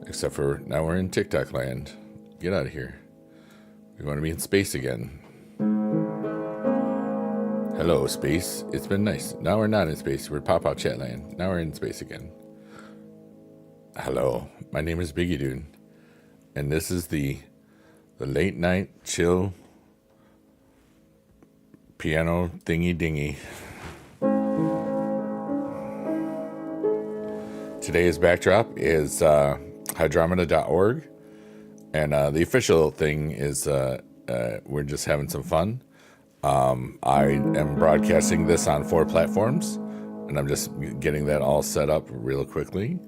Except for now we're in TikTok land. Get out of here. We want to be in space again. Hello, space. It's been nice. Now we're not in space. We're pop-out chat land. Now we're in space again. Hello, my name is Biggie Dude, and this is the late night chill piano thingy dingy. Today's backdrop is hydromeda.org, and the official thing is we're just having some fun. I am broadcasting this on 4 platforms, and I'm just getting that all set up real quickly.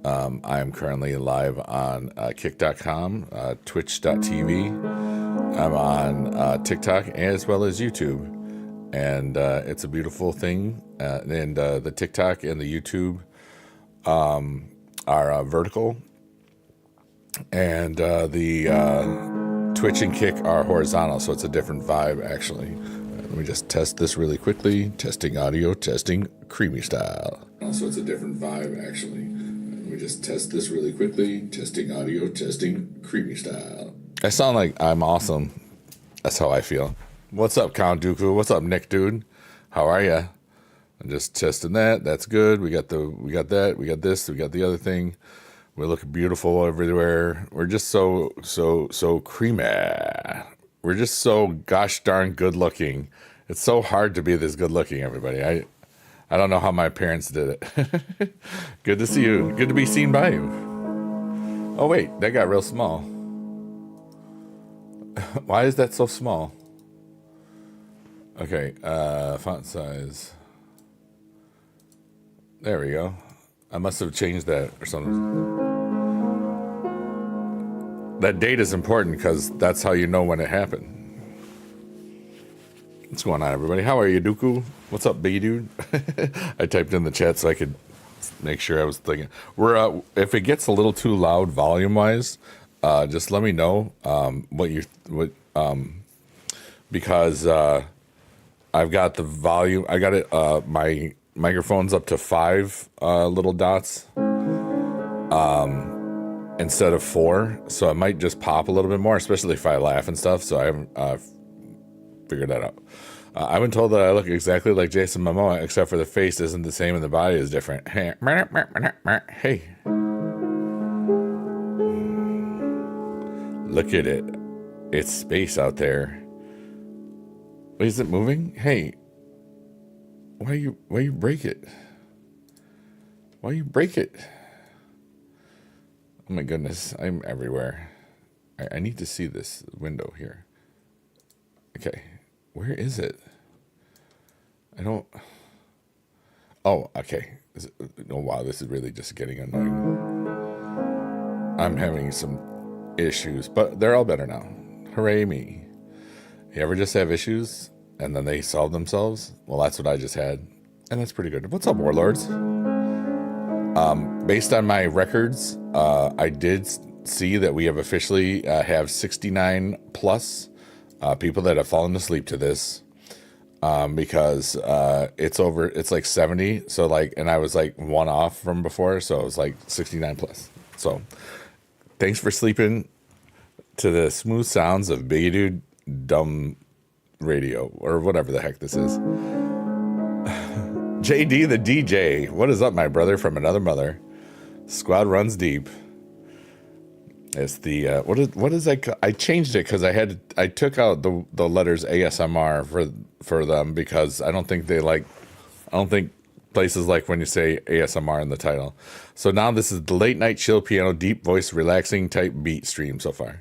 I am currently live on kick.com, twitch.tv. I'm on TikTok as well as YouTube, and it's a beautiful thing. And the TikTok and the YouTube are vertical, and the Twitch and Kick are horizontal, so it's a different vibe actually. Let me just test this really quickly. Testing audio, testing creamy style. So it's a different vibe actually. Let me just test this really quickly. Testing audio, testing creamy style. I sound like I'm awesome. That's how I feel. What's up, Count Dooku? What's up, Nick Dude? How are ya? I'm just testing that. That's good. We got that. We got this. We got the other thing. We're looking beautiful everywhere. We're just so creamy. We're just so gosh darn good looking. It's so hard to be this good looking, everybody. I don't know how my parents did it. Good to see you. Good to be seen by you. Oh wait, that got real small. Why is that so small? Okay, font size. There we go. I must have changed that or something. That date is important because that's how you know when it happened. What's going on, everybody? How are you, Dooku? What's up, Biggie Dude? I typed in the chat so I could make sure I was thinking. We're if it gets a little too loud volume-wise, just let me know because I've got the volume. I got it. My microphone's up to 5 little dots instead of 4, so I might just pop a little bit more, especially if I laugh and stuff. So I haven't figured that out. I've been told that I look exactly like Jason Momoa, except for the face isn't the same and the body is different. Hey. Look at it. It's space out there. Wait, is it moving? Hey. Why you break it? Why you break it? Oh my goodness, I'm everywhere. I need to see this window here. Okay, where is it? I don't... Oh, okay. Oh wow, this is really just getting annoying. I'm having some issues, but they're all better now. Hooray me. You ever just have issues and then they solve themselves? Well, that's what I just had, and that's pretty good. What's up, Warlords? Based on my records, I did see that we have officially have 69 plus people that have fallen asleep to this, because it's like 70. So like, and I was like 1 off from before, so it was like 69 plus. So thanks for sleeping to the smooth sounds of Biggie Dude Dumb Radio, or whatever the heck this is. JD the DJ, what is up, my brother from another mother? Squad runs deep. It's the what is that? I changed it because I took out the letters ASMR for them, because I don't think places like when you say ASMR in the title. So now this is the late night chill piano deep voice relaxing type beat stream so far.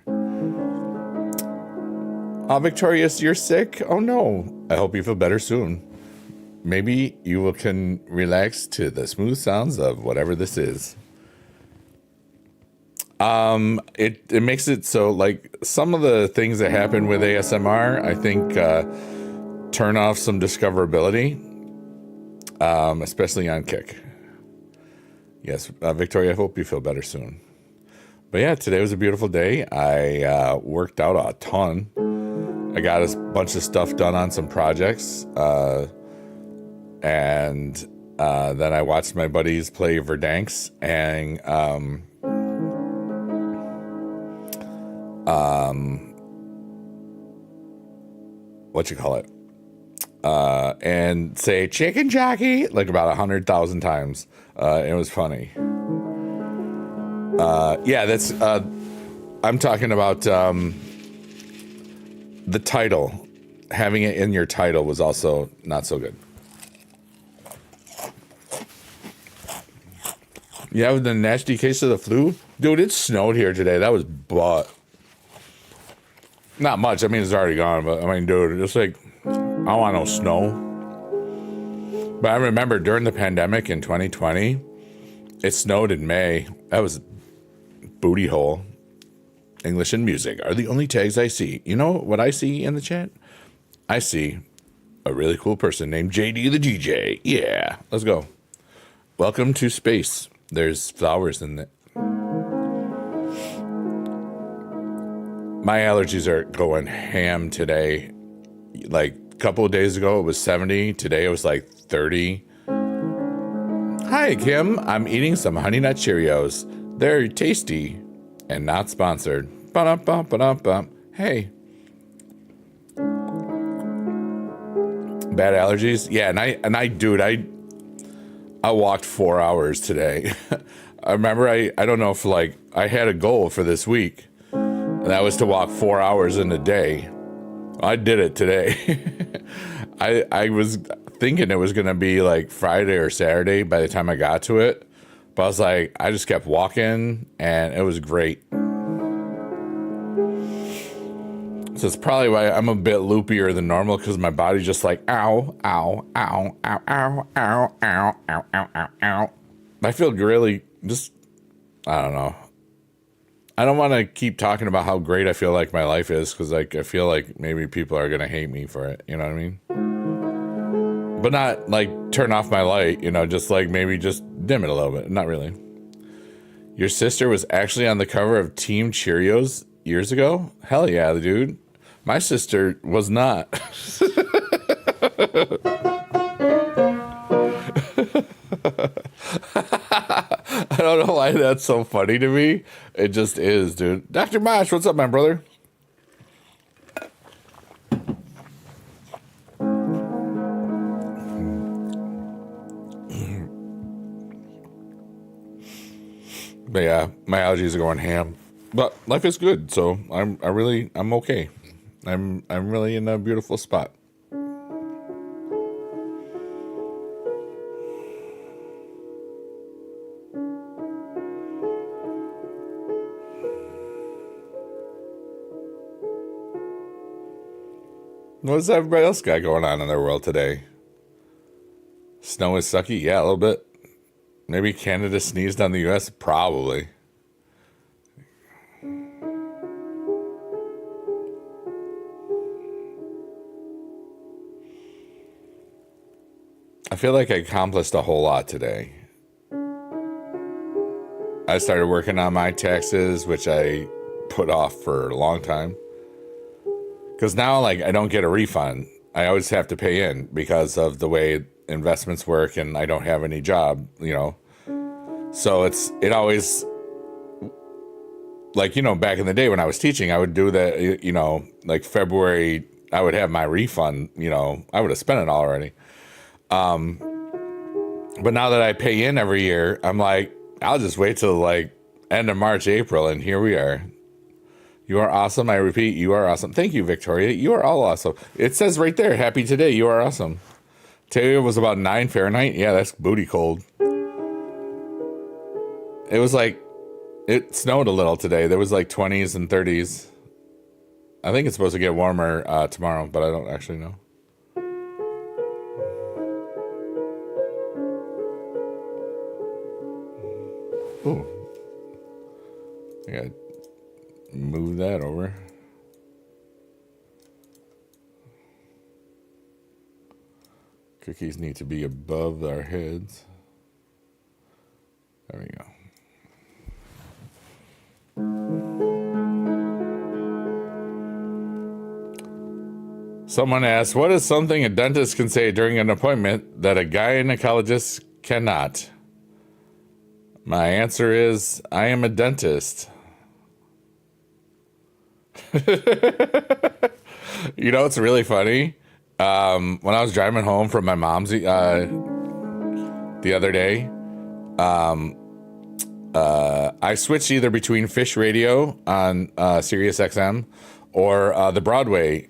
Victorious, you're sick? Oh no. I hope you feel better soon. Maybe you can relax to the smooth sounds of whatever this is. It makes it so, like, some of the things that happen with ASMR, I think, turn off some discoverability, especially on Kick. Yes, Victoria, I hope you feel better soon. But yeah, today was a beautiful day. I worked out a ton. I got a bunch of stuff done on some projects, and then I watched my buddies play Verdansk, and what you call it? And say chicken jockey like about 100,000 times. It was funny. Yeah, that's, I'm talking about, the title. Having it in your title was also not so good. Yeah, with the nasty case of the flu? Dude, it snowed here today. That was butt. Not much. I mean, it's already gone, but I mean, dude, it's like, I don't want no snow. But I remember during the pandemic in 2020, it snowed in May. That was booty hole. English and music are the only tags I see. You know what I see in the chat? I see a really cool person named JD the DJ. Yeah, let's go. Welcome to space. There's flowers in it. My allergies are going ham today. Like a couple of days ago, it was 70. Today it was like 30. Hi, Kim. I'm eating some Honey Nut Cheerios. They're tasty and not sponsored. Ba-dum-bum. Hey. Bad allergies? Yeah, dude, I walked 4 hours today. I remember I don't know if like I had a goal for this week, and that was to walk 4 hours in a day. I did it today. I was thinking it was gonna be like Friday or Saturday by the time I got to it, but I was like, I just kept walking and it was great. So it's probably why I'm a bit loopier than normal, because my body's just like, ow, ow, ow, ow, ow, ow, ow, ow, ow, ow, ow. I feel really just, I don't know. I don't want to keep talking about how great I feel like my life is, because like I feel like maybe people are going to hate me for it. You know what I mean? But not like turn off my light, you know, just like maybe just dim it a little bit. Not really. Your sister was actually on the cover of Team Cheerios years ago? Hell yeah, dude. My sister was not. I don't know why that's so funny to me. It just is, dude. Dr. Mosh, what's up, my brother? But yeah, my allergies are going ham. But life is good, so I'm okay. I'm really in a beautiful spot. What's everybody else got going on in their world today? Snow is sucky? Yeah, a little bit. Maybe Canada sneezed on the U.S.? Probably. I feel like I accomplished a whole lot today. I started working on my taxes, which I put off for a long time. Because now, like, I don't get a refund. I always have to pay in because of the way investments work, and I don't have any job, you know. So it always, like, you know, back in the day when I was teaching, I would do that, you know, like February, I would have my refund, you know, I would have spent it already. But now that I pay in every year, I'm like, I'll just wait till like end of March, April, and here we are. You are awesome. I repeat, you are awesome. Thank you, Victoria. You are all awesome. It says right there, happy today. You are awesome. Today was about 9 Fahrenheit. Yeah, that's booty cold. It was like, it snowed a little today. There was like 20s and 30s. I think it's supposed to get warmer tomorrow, but I don't actually know. Ooh. I gotta move that over. Cookies need to be above our heads. There we go. Someone asked, what is something a dentist can say during an appointment that a gynecologist cannot? My answer is, I am a dentist. You know, it's really funny. When I was driving home from my mom's the other day, I switched either between Fish Radio on Sirius XM or the Broadway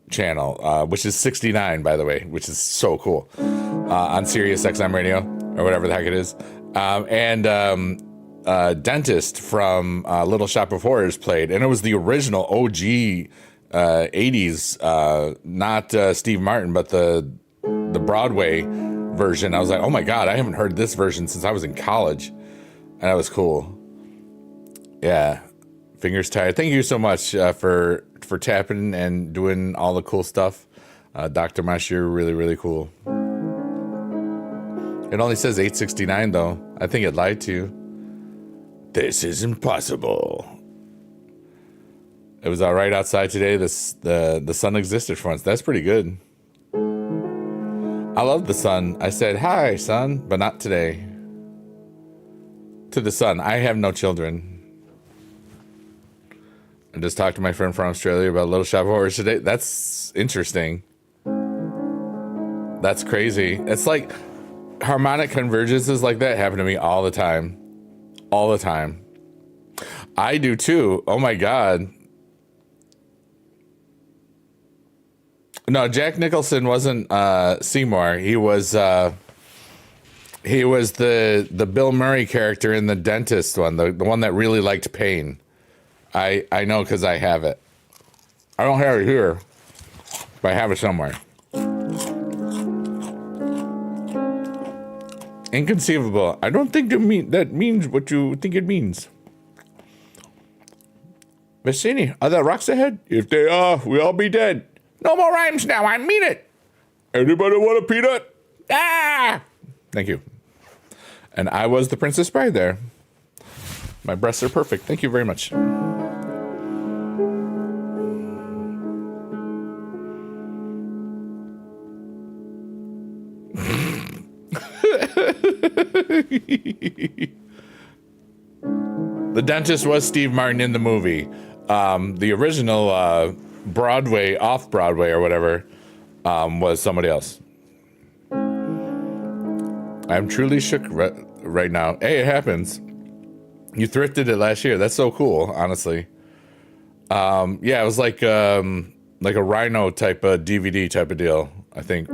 channel, which is 69, by the way, which is so cool, on Sirius XM Radio or whatever the heck it is. Dentist from Little Shop of Horrors played, and it was the original OG 80s, not Steve Martin, but the Broadway version. I was like, oh my God, I haven't heard this version since I was in college. And that was cool. Yeah. Fingers tired. Thank you so much for tapping and doing all the cool stuff. Dr. Mosh, you're really, really cool. It only says 869 though. I think it lied to you. This is impossible. It was all right outside today. The sun existed for once. That's pretty good. I love the sun. I said, hi, sun, but not today. To the sun. I have no children. I just talked to my friend from Australia about Little Shop of Horrors today. That's interesting. That's crazy. It's like harmonic convergences like that happen to me all the time. All the time. I do too. Oh my God. No, Jack Nicholson wasn't Seymour. He was the Bill Murray character in the dentist one, the one that really liked pain. I know because I have it. I don't have it here, but I have it somewhere. Inconceivable. I don't think that means what you think it means. Messini, are there rocks ahead? If they are, we all be dead. No more rhymes now, I mean it. Anybody want a peanut? Ah! Thank you. And I was the Princess Bride there. My breasts are perfect. Thank you very much. The dentist was Steve Martin in the movie. The original Broadway, off-Broadway or whatever, was somebody else. I'm truly shook right now. Hey, it happens. You thrifted it last year. That's so cool, honestly. Yeah, it was like a Rhino type of DVD type of deal, I think.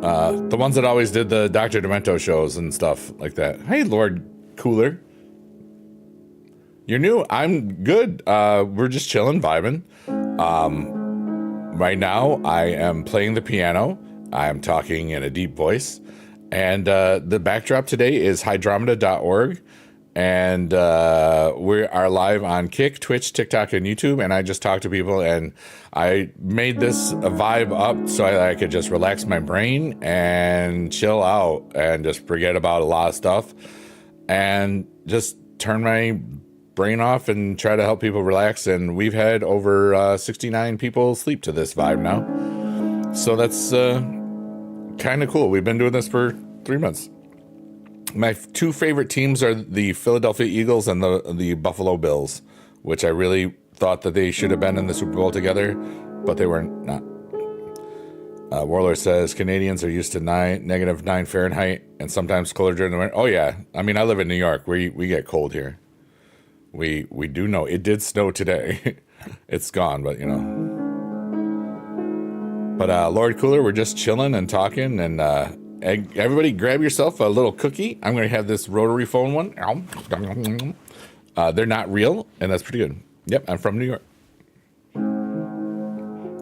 The ones that always did the Dr. Demento shows and stuff like that. Hey, Lord Cooler. You're new. I'm good. We're just chilling, vibing. Right now, I am playing the piano. I am talking in a deep voice. And the backdrop today is hydromeda.org. And we are live on Kick, Twitch, TikTok, and YouTube. And I just talk to people. And I made this a vibe up so I could just relax my brain and chill out and just forget about a lot of stuff. And just turn my brain off and try to help people relax. And we've had over 69 people sleep to this vibe now. So that's kind of cool. We've been doing this for 3 months. My two favorite teams are the Philadelphia Eagles and the Buffalo Bills, which I really thought that they should have been in the Super Bowl together, but they were not. Warlord says Canadians are used to -9 Fahrenheit and sometimes colder during the winter. Oh yeah, I mean I live in New York. We get cold here. We do know it did snow today. It's gone, but you know. But Lord Cooler, we're just chilling and talking, and everybody grab yourself a little cookie. I'm going to have this rotary phone one. They're not real, and that's pretty good. Yep, I'm from New York.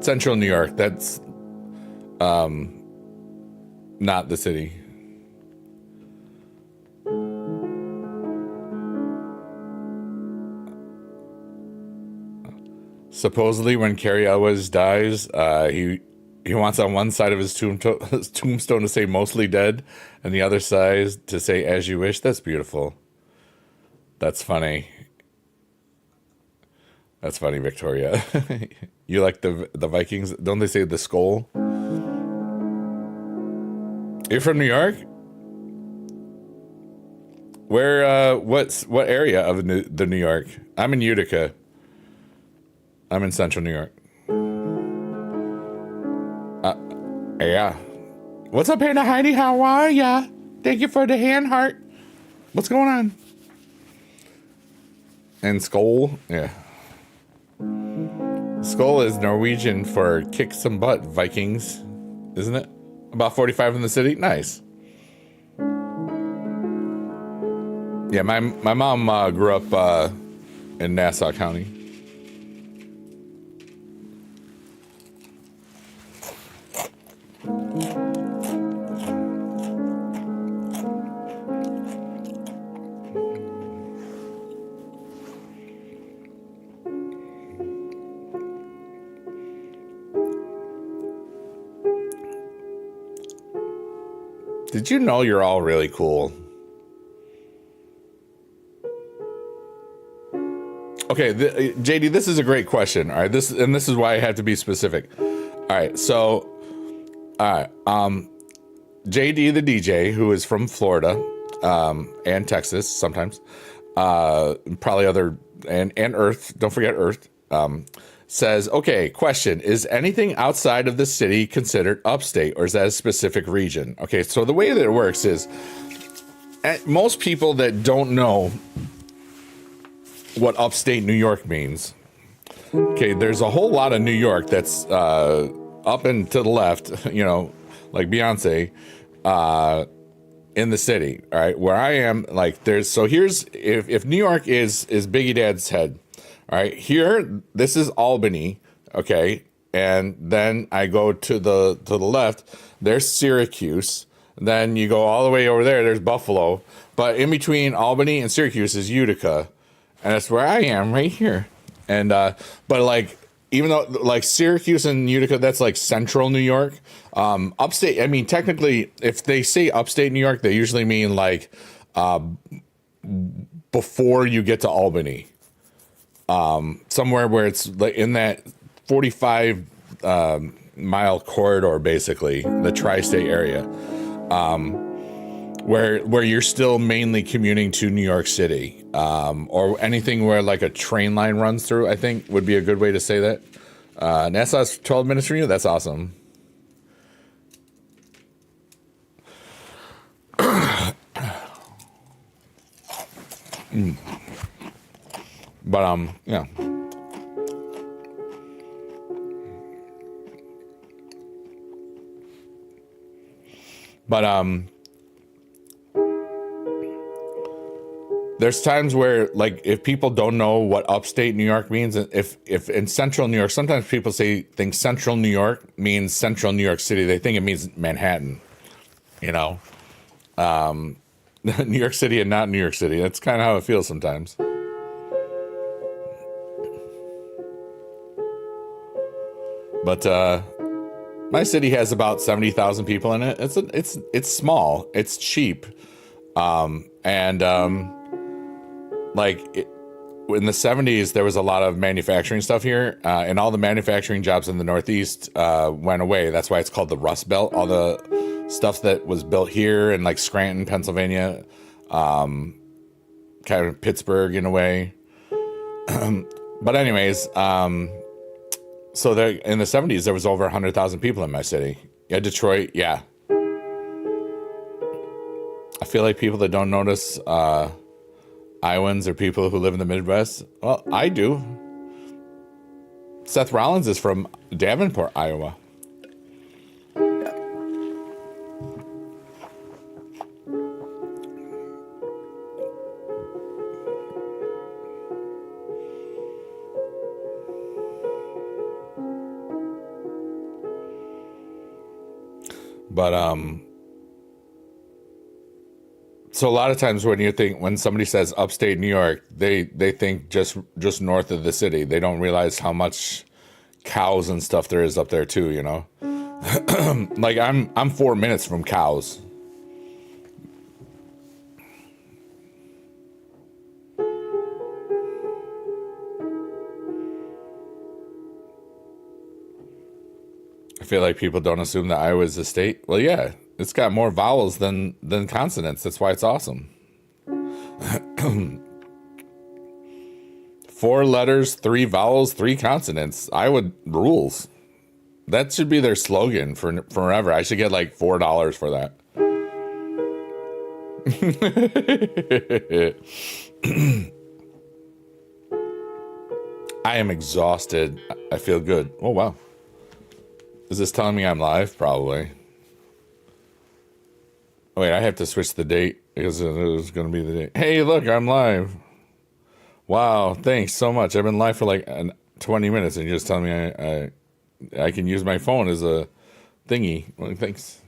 Central New York. That's not the city. Supposedly, when Carrie Elwes dies, he wants on one side of his tombstone to say mostly dead, and the other side to say as you wish. That's beautiful. That's funny. That's funny, Victoria. You like the Vikings? Don't they say the skull? You're from New York? Where? What area of the New York? I'm in Utica. I'm in Central New York. Yeah. What's up, Hannah Heidi? How are ya? Thank you for the hand heart. What's going on? And Skål, yeah. Skål is Norwegian for kick some butt, Vikings, isn't it? About 45 in the city. Nice. Yeah, my mom grew up in Nassau County. Did you know you're all really cool? Okay, JD, this is a great question. All right, this is why I have to be specific. All right, so, JD the DJ, who is from Florida, and Texas sometimes, probably other and Earth. Don't forget Earth. Says, okay, question: is anything outside of the city considered upstate, or is that a specific region? Okay, so the way that it works is, most people that don't know what upstate New York means. Okay, there's a whole lot of New York that's up and to the left, like Beyonce, in the city. All right, where I am, like here's if New York is Biggie Dad's head. All right, here this is Albany, okay, and then I go to the left. There's Syracuse. Then you go all the way over there. There's Buffalo, but in between Albany and Syracuse is Utica. And that's where I am right here. And, but like, even though like Syracuse and Utica, that's like central New York. Upstate, I mean, technically, if they say upstate New York, they usually mean like before you get to Albany. Somewhere where it's like in that 45 mile corridor, basically, the tri-state area. Where you're still mainly commuting to New York City, or anything where like a train line runs through, I think would be a good way to say that. Nassau's 12 minutes from you? That's awesome. But, yeah. But, there's times where, like, if people don't know what upstate New York means, if in central New York, sometimes people think central New York means central New York City. They think it means Manhattan, New York City and not New York City. That's kind of how it feels sometimes. But my city has about 70,000 people in it. It's small. It's cheap, like in the 70s, there was a lot of manufacturing stuff here, and all the manufacturing jobs in the Northeast went away. That's why it's called the Rust Belt. All the stuff that was built here in like Scranton, Pennsylvania, kind of Pittsburgh in a way. But anyways, so there, in the 70s, there was over 100,000 people in my city. Yeah, Detroit, yeah. I feel like people that don't notice Iowans or people who live in the Midwest, well, I do. Seth Rollins is from Davenport, Iowa. But so a lot of times when somebody says upstate New York, they think just north of the city. They don't realize how much cows and stuff there is up there too, Like I'm 4 minutes from cows. I feel like people don't assume that Iowa is a state. Well, yeah, it's got more vowels than consonants. That's why it's awesome. 4 letters, 3 vowels, 3 consonants. I would rules. That should be their slogan for forever. I should get like $4 for that. I am exhausted. I feel good. Oh, wow. Is this telling me I'm live? Probably. Oh, wait, I have to switch the date because it was going to be the date. Hey, look, I'm live. Wow, thanks so much. I've been live for like 20 minutes and you're just telling me I can use my phone as a thingy. Well, thanks.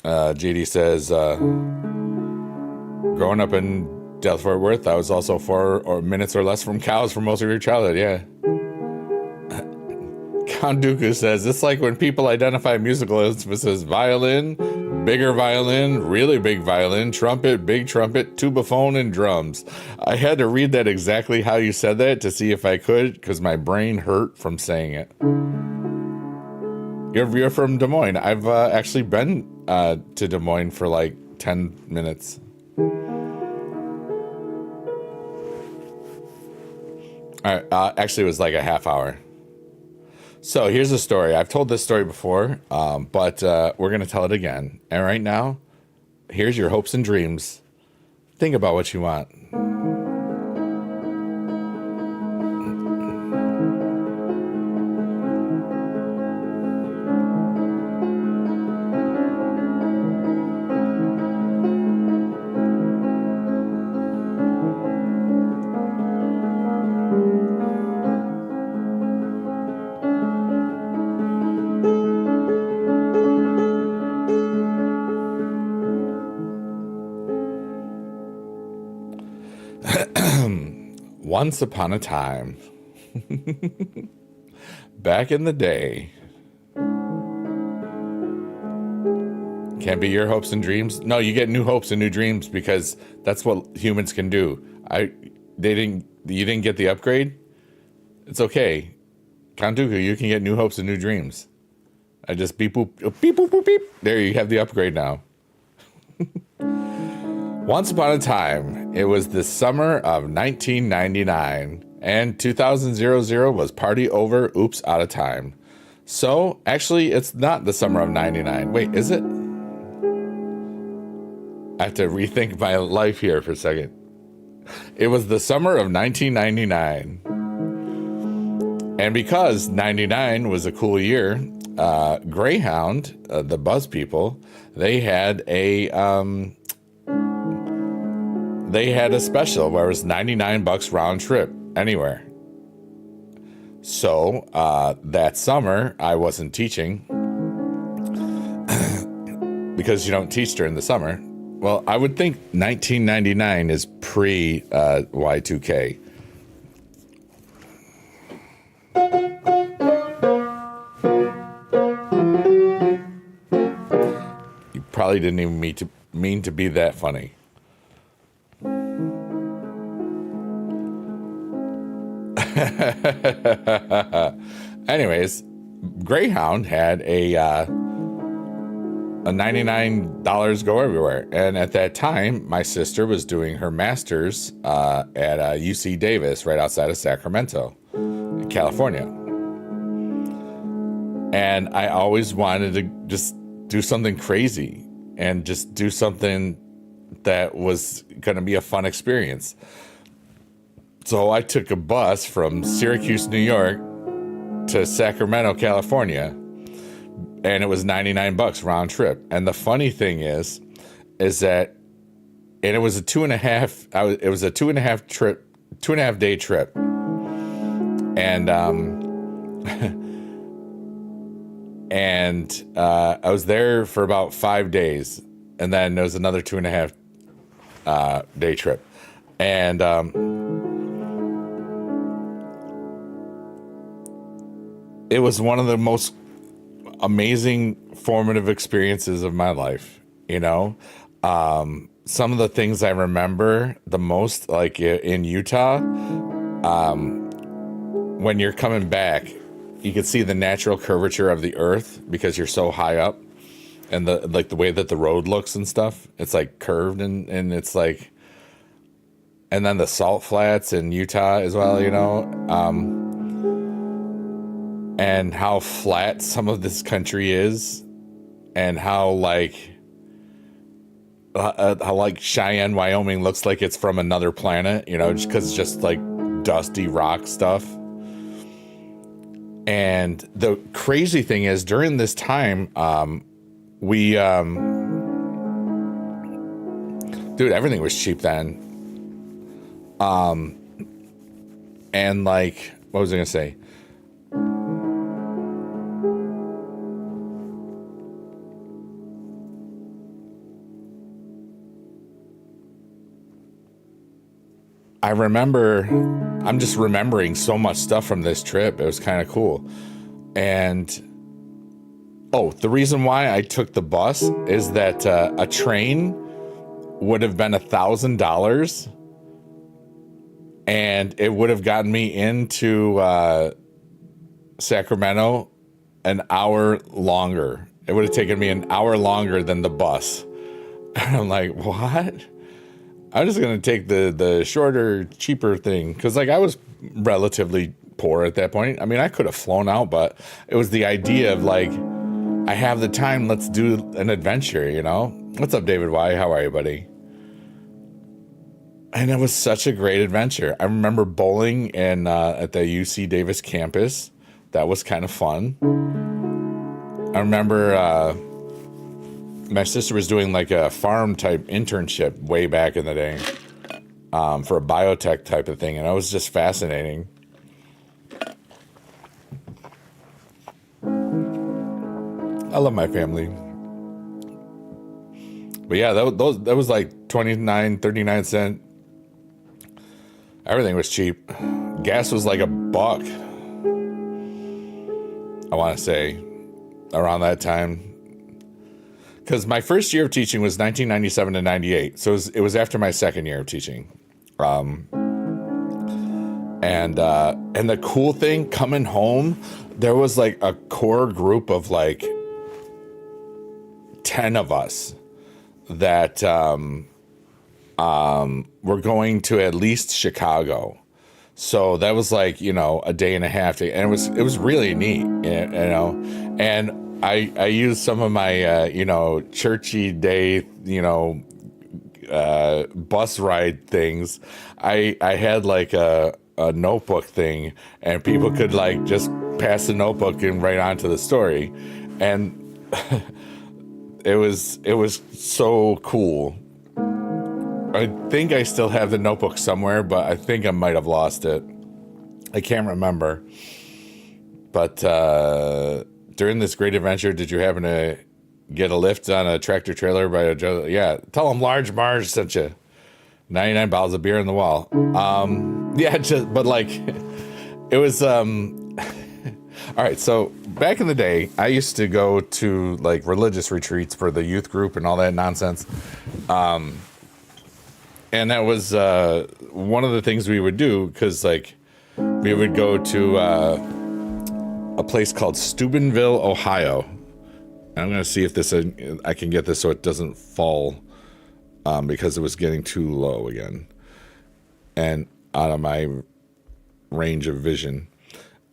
JD says, growing up in Dallas Fort Worth, I was also 4 minutes or less from cows for most of your childhood. Yeah. Count Dooku says, it's like when people identify musical instruments as violin, bigger violin, really big violin, trumpet, big trumpet, tubaphone, and drums. I had to read that exactly how you said that to see if I could, because my brain hurt from saying it. You're from Des Moines. I've actually been to Des Moines for like 10 minutes. All right, actually, it was like a half hour. So here's a story. I've told this story before, but we're going to tell it again. And right now, here's your hopes and dreams. Think about what you want. Once upon a time, back in the day. Can't be your hopes and dreams. No, you get new hopes and new dreams because that's what humans can do. You didn't get the upgrade. It's okay. Count Dooku, you can get new hopes and new dreams. I just beep boop beep boop boop beep. There, you have the upgrade now. Once upon a time, it was the summer of 1999, and 2000 was party over, oops, out of time. So, actually, it's not the summer of 99. Wait, is it? I have to rethink my life here for a second. It was the summer of 1999. And because 99 was a cool year, Greyhound, the bus people, they had a special where it was $99 round trip anywhere. So that summer I wasn't teaching because you don't teach during the summer. Well, I would think 1999 is pre Y2K. You probably didn't even mean to be that funny. Anyways, Greyhound had a $99 go everywhere, and at that time my sister was doing her master's at UC Davis right outside of Sacramento, California, and I always wanted to just do something crazy and just do something that was going to be a fun experience. So I took a bus from Syracuse, New York to Sacramento, California, and it was $99 round trip. And the funny thing is that, and it was a 2.5 day trip. And, I was there for about 5 days, and then there was another 2.5 day trip. And, it was one of the most amazing formative experiences of my life, you know? Some of the things I remember the most, like in Utah, when you're coming back, you can see the natural curvature of the earth because you're so high up, and the way that the road looks and stuff. It's like curved, and it's like, and then the salt flats in Utah as well, and how flat some of this country is, and how Cheyenne, Wyoming looks like it's from another planet, just because it's just like dusty rock stuff. And the crazy thing is, during this time, dude, everything was cheap then. And like, what was I gonna say? I'm just remembering so much stuff from this trip. It was kind of cool. And the reason why I took the bus is that a train would have been $1,000, and it would have gotten me into Sacramento an hour longer. It would have taken me an hour longer than the bus. And I'm like, what? I'm just going to take the shorter, cheaper thing. Because, like, I was relatively poor at that point. I mean, I could have flown out, but it was the idea of, like, I have the time, let's do an adventure, What's up, David Y? How are you, buddy? And it was such a great adventure. I remember bowling at the UC Davis campus. That was kind of fun. I remember... my sister was doing like a farm type internship way back in the day for a biotech type of thing. And it was just fascinating. I love my family. But yeah, that was like 29, 39 cents. Everything was cheap. Gas was like $1, I want to say, around that time. Because my first year of teaching was 1997 to 98. So it was after my second year of teaching. And the cool thing, coming home, there was like a core group of like 10 of us that were going to at least Chicago. So that was like, a day and a half. And it was really neat, And I used some of my, churchy day, bus ride things. I had like a notebook thing, and people could like just pass the notebook and write onto the story. And it was so cool. I think I still have the notebook somewhere, but I think I might have lost it. I can't remember. But, during this great adventure, did you happen to get a lift on a tractor trailer by a Joe? Yeah, tell them Large Marge sent you 99 bottles of beer in the wall. But like, it was, all right. So back in the day, I used to go to like religious retreats for the youth group and all that nonsense. And that was, one of the things we would do, because like we would go to, a place called Steubenville, Ohio. I'm going to see if I can get this so it doesn't fall, because it was getting too low again and out of my range of vision.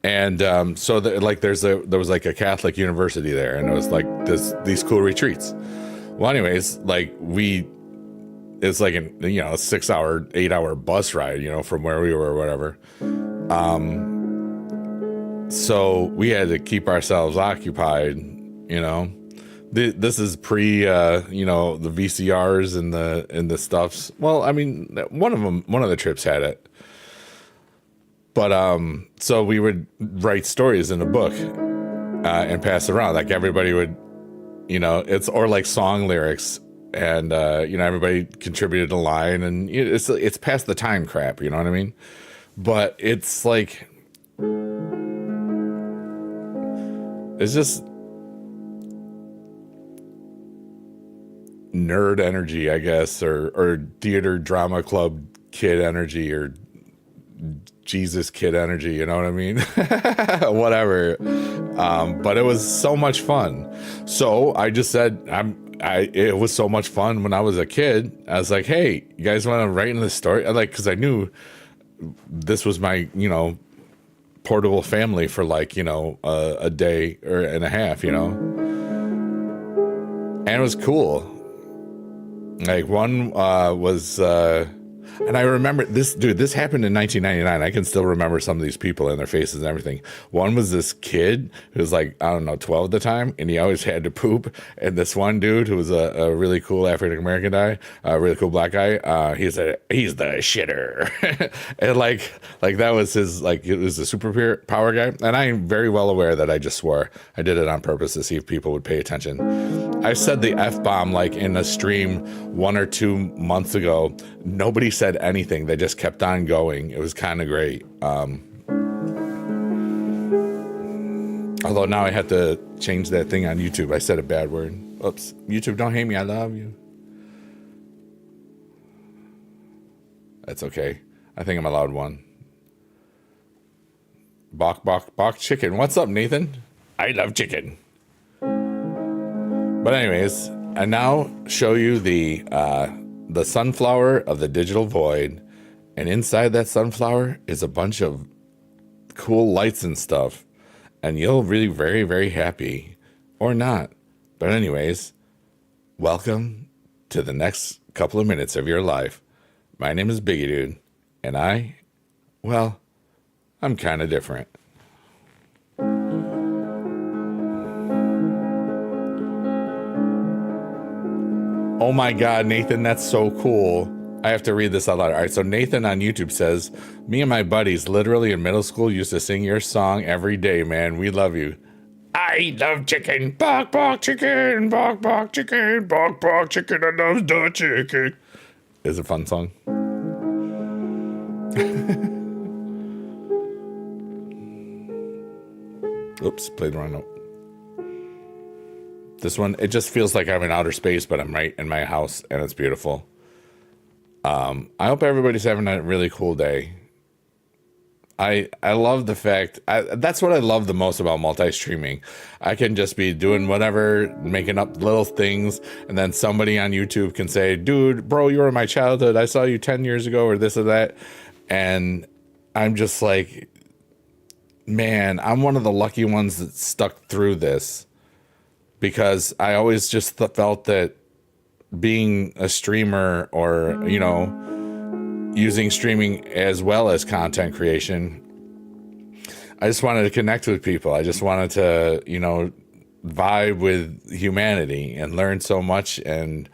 And so there was like a Catholic university there, and it was like these cool retreats. Well, anyways, like it's like a 6-hour, 8-hour bus ride, from where we were or whatever. So we had to keep ourselves occupied, This is pre, the VCRs and the stuffs. Well, I mean, one of the trips had it. But so we would write stories in a book and pass it around. Like everybody would, or like song lyrics, and everybody contributed a line, and it's past the time crap. You know what I mean? But it's like. It's just nerd energy, I guess, or theater drama club kid energy, or Jesus kid energy, you know what I mean? Whatever. But it was so much fun. So I just said, it was so much fun when I was a kid. I was like, hey, you guys want to write in the story? Because I knew this was my, portable family for like, a day or and a half, and it was cool. Like one was, and I remember this, dude, this happened in 1999. I can still remember some of these people and their faces and everything. One was this kid who was like, I don't know, 12 at the time, and he always had to poop. And this one dude who was a really cool African-American guy, a really cool black guy, he's the shitter. And like that was his, like, it was a super power guy. And I am very well aware that I just swore. I did it on purpose to see if people would pay attention. I said the F-bomb like in a stream 1 or 2 months ago. Nobody said anything. They just kept on going. It was kind of great. Although now I have to change that thing on YouTube. I said a bad word. Oops. YouTube, don't hate me. I love you. That's okay. I think I'm allowed one. Bok, bok, bok chicken. What's up, Nathan? I love chicken. But anyways, I now show you the sunflower of the digital void, and inside that sunflower is a bunch of cool lights and stuff, and you'll really very, very happy, or not. But anyways, welcome to the next couple of minutes of your life. My name is Biggie Dude, and I'm kind of different. Oh my God, Nathan, that's so cool. I have to read this out loud. All right, so Nathan on YouTube says, me and my buddies literally in middle school used to sing your song every day, man. We love you. I love chicken. Bok, bok, chicken. Bok, bok, chicken. Bok, bok, chicken. I love the chicken. It's a fun song. Oops, played the wrong note. This one, it just feels like I'm in outer space, but I'm right in my house, and it's beautiful. I hope everybody's having a really cool day. I love the fact, that's what I love the most about multi-streaming. I can just be doing whatever, making up little things, and then somebody on YouTube can say, dude, bro, you were in my childhood. I saw you 10 years ago, or this or that. And I'm just like, man, I'm one of the lucky ones that stuck through this. Because I always just felt that being a streamer or, using streaming as well as content creation, I just wanted to connect with people. I just wanted to, vibe with humanity and learn so much. And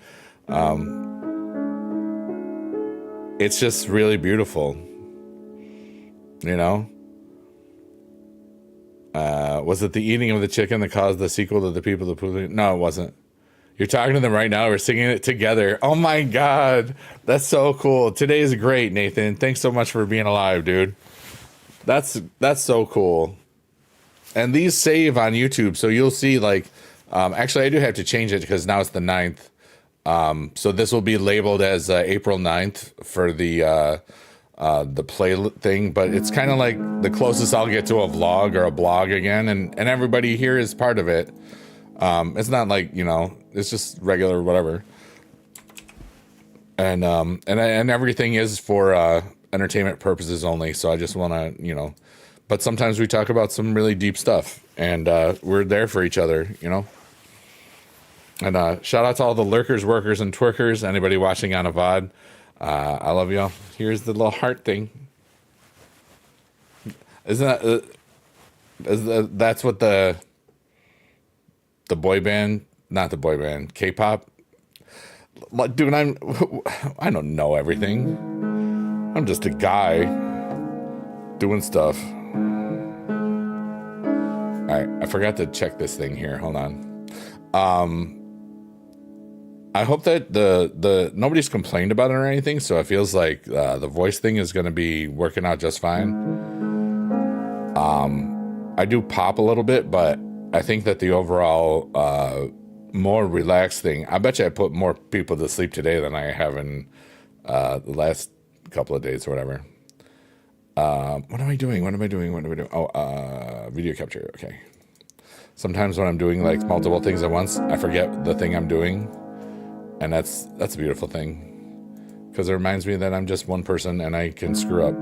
it's just really beautiful, Was it the eating of the chicken that caused the sequel to the people that put it? No, it wasn't. You're talking to them right now. We're singing it together. Oh my God. That's so cool. Today is great, Nathan. Thanks so much for being alive, dude. That's so cool. And these save on YouTube. So you'll see actually I do have to change it because now it's the 9th. So this will be labeled as April 9th for the play thing, but it's kind of like the closest I'll get to a vlog or a blog again, and everybody here is part of it. It's not like, it's just regular whatever. And everything is for entertainment purposes only, so I just want to, but sometimes we talk about some really deep stuff, and we're there for each other, And shout out to all the lurkers, workers, and twerkers, anybody watching on a VOD. I love y'all. Here's the little heart thing. Isn't that that's what the boy band, not the boy band, K-pop? Dude, I don't know everything. I'm just a guy doing stuff. All right, I forgot to check this thing here. Hold on. I hope that the nobody's complained about it or anything, so it feels like the voice thing is going to be working out just fine. I do pop a little bit, but I think that the overall more relaxed thing, I bet you I put more people to sleep today than I have in the last couple of days or whatever. What am I doing? Oh, video capture. Okay. Sometimes when I'm doing like multiple things at once, I forget the thing I'm doing. And that's a beautiful thing, because it reminds me that I'm just one person and I can screw up.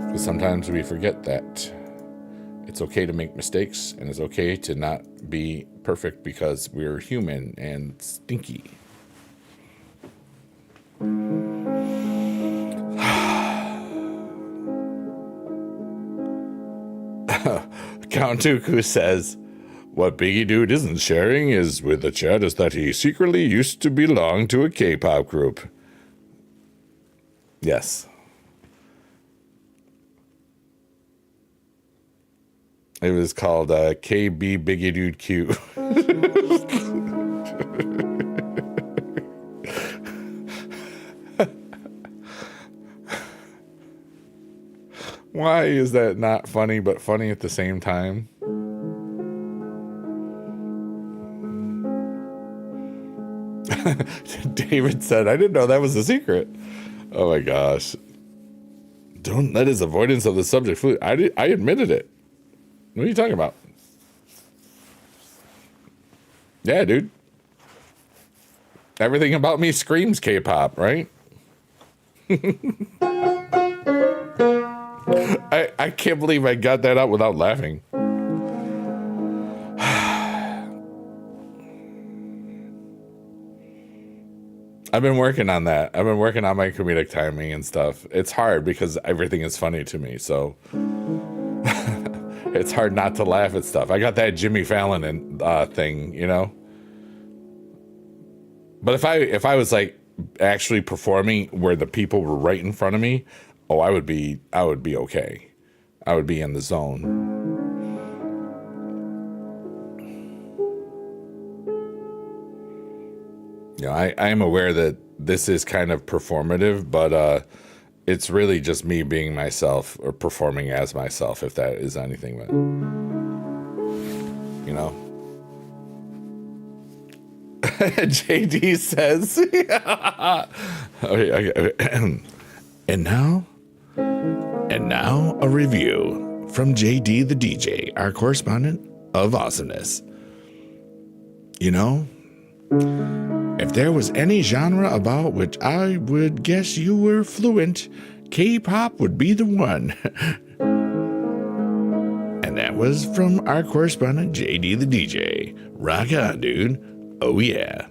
Because sometimes we forget that it's okay to make mistakes, and it's okay to not be perfect, because we're human and stinky. Count Dooku says, what Biggie Dude isn't sharing is with the chat is that he secretly used to belong to a K-pop group. Yes. It was called KB Biggie Dude Q. Why is that not funny, but funny at the same time? David said, I didn't know that was a secret. Oh my gosh. Don't let his avoidance of the subject fool. I admitted it. What are you talking about? Yeah, dude. Everything about me screams K-pop, right? I can't believe I got that out without laughing. I've been working on that. I've been working on my comedic timing and stuff. It's hard because everything is funny to me, so it's hard not to laugh at stuff. I got that Jimmy Fallon thing, you know. But if I was like actually performing where the people were right in front of me, oh, I would be okay. I would be in the zone. You know, I am aware that this is kind of performative, but it's really just me being myself or performing as myself, if that is anything. But, you know. JD says, okay. And now a review from JD the DJ, our correspondent of awesomeness. You know, if there was any genre about which I would guess you were fluent, K-pop would be the one. And that was from our correspondent, JD the DJ. Rock on, dude. Oh, yeah.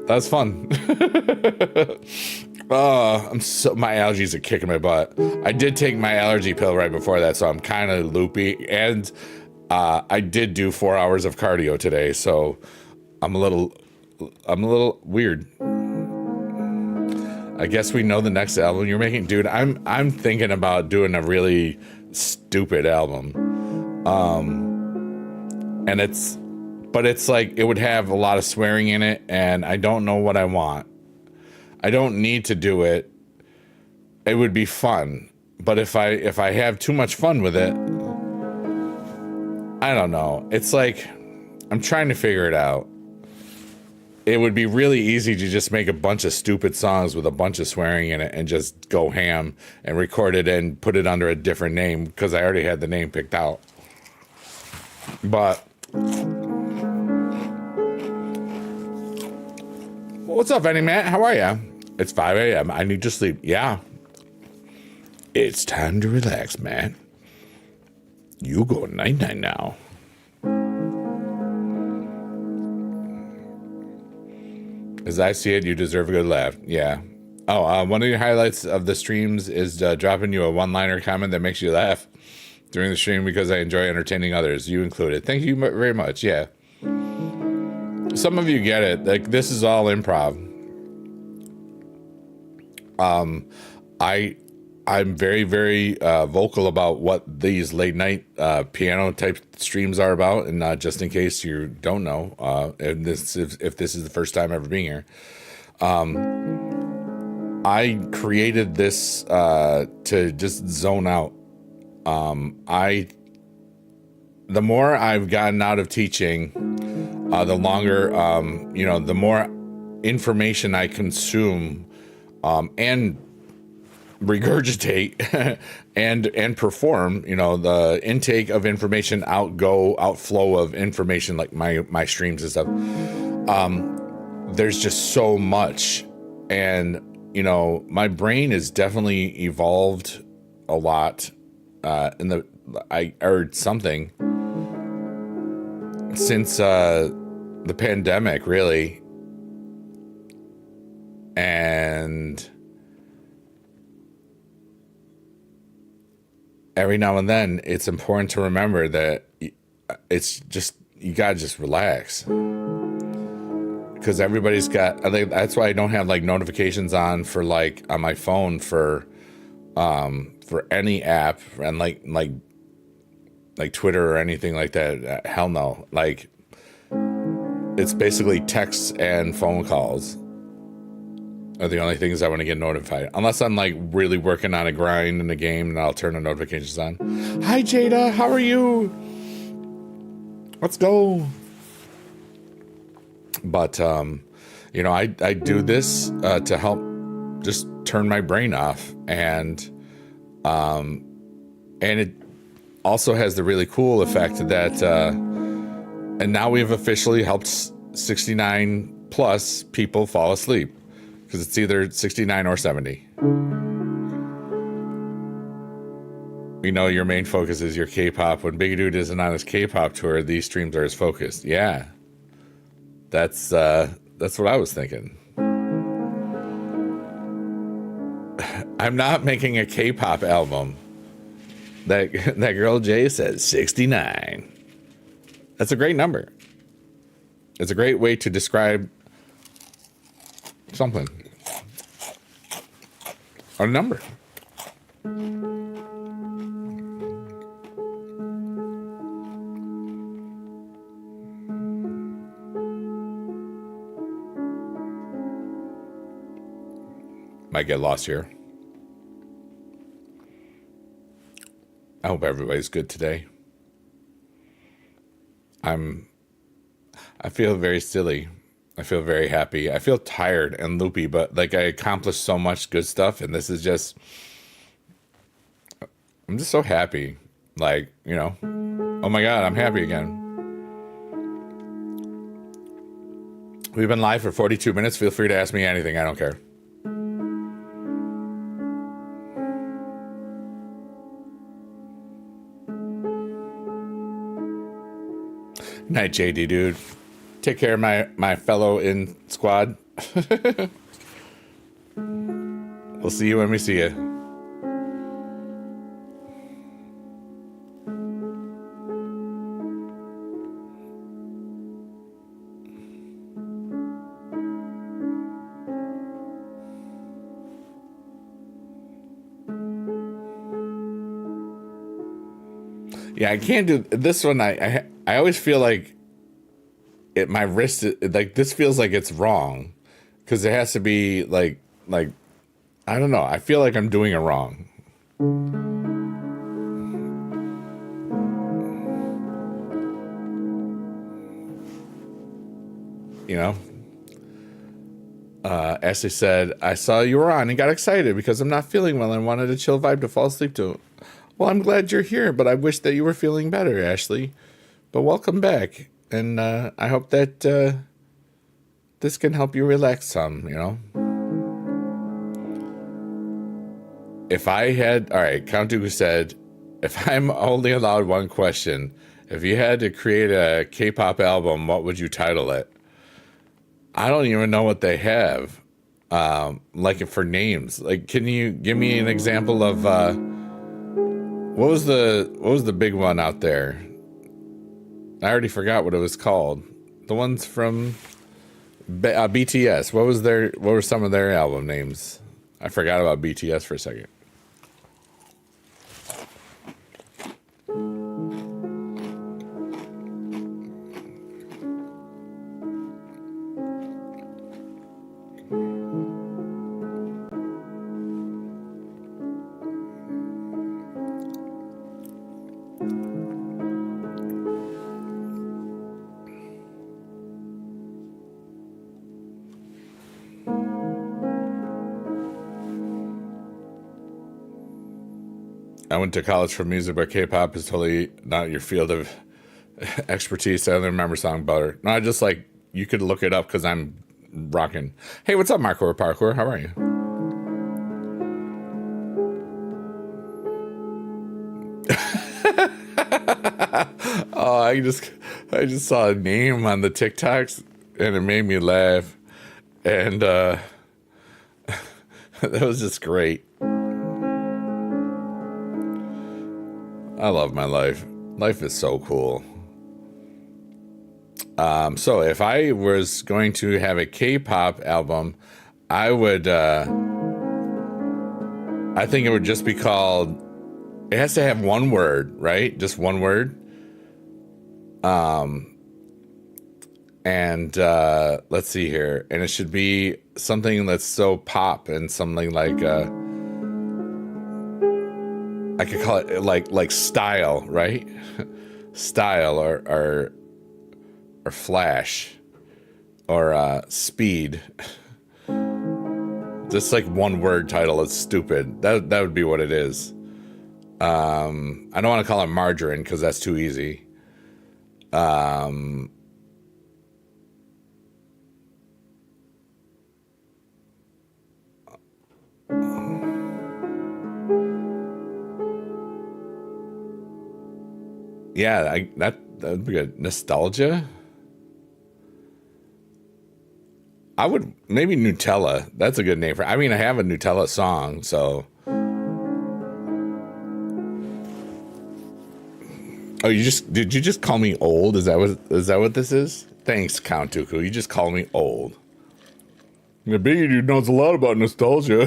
That's fun. My allergies are kicking my butt. I did take my allergy pill right before that, so I'm kind of loopy. And I did do 4 hours of cardio today, so I'm a little weird. I guess we know the next album you're making, dude. I'm thinking about doing a really stupid album, and it's like it would have a lot of swearing in it, and I don't know what I want. I don't need to do it. It would be fun, but if I have too much fun with it, I don't know. It's like I'm trying to figure it out. It would be really easy to just make a bunch of stupid songs with a bunch of swearing in it and just go ham and record it and put it under a different name, because I already had the name picked out. But what's up, Eddie Matt? How are you? It's 5 a.m. I need to sleep. Yeah. It's time to relax, man. You go night-night now. As I see it, you deserve a good laugh. Yeah. Oh, one of your highlights of the streams is dropping you a one-liner comment that makes you laugh during the stream, because I enjoy entertaining others, you included. Thank you very much. Yeah. Some of you get it. Like, this is all improv. I'm very, very vocal about what these late night piano type streams are about, and just in case you don't know, and if this is the first time ever being here, I created this to just zone out. The more I've gotten out of teaching, the longer, the more information I consume, and regurgitate and perform, the intake of information, outflow of information, like my streams and stuff. There's just so much. And, my brain has definitely evolved a lot. I heard something since the pandemic, really. And every now and then, it's important to remember that it's just, you gotta just relax. Because everybody's got, I think that's why I don't have like notifications on for like on my phone for any app, and like Twitter or anything like that. Hell no. Like, it's basically texts and phone calls are the only things I want to get notified. Unless I'm like really working on a grind in a game, and I'll turn the notifications on. Hi Jada, how are you? Let's go. But I do this to help just turn my brain off, and it also has the really cool effect that and now we've officially helped 69 plus people fall asleep, because it's either 69 or 70. Your main focus is your K-pop. When Big Dude isn't on his K-pop tour, these streams are his focus. Yeah. That's what I was thinking. I'm not making a K-pop album. That girl Jay says 69. That's a great number. It's a great way to describe something. A number. Might get lost here. I hope everybody's good today. I feel very silly. I feel very happy. I feel tired and loopy, but like I accomplished so much good stuff, and this is just, I'm just so happy. Like, oh my God, I'm happy again. We've been live for 42 minutes. Feel free to ask me anything. I don't care. Night, JD, dude. Take care of my fellow in squad. We'll see you when we see you. Yeah, I can't do this one. I always feel like my wrist, like this feels like it's wrong, because it has to be like I don't know. I feel like I'm doing it wrong. Ashley said, I saw you were on and got excited because I'm not feeling well and wanted a chill vibe to fall asleep to. Well, I'm glad you're here, but I wish that you were feeling better, Ashley. But welcome back. And I hope that this can help you relax some, If I had, all right, Count Dooku said, if I'm only allowed one question, if you had to create a K-pop album, what would you title it? I don't even know what they have, like for names. Like, can you give me an example of what was the big one out there? I already forgot what it was called. The ones from BTS. What were some of their album names? I forgot about BTS for a second. I went to college for music, but K-pop is totally not your field of expertise. I only remember song Butter. No, I just like, you could look it up because I'm rocking. Hey, what's up, Marco Parkour? How are you? Oh, I just saw a name on the TikToks and it made me laugh. And that was just great. I love my life. Life is so cool. So if I was going to have a K-pop album, I would, I think it would just be called, it has to have one word, right? Just one word. And let's see here. And it should be something that's so pop and something like, I could call it like style, right? Style or flash or speed. Just like one word title is stupid. That would be what it is. I don't want to call it margarine because that's too easy. Yeah, that would be good. Nostalgia. I would maybe Nutella. That's a good name for. I mean, I have a Nutella song, so. Oh, did you just call me old? Is that what this is? Thanks, Count Dooku. You just called me old. The big dude knows a lot about nostalgia.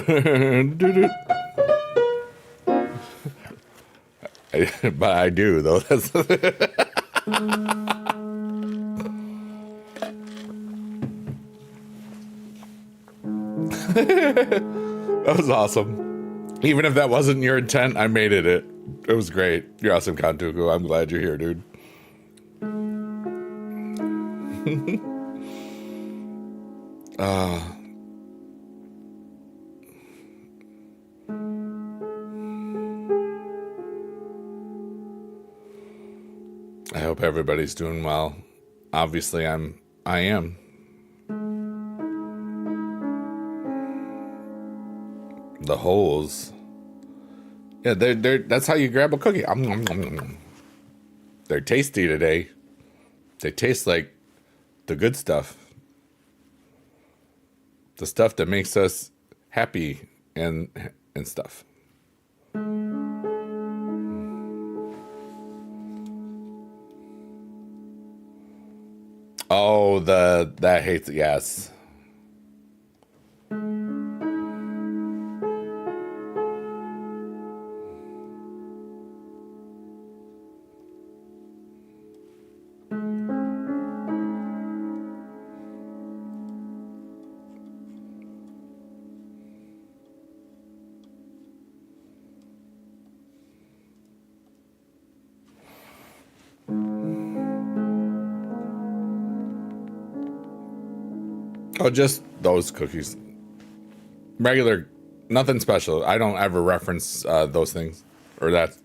But I do, though. That's that was awesome. Even if that wasn't your intent, I made it. It was great. You're awesome, Kantuku. I'm glad you're here, dude. I hope everybody's doing well. Obviously, I am. The holes. Yeah, they're that's how you grab a cookie. They're tasty today. They taste like the good stuff. The stuff that makes us happy and stuff. Oh, that hates, yes. Oh, just those cookies. Regular, nothing special. I don't ever reference those things. Or that,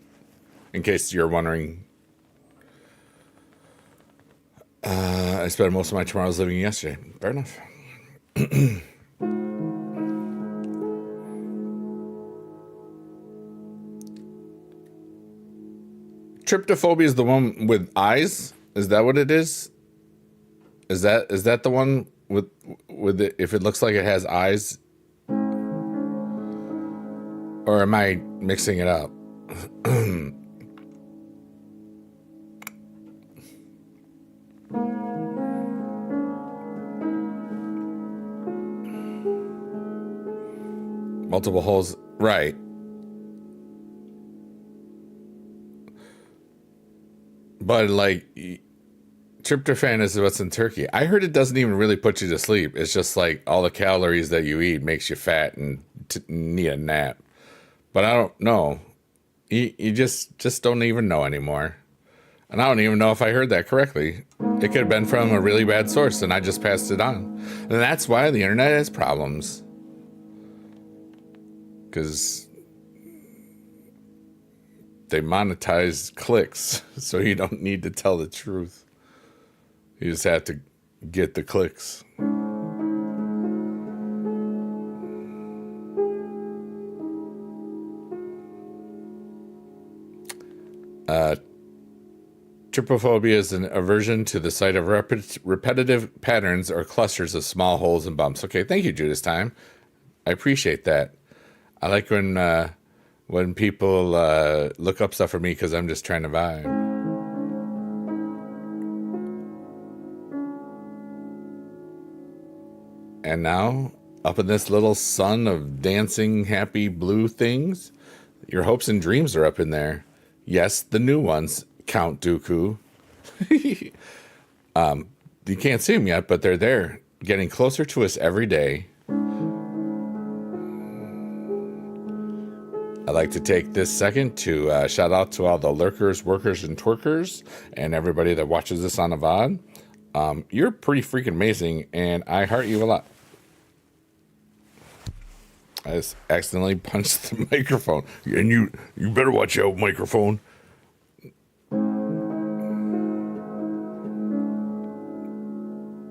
in case you're wondering. I spent most of my tomorrows living yesterday. Fair enough. Tryptophobia is the one with eyes? Is that what it is? Is that the one with it, if it looks like it has eyes? Or am I mixing it up? Multiple holes, right. But like tryptophan is what's in turkey. I heard it doesn't even really put you to sleep. It's just like all the calories that you eat makes you fat and need a nap. But I don't know. You just don't even know anymore. And I don't even know if I heard that correctly. It could have been from a really bad source and I just passed it on. And that's why the internet has problems. Because they monetize clicks, so you don't need to tell the truth. You just have to get the clicks. Trypophobia is an aversion to the sight of repetitive patterns or clusters of small holes and bumps. Okay, thank you, Judas Time. I appreciate that. I like when people look up stuff for me because I'm just trying to vibe. And now, up in this little sun of dancing, happy blue things, your hopes and dreams are up in there. Yes, the new ones, Count Dooku. You can't see them yet, but they're there, getting closer to us every day. I'd like to take this second to shout out to all the lurkers, workers, and twerkers, and everybody that watches this on a VOD. You're pretty freaking amazing, and I heart you a lot. I just accidentally punched the microphone. And you better watch out, microphone.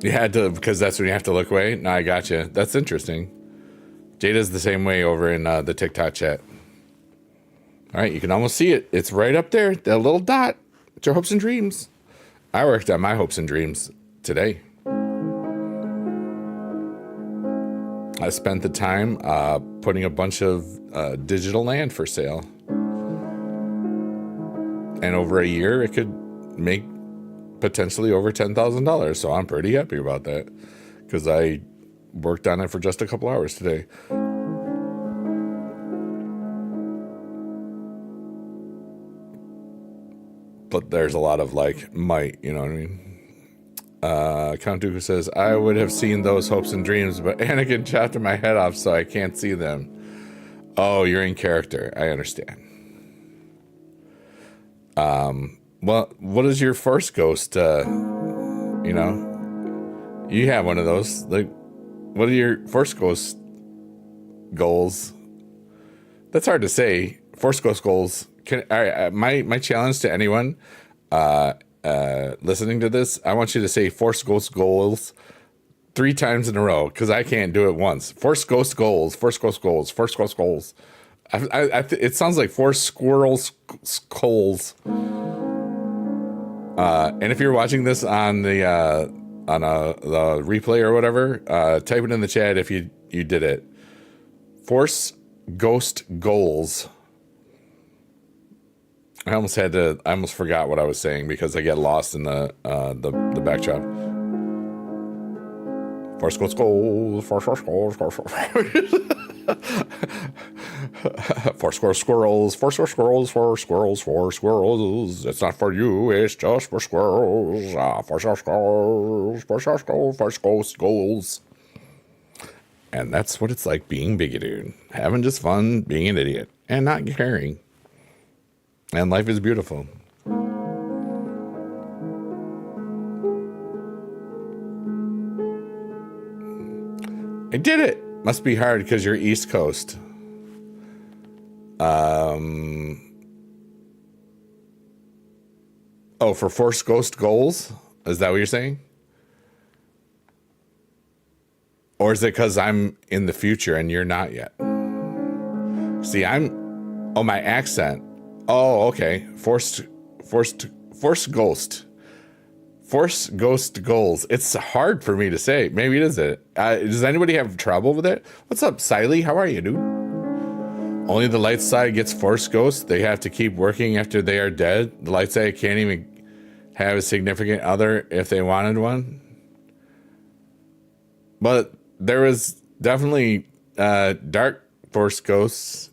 You had to, because that's when you have to look away? No, I got you. That's interesting. Jada's the same way over in the TikTok chat. All right, you can almost see it. It's right up there, that little dot. It's your hopes and dreams. I worked on my hopes and dreams today. I spent the time putting a bunch of digital land for sale. And over a year, it could make potentially over $10,000. So I'm pretty happy about that because I worked on it for just a couple hours today. But there's a lot of might, you know what I mean? Count Dooku says, I would have seen those hopes and dreams, but Anakin chopped my head off so I can't see them. Oh, you're in character. I understand. Well, what is your first ghost? You have one of those. What are your first ghost goals? That's hard to say. First ghost goals. My challenge to anyone listening to this, I want you to say Force Ghost goals 3 times in a row because I can't do it once. Force Ghost goals, Force Ghost goals, Force Ghost goals. It sounds like Force Squirrels Coals. And if you're watching this on the replay or whatever, type it in the chat if you did it. Force Ghost goals. I almost forgot what I was saying because I get lost in the backdrop. Force Ghost goals, Force goals, Force squirrels, Force squirrels, Force squirrels, Force squirrels. It's not for you, it's just for squirrels. Force squirrels, Force Ghost goals. And that's what it's like being bigoted, having just fun, being an idiot, and not caring. And life is beautiful. I did it. Must be hard because you're East Coast. Oh, for Force Ghost goals? Is that what you're saying? Or is it because I'm in the future and you're not yet? See, my accent. Oh, okay. Force Ghost. Force Ghost goals. It's hard for me to say. Maybe it is it. Does anybody have trouble with it? What's up, Siley? How are you, dude? Only the light side gets Force Ghost. They have to keep working after they are dead. The light side can't even have a significant other if they wanted one. But there was definitely dark Force Ghosts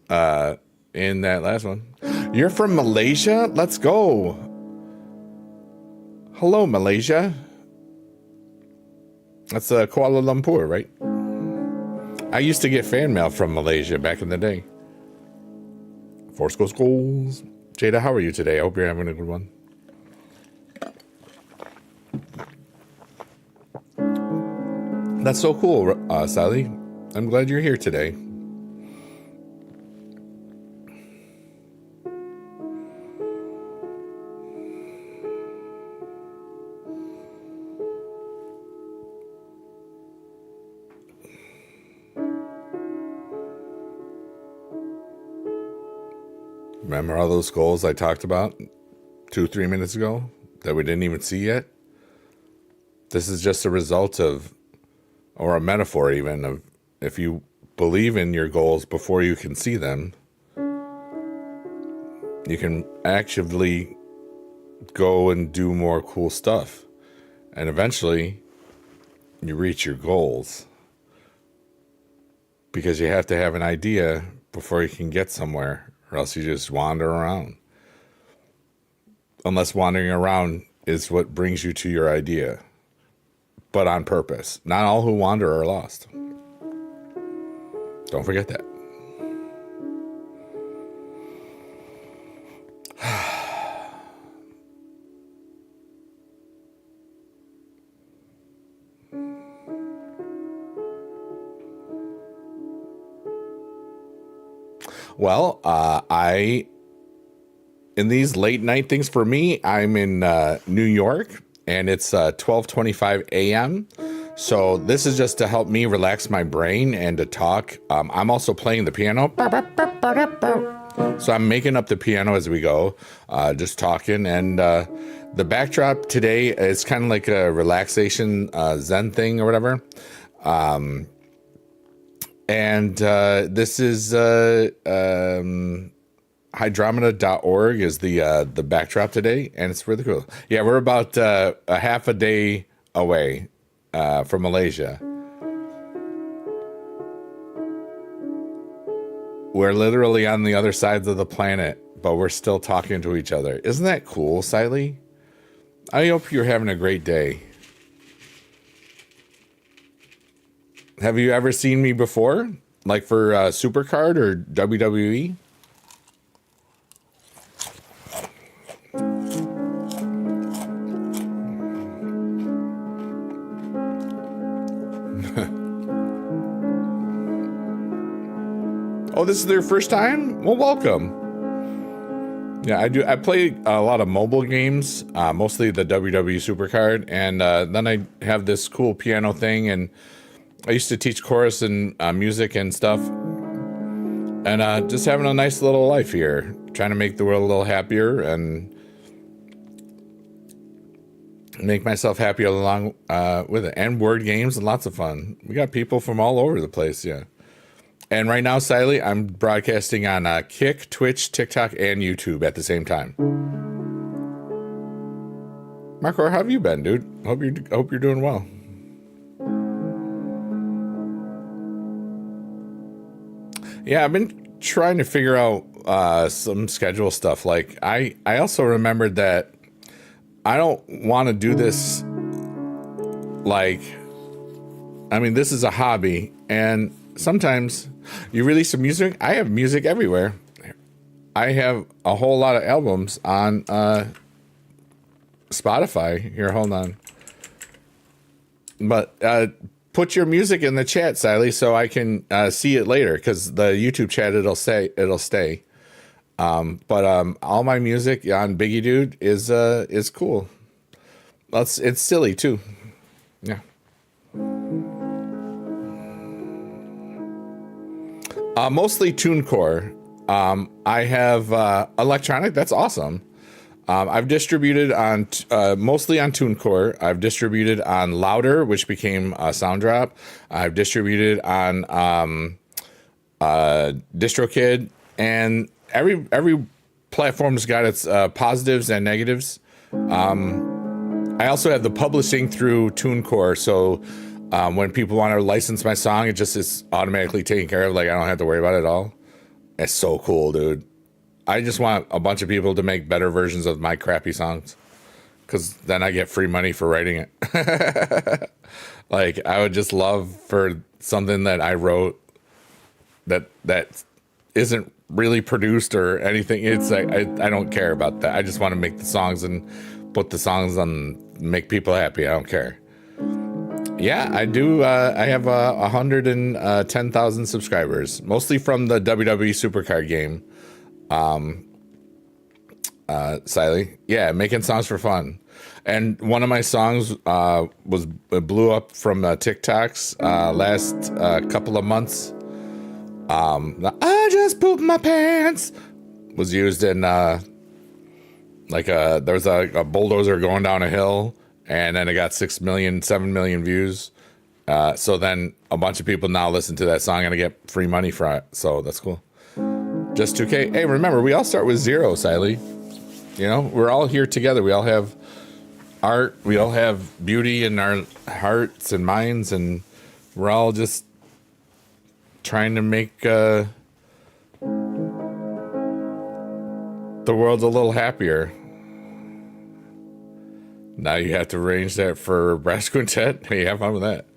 in that last one. You're from Malaysia? Let's go. Hello, Malaysia. That's Kuala Lumpur, right? I used to get fan mail from Malaysia back in the day. Force Ghost goals. Jada, how are you today? I hope you're having a good one. That's so cool, Sally. I'm glad you're here today. Remember all those goals I talked about 2-3 minutes ago that we didn't even see yet? This is just a result of, or a metaphor even, of if you believe in your goals before you can see them, you can actively go and do more cool stuff. And eventually you reach your goals, because you have to have an idea before you can get somewhere, or else you just wander around. Unless wandering around is what brings you to your idea, but on purpose. Not all who wander are lost. Don't forget that. Well, in these late night things for me, I'm in New York, and it's 12:25 a.m. So this is just to help me relax my brain and to talk. I'm also playing the piano. So I'm making up the piano as we go, just talking. And the backdrop today is kind of like a relaxation Zen thing or whatever. And this is hydromeda.org is the backdrop today, and it's really cool. Yeah, we're about a half a day away from Malaysia. We're literally on the other sides of the planet, but we're still talking to each other. Isn't that cool, Siley? I hope you're having a great day. Have you ever seen me before? Like for Supercard or WWE? Oh, this is their first time? Well, welcome. Yeah, I do. I play a lot of mobile games, mostly the WWE Supercard, and then I have this cool piano thing, and I used to teach chorus and music and stuff, and just having a nice little life here, trying to make the world a little happier and make myself happy along with it. And word games and lots of fun. We got people from all over the place, yeah. And right now, Siley, I'm broadcasting on Kick, Twitch, TikTok, and YouTube at the same time. Marco, how have you been, dude? Hope you're doing well. Yeah, I've been trying to figure out some schedule stuff. Like, I also remembered that I don't want to do this. Like, I mean, this is a hobby, and sometimes you release some music. I have music everywhere. I have a whole lot of albums on Spotify. Here, hold on. But put your music in the chat, Siley, so I can see it later, because the YouTube chat, it'll stay. But all my music on Biggie Dude is cool. It's silly too. Yeah. Mostly TuneCore. I have electronic. That's awesome. I've distributed on mostly on TuneCore. I've distributed on Louder, which became Sounddrop. I've distributed on DistroKid, and every platform's got its positives and negatives. I also have the publishing through TuneCore, so when people want to license my song, it just is automatically taken care of. Like, I don't have to worry about it at all. It's so cool, dude. I just want a bunch of people to make better versions of my crappy songs, because then I get free money for writing it. Like, I would just love for something that I wrote that isn't really produced or anything. It's like, I don't care about that. I just want to make the songs and put the songs on, make people happy. I don't care. Yeah, I do. I have 110,000 subscribers, mostly from the WWE Supercard game. Siley, yeah, making songs for fun. And one of my songs blew up from TikToks last couple of months. I just pooped my pants. was used in there was a bulldozer going down a hill, and then it got 7 million views. So then a bunch of people now listen to that song and I get free money for it. So that's cool. Just 2K. Hey, remember, we all start with 0, Siley. You know, we're all here together. We all have art. We all have beauty in our hearts and minds, and we're all just trying to make the world a little happier. Now you have to arrange that for brass quintet. Hey, have fun with that.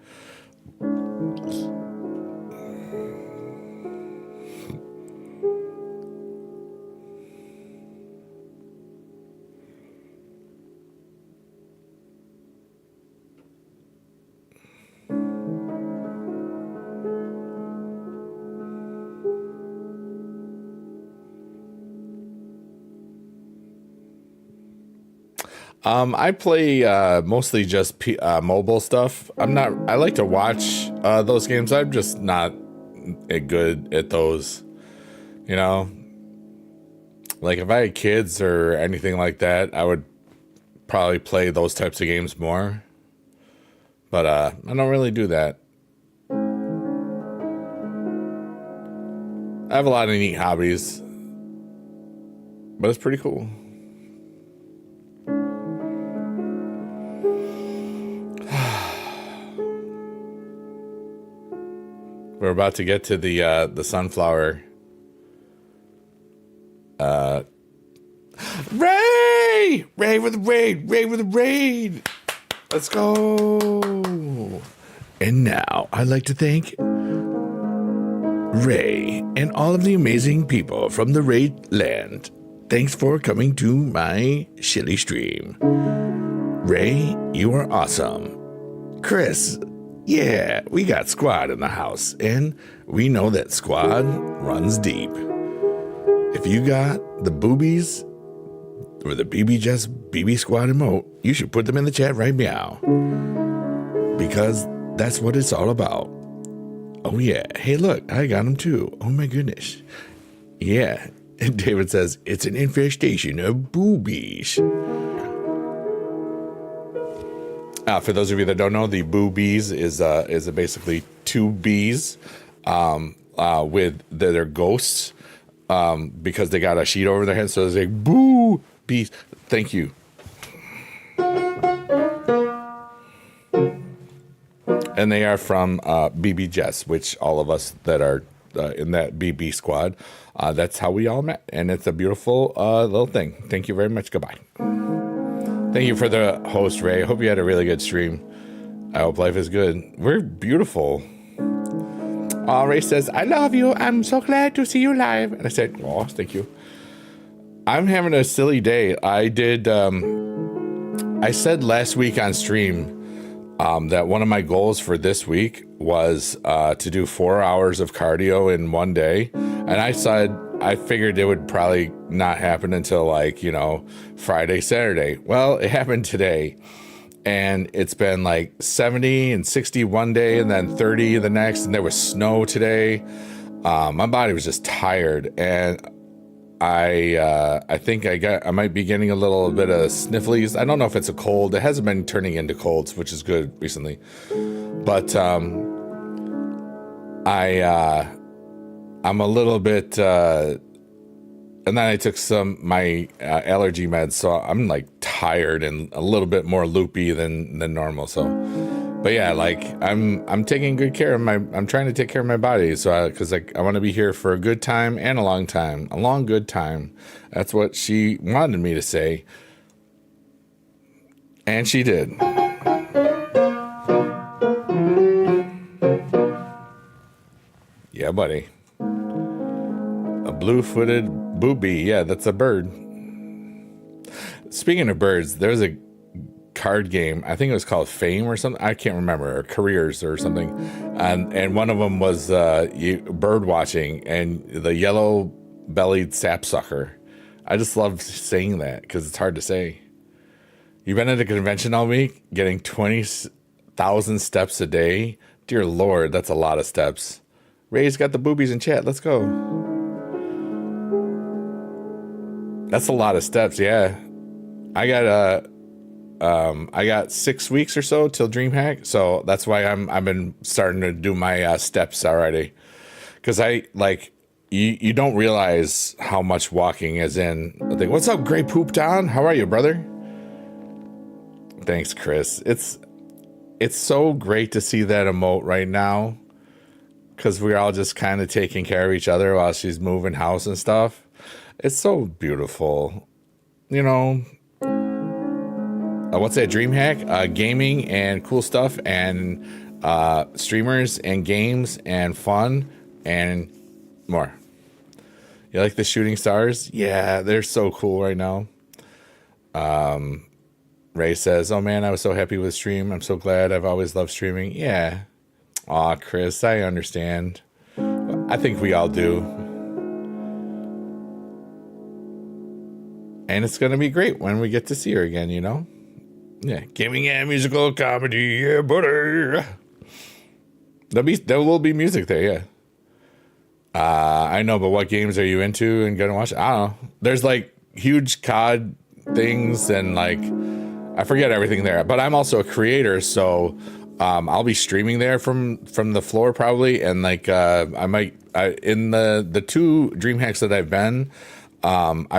I play mostly just mobile stuff. I like to watch those games. I'm just not good at those. You know, like if I had kids or anything like that, I would probably play those types of games more. But I don't really do that. I have a lot of neat hobbies, but it's pretty cool. We're about to get to the sunflower. Ray with the raid, Ray with the raid. Let's go. And now I'd like to thank Ray and all of the amazing people from the raid land. Thanks for coming to my shilly stream. Ray, you are awesome. Chris, yeah, we got Squad in the house, and we know that Squad runs deep. If you got the boobies or the BB Squad emote, you should put them in the chat right meow. Because that's what it's all about. Oh yeah, hey look, I got them too. Oh my goodness. Yeah, and David says, it's an infestation of boobies. For those of you that don't know, the boobies is basically two bees with their ghosts because they got a sheet over their head, so they say boo bees. Thank you. And they are from BB Jess, which all of us that are in that BB squad, that's how we all met, and it's a beautiful little thing. Thank you very much. Goodbye. Thank you for the host, Ray. I hope you had a really good stream. I hope life is good. We're beautiful. Ray says, I love you. I'm so glad to see you live. And I said, oh, thank you. I'm having a silly day. I said last week on stream that one of my goals for this week was to do 4 hours of cardio in one day. And I figured it would probably not happen until Friday, Saturday. Well, it happened today, and it's been like 70 and 60 one day and then 30 the next, and there was snow today. My body was just tired, and I think I might be getting a little bit of snifflies. I don't know if it's a cold. It hasn't been turning into colds, which is good recently. But I'm a little bit, and then I took my allergy meds, so I'm like tired and a little bit more loopy than normal. So, but yeah, like I'm taking good care of I'm trying to take care of my body. So, because I want to be here for a good time and a long time, a long good time. That's what she wanted me to say, and she did. Yeah, buddy. A blue-footed booby. Yeah, that's a bird. Speaking of birds, there's a card game. I think it was called Fame or something. I can't remember. Or Careers or something. And one of them was bird watching and the yellow-bellied sapsucker. I just love saying that because it's hard to say. You've been at a convention all week, getting 20,000 steps a day? Dear Lord, that's a lot of steps. Ray's got the boobies in chat. Let's go. That's a lot of steps. Yeah. I got I got 6 weeks or so till DreamHack, so that's why I've been starting to do my steps already, because I like you don't realize how much walking is in. I think, what's up, Gray Poop Don? How are you, brother? Thanks, Chris. It's so great to see that emote right now, because we're all just kind of taking care of each other while she's moving house and stuff. It's so beautiful, you know. What's that? DreamHack, gaming and cool stuff, and streamers and games and fun and more. You like the shooting stars? Yeah, they're so cool right now. Ray says, "Oh man, I was so happy with stream. I'm so glad. I've always loved streaming." Yeah. Aw, Chris, I understand. I think we all do. And it's gonna be great when we get to see her again, you know? Yeah, gaming and musical comedy, yeah, buddy. There will be music there, yeah. I know, but what games are you into and gonna watch? I don't know. There's like huge COD things and like I forget everything there. But I'm also a creator, so I'll be streaming there from the floor probably, and like I might in the 2 DreamHacks that I've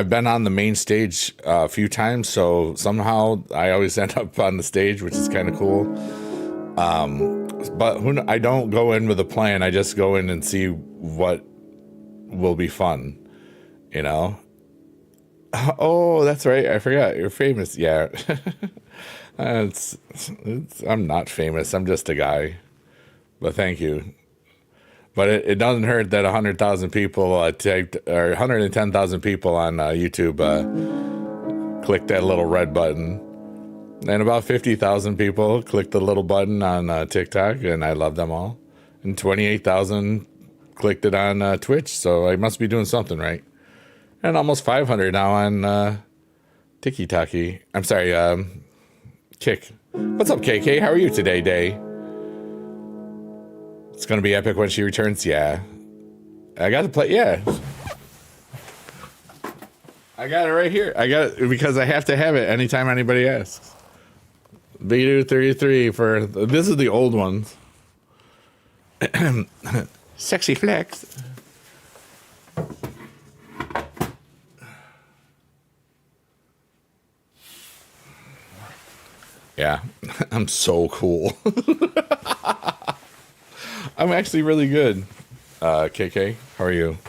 been on the main stage a few times, so somehow I always end up on the stage, which is kind of cool. But I don't go in with a plan. I just go in and see what will be fun, you know? Oh, that's right. I forgot. You're famous. Yeah. I'm not famous. I'm just a guy. But thank you. But it doesn't hurt that 100,000 people tagged, or 110,000 people on YouTube clicked that little red button. And about 50,000 people clicked the little button on TikTok, and I love them all. And 28,000 clicked it on Twitch, so I must be doing something right. And almost 500 now on TikTok. I'm sorry, Kick. What's up, KK? How are you today, Day? It's going to be epic when she returns. Yeah. I got to play. Yeah. I got it right here. I got it because I have to have it anytime anybody asks. Beidou 33 for, this is the old ones. Sexy flex. Yeah, I'm so cool. I'm actually really good. KK, how are you?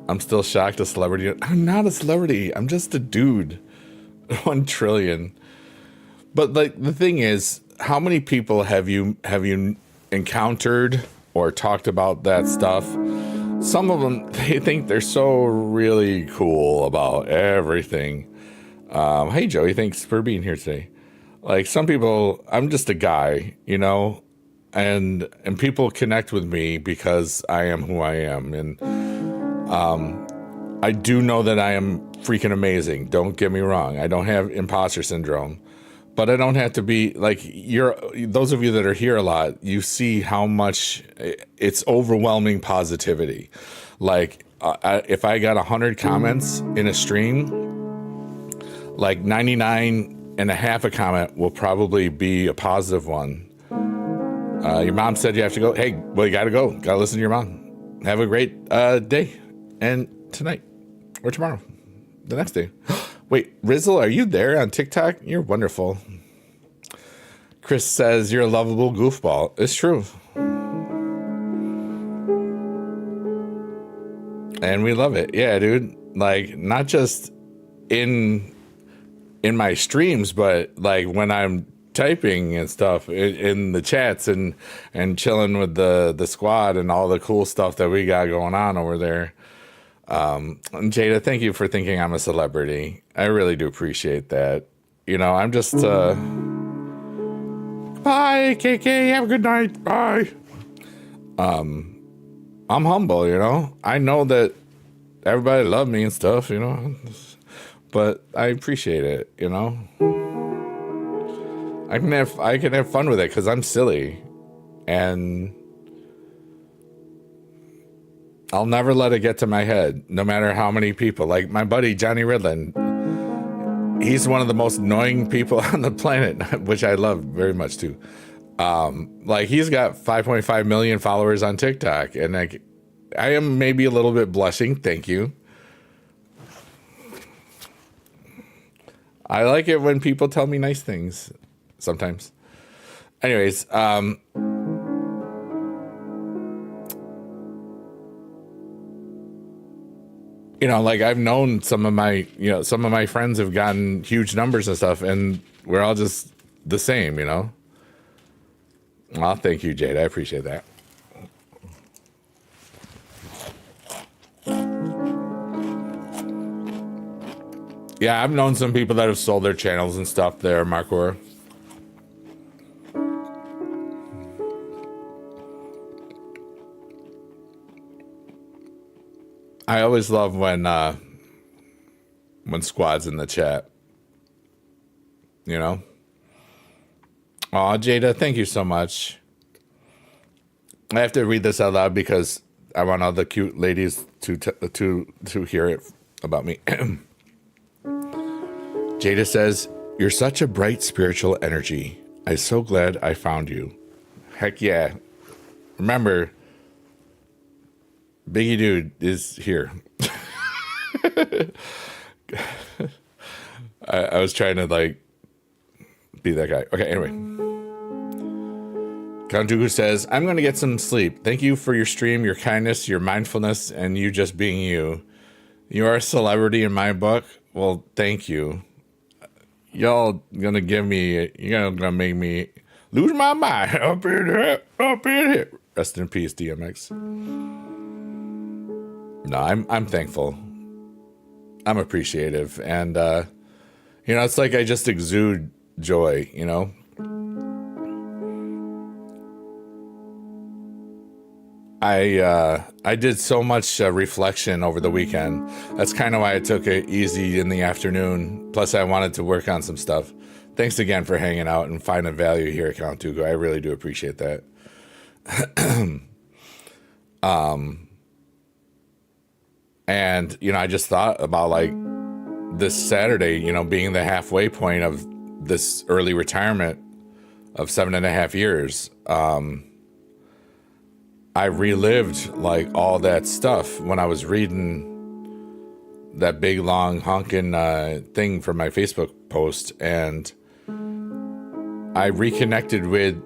I'm still shocked a celebrity. I'm not a celebrity. I'm just a dude. 1 trillion. But like the thing is, how many people have you encountered or talked about that stuff? Some of them, they think they're so really cool about everything. Hey, Joey, thanks for being here today. Like some people, I'm just a guy, you know, and people connect with me because I am who I am. And I do know that I am freaking amazing. Don't get me wrong. I don't have imposter syndrome. But I don't have to be like those of you that are here a lot, you see how much it's overwhelming positivity. Like if I got 100 comments in a stream, like 99 and a half a comment will probably be a positive one. Your mom said you have to go. Hey, well, you got to go. Got to listen to your mom. Have a great day. And tonight or tomorrow, the next day. Wait, Rizzle, are you there on TikTok? You're wonderful. Chris says you're a lovable goofball. It's true. And we love it. Yeah, dude. Like, not just in my streams, but like when I'm typing and stuff in the chats and chilling with the squad and all the cool stuff that we got going on over there. Jada, thank you for thinking I'm a celebrity. I really do appreciate that. You know, I'm just bye, KK, have a good night. Bye. I'm humble, you know. I know that everybody love me and stuff, you know, but I appreciate it, you know. I can have fun with it because I'm silly, and I'll never let it get to my head, no matter how many people. Like my buddy Johnny Ridland, he's one of the most annoying people on the planet, which I love very much too. Like he's got 5.5 million followers on TikTok, and like I am maybe a little bit blushing. Thank you. I like it when people tell me nice things sometimes. Anyways, you know, like I've known some of my friends have gotten huge numbers and stuff, and we're all just the same, you know. Well, thank you, Jade. I appreciate that. Yeah, I've known some people that have sold their channels and stuff there, Markor. I always love when Squad's in the chat. You know? Aw, Jada, thank you so much. I have to read this out loud because I want all the cute ladies to hear it about me. Jada says, "You're such a bright spiritual energy. I'm so glad I found you." Heck yeah. Remember, Biggie Dude is here. I was trying to like be that guy. Okay, anyway. Kanjuku says, "I'm going to get some sleep. Thank you for your stream, your kindness, your mindfulness, and you just being you. You are a celebrity in my book." Well, thank you. Y'all gonna you're gonna make me lose my mind up in here. Rest in peace, DMX. No, I'm thankful. I'm appreciative, and you know, it's like I just exude joy, you know. I did so much reflection over the weekend. That's kind of why I took it easy in the afternoon. Plus, I wanted to work on some stuff. Thanks again for hanging out and finding value here at Count Dooku. I really do appreciate that. And, you know, I just thought about like this Saturday, you know, being the halfway point of this early retirement of 7.5 years. I relived like all that stuff when I was reading that big long honking thing from my Facebook post, and I reconnected with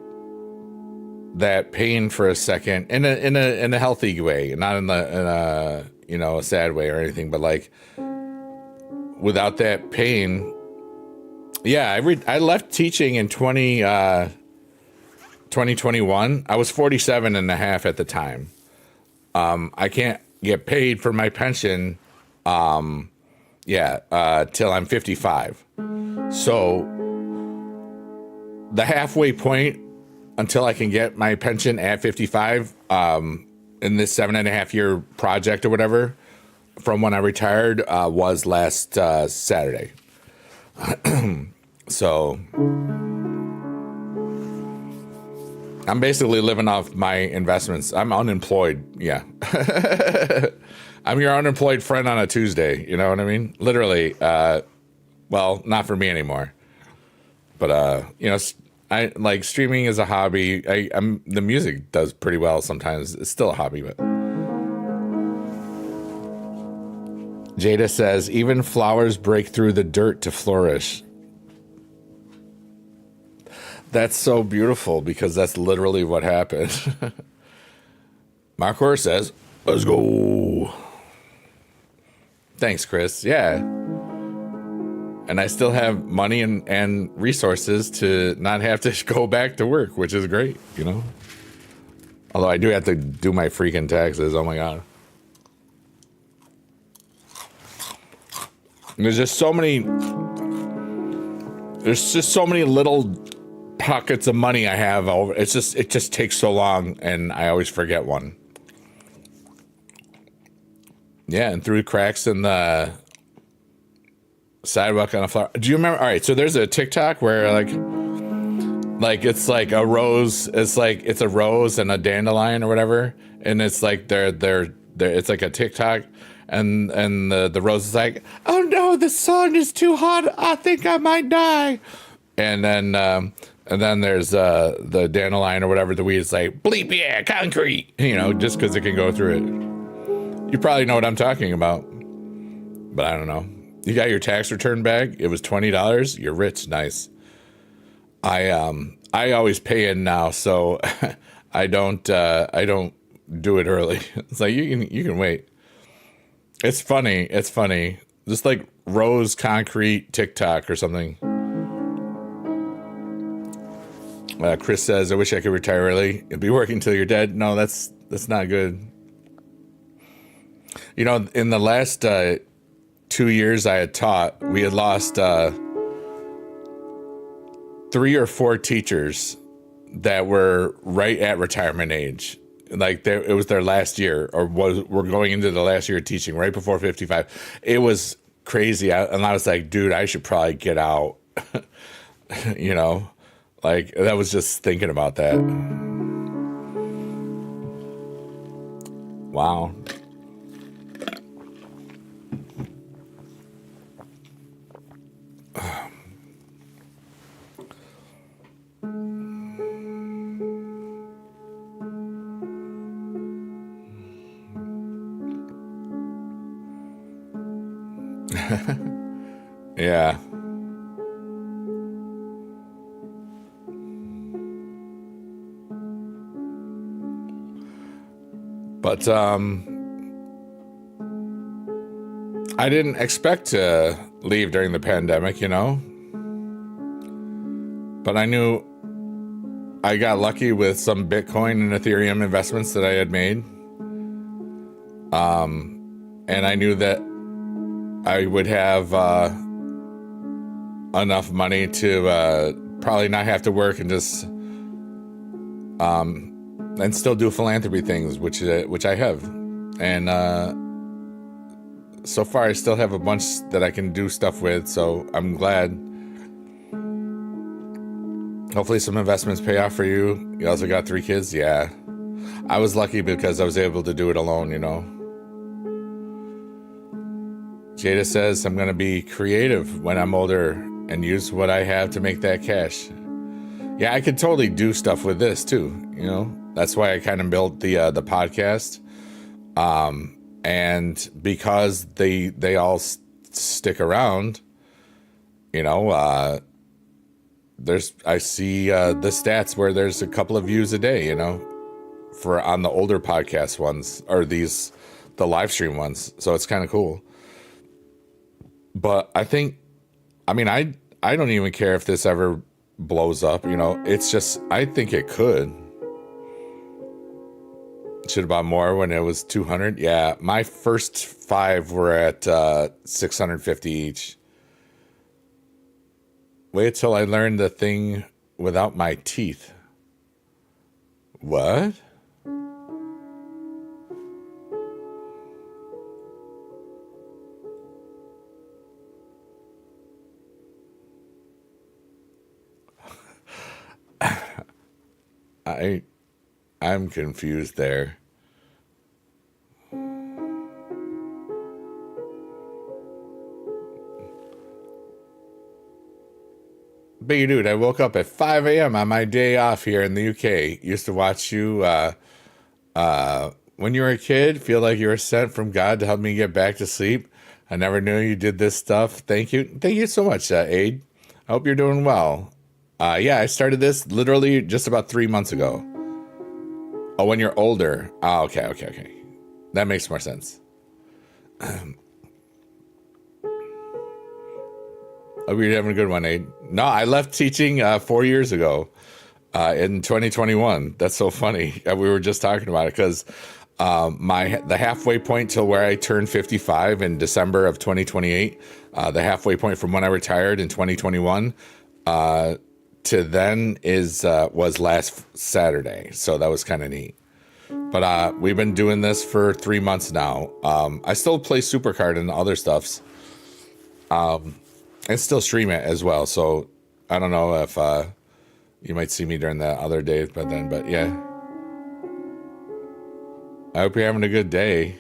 that pain for a second in a healthy way, not in a you know, a sad way or anything, but like without that pain. Yeah, I left teaching in 2021. I was 47 and a half at the time. I can't get paid for my pension till I'm 55. So the halfway point until I can get my pension at 55 in this 7.5 year project or whatever from when I retired was last Saturday. So I'm basically living off my investments. I'm unemployed. Yeah. I'm your unemployed friend on a Tuesday. You know what I mean? Literally. Well, not for me anymore. But, you know, I like streaming is a hobby. The music does pretty well sometimes. It's still a hobby, but. Jada says, even flowers break through the dirt to flourish. That's so beautiful because that's literally what happened. Markor says, let's go. Thanks, Chris. Yeah. And I still have money and resources to not have to go back to work, which is great, you know? Although I do have to do my freaking taxes. Oh, my God. And there's just so many little pockets of money I have over. It just takes so long, and I always forget one. Yeah, and through cracks in the sidewalk on a flower. Do you remember? All right, so there's a TikTok where like it's like a rose. It's like it's a rose and a dandelion or whatever, and it's like they're It's like a TikTok, and the Rose is like, "Oh no, the sun is too hot. I think I might die." And then there's the dandelion or whatever. The weed is like, "Bleep yeah, concrete." Just because it can go through it. You probably know what I'm talking about, but I don't know. You got your tax return back. It was $20. You're rich. Nice. I always pay in now, so I don't do it early. It's like you can wait. It's funny. Just like Rose Concrete TikTok or something. Chris says, "I wish I could retire early. You'll be working till you're dead." No, that's not good. In the last 2 years I had taught, we had lost 3 or 4 teachers that were right at retirement age. Like it was their last year, or we're going into the last year of teaching, right before 55. It was crazy. And I was like, dude, I should probably get out. Like that was just thinking about that. Wow. Yeah. But I didn't expect to leave during the pandemic, but I knew I got lucky with some Bitcoin and Ethereum investments that I had made. And I knew that I would have enough money to probably not have to work and just and still do philanthropy things, which I have. And so far I still have a bunch that I can do stuff with, so I'm glad. Hopefully some investments pay off for you. You also got 3 kids? Yeah. I was lucky because I was able to do it alone, Jada says, "I'm going to be creative when I'm older and use what I have to make that cash." Yeah, I could totally do stuff with this too, That's why I kind of built the podcast. And because they all stick around, I see the stats where there's a couple of views a day, for on the older podcast ones, or the live stream ones. So it's kind of cool. But I don't even care if this ever blows up, it's just, I think it could. Should have bought more when it was 200. Yeah, my first 5 were at 650 each. Wait till I learn the thing without my teeth. What? I'm confused there. Big dude, I woke up at 5 a.m. on my day off here in the UK. Used to watch you when you were a kid. Feel like you were sent from God to help me get back to sleep. I never knew you did this stuff. Thank you so much, Aid. I hope you're doing well. Yeah, I started this literally just about 3 months ago. Oh, when you're older. Oh, okay. That makes more sense. Hope you're having a good one, Aid. No, I left teaching 4 years ago in 2021. That's so funny. We were just talking about it because the halfway point till where I turned 55 in December of 2028, the halfway point from when I retired in 2021 to then was last Saturday. So that was kind of neat. But we've been doing this for 3 months now. I still play Supercard and other stuffs. And still stream it as well. So I don't know if you might see me during the other days, but yeah. I hope you're having a good day.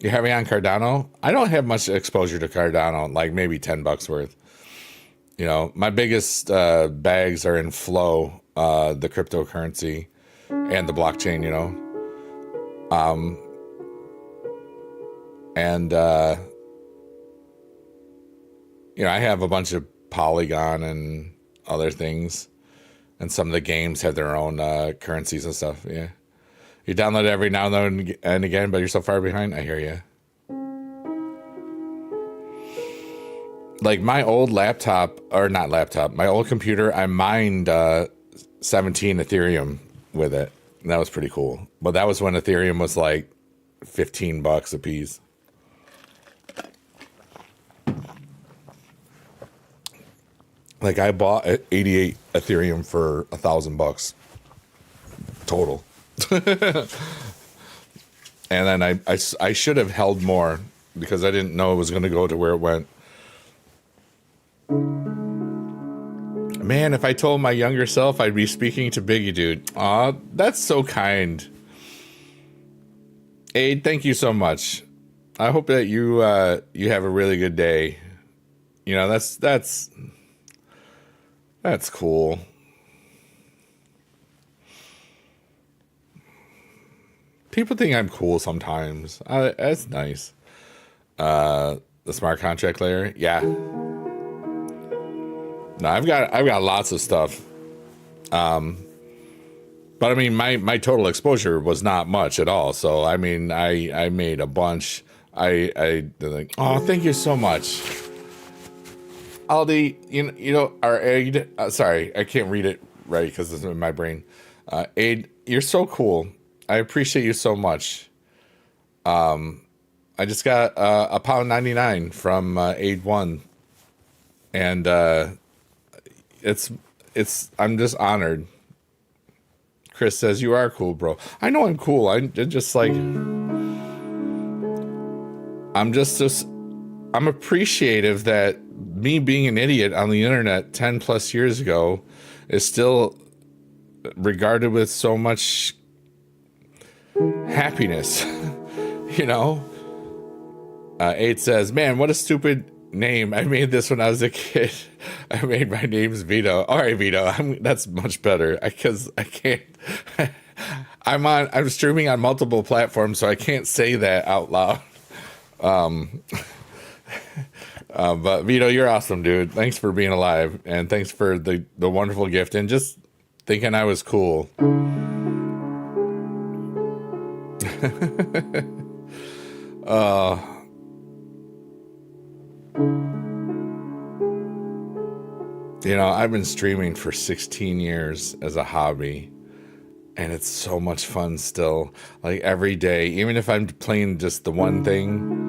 You heavy on Cardano? I don't have much exposure to Cardano, like maybe $10 worth. You know, my biggest bags are in Flow, the cryptocurrency and the blockchain, you know. And you know, I have a bunch of Polygon and other things, and some of the games have their own currencies and stuff. Yeah, you download it every now and again, but you're so far behind. I hear you. Like my old laptop, or not laptop, my old computer, I mined 17 Ethereum with it. And that was pretty cool. But that was when Ethereum was like $15 a piece. Like I bought 88 Ethereum for $1,000 total. And then I should have held more because I didn't know it was going to go to where it went. Man, if I told my younger self, I'd be speaking to Biggie, dude. Aw, that's so kind. Aid, thank you so much. I hope that you have a really good day. You know, that's cool. People think I'm cool sometimes. That's nice. The smart contract layer, yeah. No, I've got lots of stuff. But I mean, my total exposure was not much at all. So I mean, I made a bunch. I like, oh, thank you so much, Aldi. You know our aid. Sorry, I can't read it right because it's in my brain. Aid, you're so cool. I appreciate you so much. I just got £1.99 from Aid One, and it's I'm just honored. Chris says you are cool, bro. I know I'm cool. I'm just like I'm appreciative that me being an idiot on the internet 10 plus years ago is still regarded with so much happiness. You know? Aid says, man, what a stupid name. I made this when I was a kid. I made my name's Vito. All right, Vito. That's much better because I can't. I'm streaming on multiple platforms, so I can't say that out loud. But Vito, you're awesome, dude. Thanks for being alive, and thanks for the wonderful gift and just thinking I was cool. You know, I've been streaming for 16 years as a hobby, and it's so much fun still. Like every day, even if I'm playing just the one thing,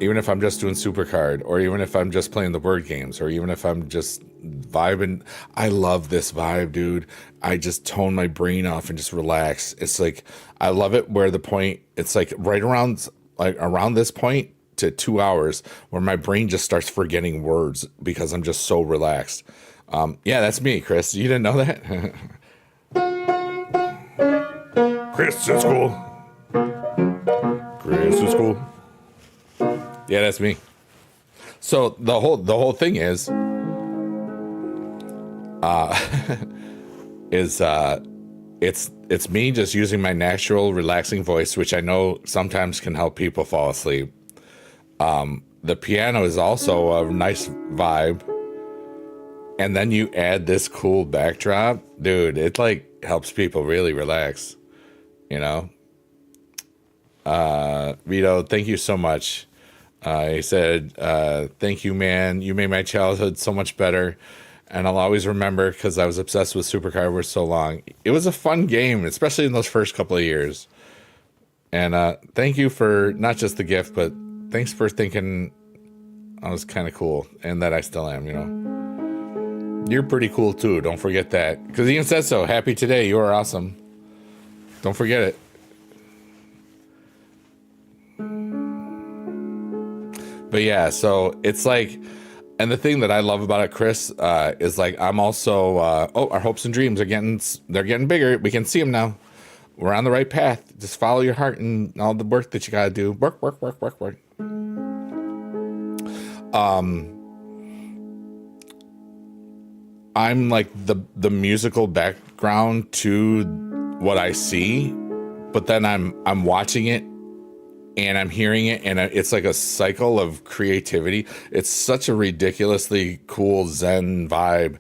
even if I'm just doing Supercard, or even if I'm just playing the word games, or even if I'm just vibing, I love this vibe, dude. I just tone my brain off and just relax. It's like, I love it where the point, it's like right around, like around this point to 2 hours where my brain just starts forgetting words because I'm just so relaxed. Yeah, that's me, Chris. You didn't know that? Chris is cool. Chris is cool. Yeah, that's me. So the whole thing is it's me just using my natural relaxing voice, which I know sometimes can help people fall asleep. The piano is also a nice vibe. And then you add this cool backdrop, dude, it like helps people really relax, you know? Vito, thank you so much. He said, thank you, man. You made my childhood so much better. And I'll always remember because I was obsessed with Supercar for so long. It was a fun game, especially in those first couple of years. And thank you for not just the gift, but thanks for thinking I was kind of cool and that I still am, you know. You're pretty cool too. Don't forget that. Because Ian said so. Happy today. You are awesome. Don't forget it. But yeah, so it's like, and the thing that I love about it, Chris, is like I'm also. Oh, our hopes and dreams are getting bigger. We can see them now. we're on the right path. Just follow your heart and all the work that you got to do. Work, work, work, work, work. I'm like the musical background to what I see, but then I'm watching it and I'm hearing it, and it's like a cycle of creativity. It's such a ridiculously cool Zen vibe,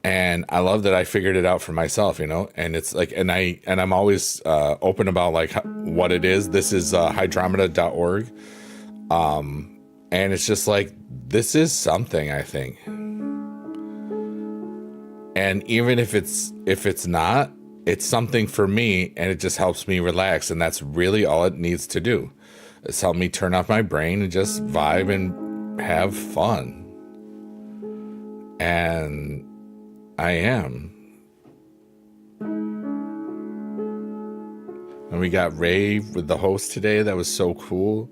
and I love that I figured it out for myself, And it's like, and I'm always open about like what it is. This is hydromeda.org, and it's just like, this is something, I think. And even if it's not, it's something for me, and it just helps me relax, and that's really all it needs to do. It's help me turn off my brain and just vibe and have fun. And I am. And we got Ray with the host today. That was so cool.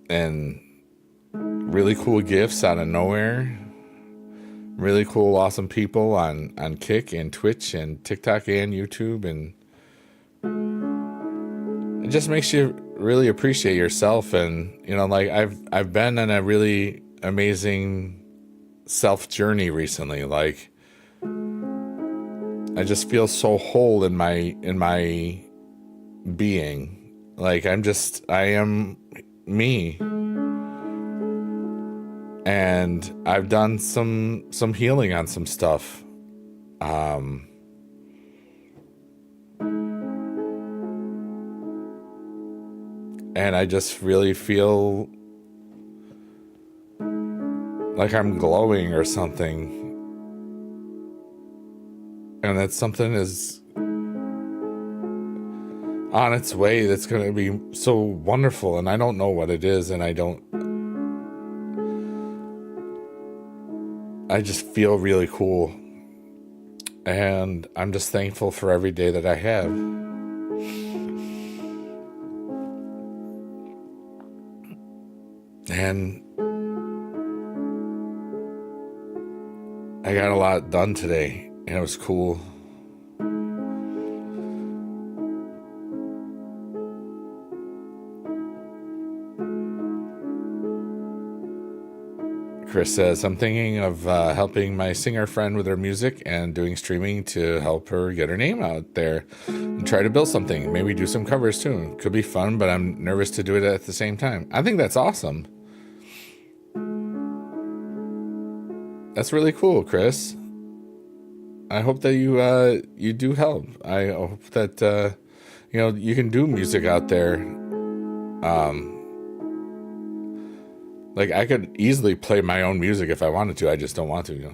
And really cool gifts out of nowhere. Really cool, awesome people on Kick and Twitch and TikTok and YouTube, and it just makes you really appreciate yourself. And like I've been on a really amazing self journey recently. Like I just feel so whole in my being. Like I am me. And I've done some healing on some stuff. And I just really feel like I'm glowing or something. And that something is on its way that's going to be so wonderful. And I don't know what it is, and I just feel really cool. And I'm just thankful for every day that I have. And I got a lot done today, and it was cool. Chris says, I'm thinking of helping my singer friend with her music and doing streaming to help her get her name out there and try to build something. Maybe do some covers too. Could be fun, but I'm nervous to do it at the same time. I think that's awesome. That's really cool, Chris. I hope that you do help. I hope that you can do music out there. Like I could easily play my own music if I wanted to. I just don't want to.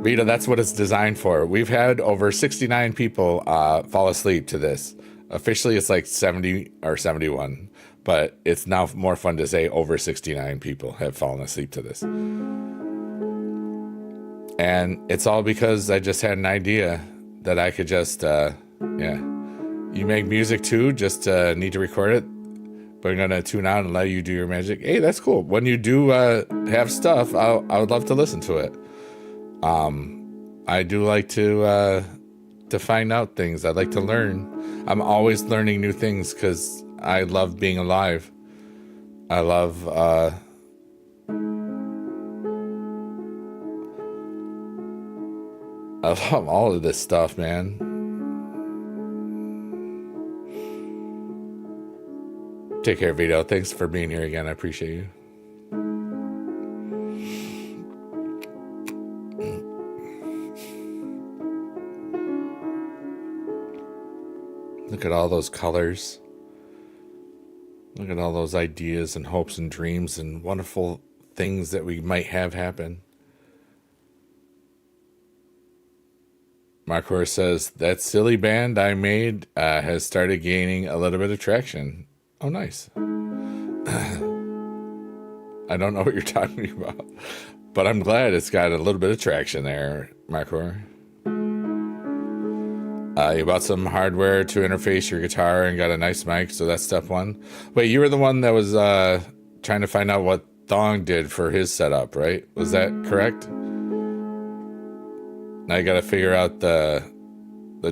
Vita, that's what it's designed for. We've had over 69 people fall asleep to this. Officially, it's like 70 or 71, but it's now more fun to say over 69 people have fallen asleep to this. And it's all because I just had an idea that I could just, You make music too, just need to record it, but I'm going to tune out and let you do your magic. Hey, that's cool. When you do have stuff, I would love to listen to it. I do like to find out things. I like to learn. I'm always learning new things because I love being alive. I love all of this stuff, man. Take care, Vito. Thanks for being here again. I appreciate you. Look at all those colors. Look at all those ideas and hopes and dreams and wonderful things that we might have happen. Marcor says, that silly band I made has started gaining a little bit of traction. Oh, nice. I don't know what you're talking about, but I'm glad it's got a little bit of traction there, Marcor. You bought some hardware to interface your guitar and got a nice mic, so that's step one. Wait, you were the one that was trying to find out what Thong did for his setup, right? Was that correct? Now I got to figure out the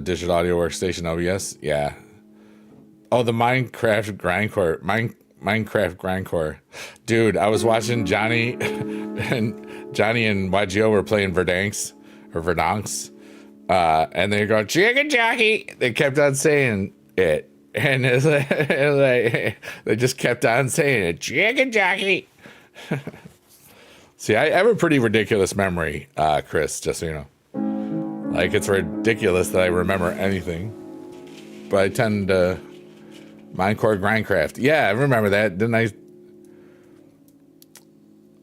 digital audio workstation OBS. Yeah. Oh, the Minecraft Grindcore. Minecraft Grindcore. Dude, I was watching Johnny and YGO were playing Verdansk. And they go, chicken jockey. They kept on saying it. And it's like, they just kept on saying it. Chicken jockey. See, I have a pretty ridiculous memory, Chris, just so you know. Like, it's ridiculous that I remember anything. But I tend to... Minecore Grindcraft. Yeah, I remember that. Didn't I?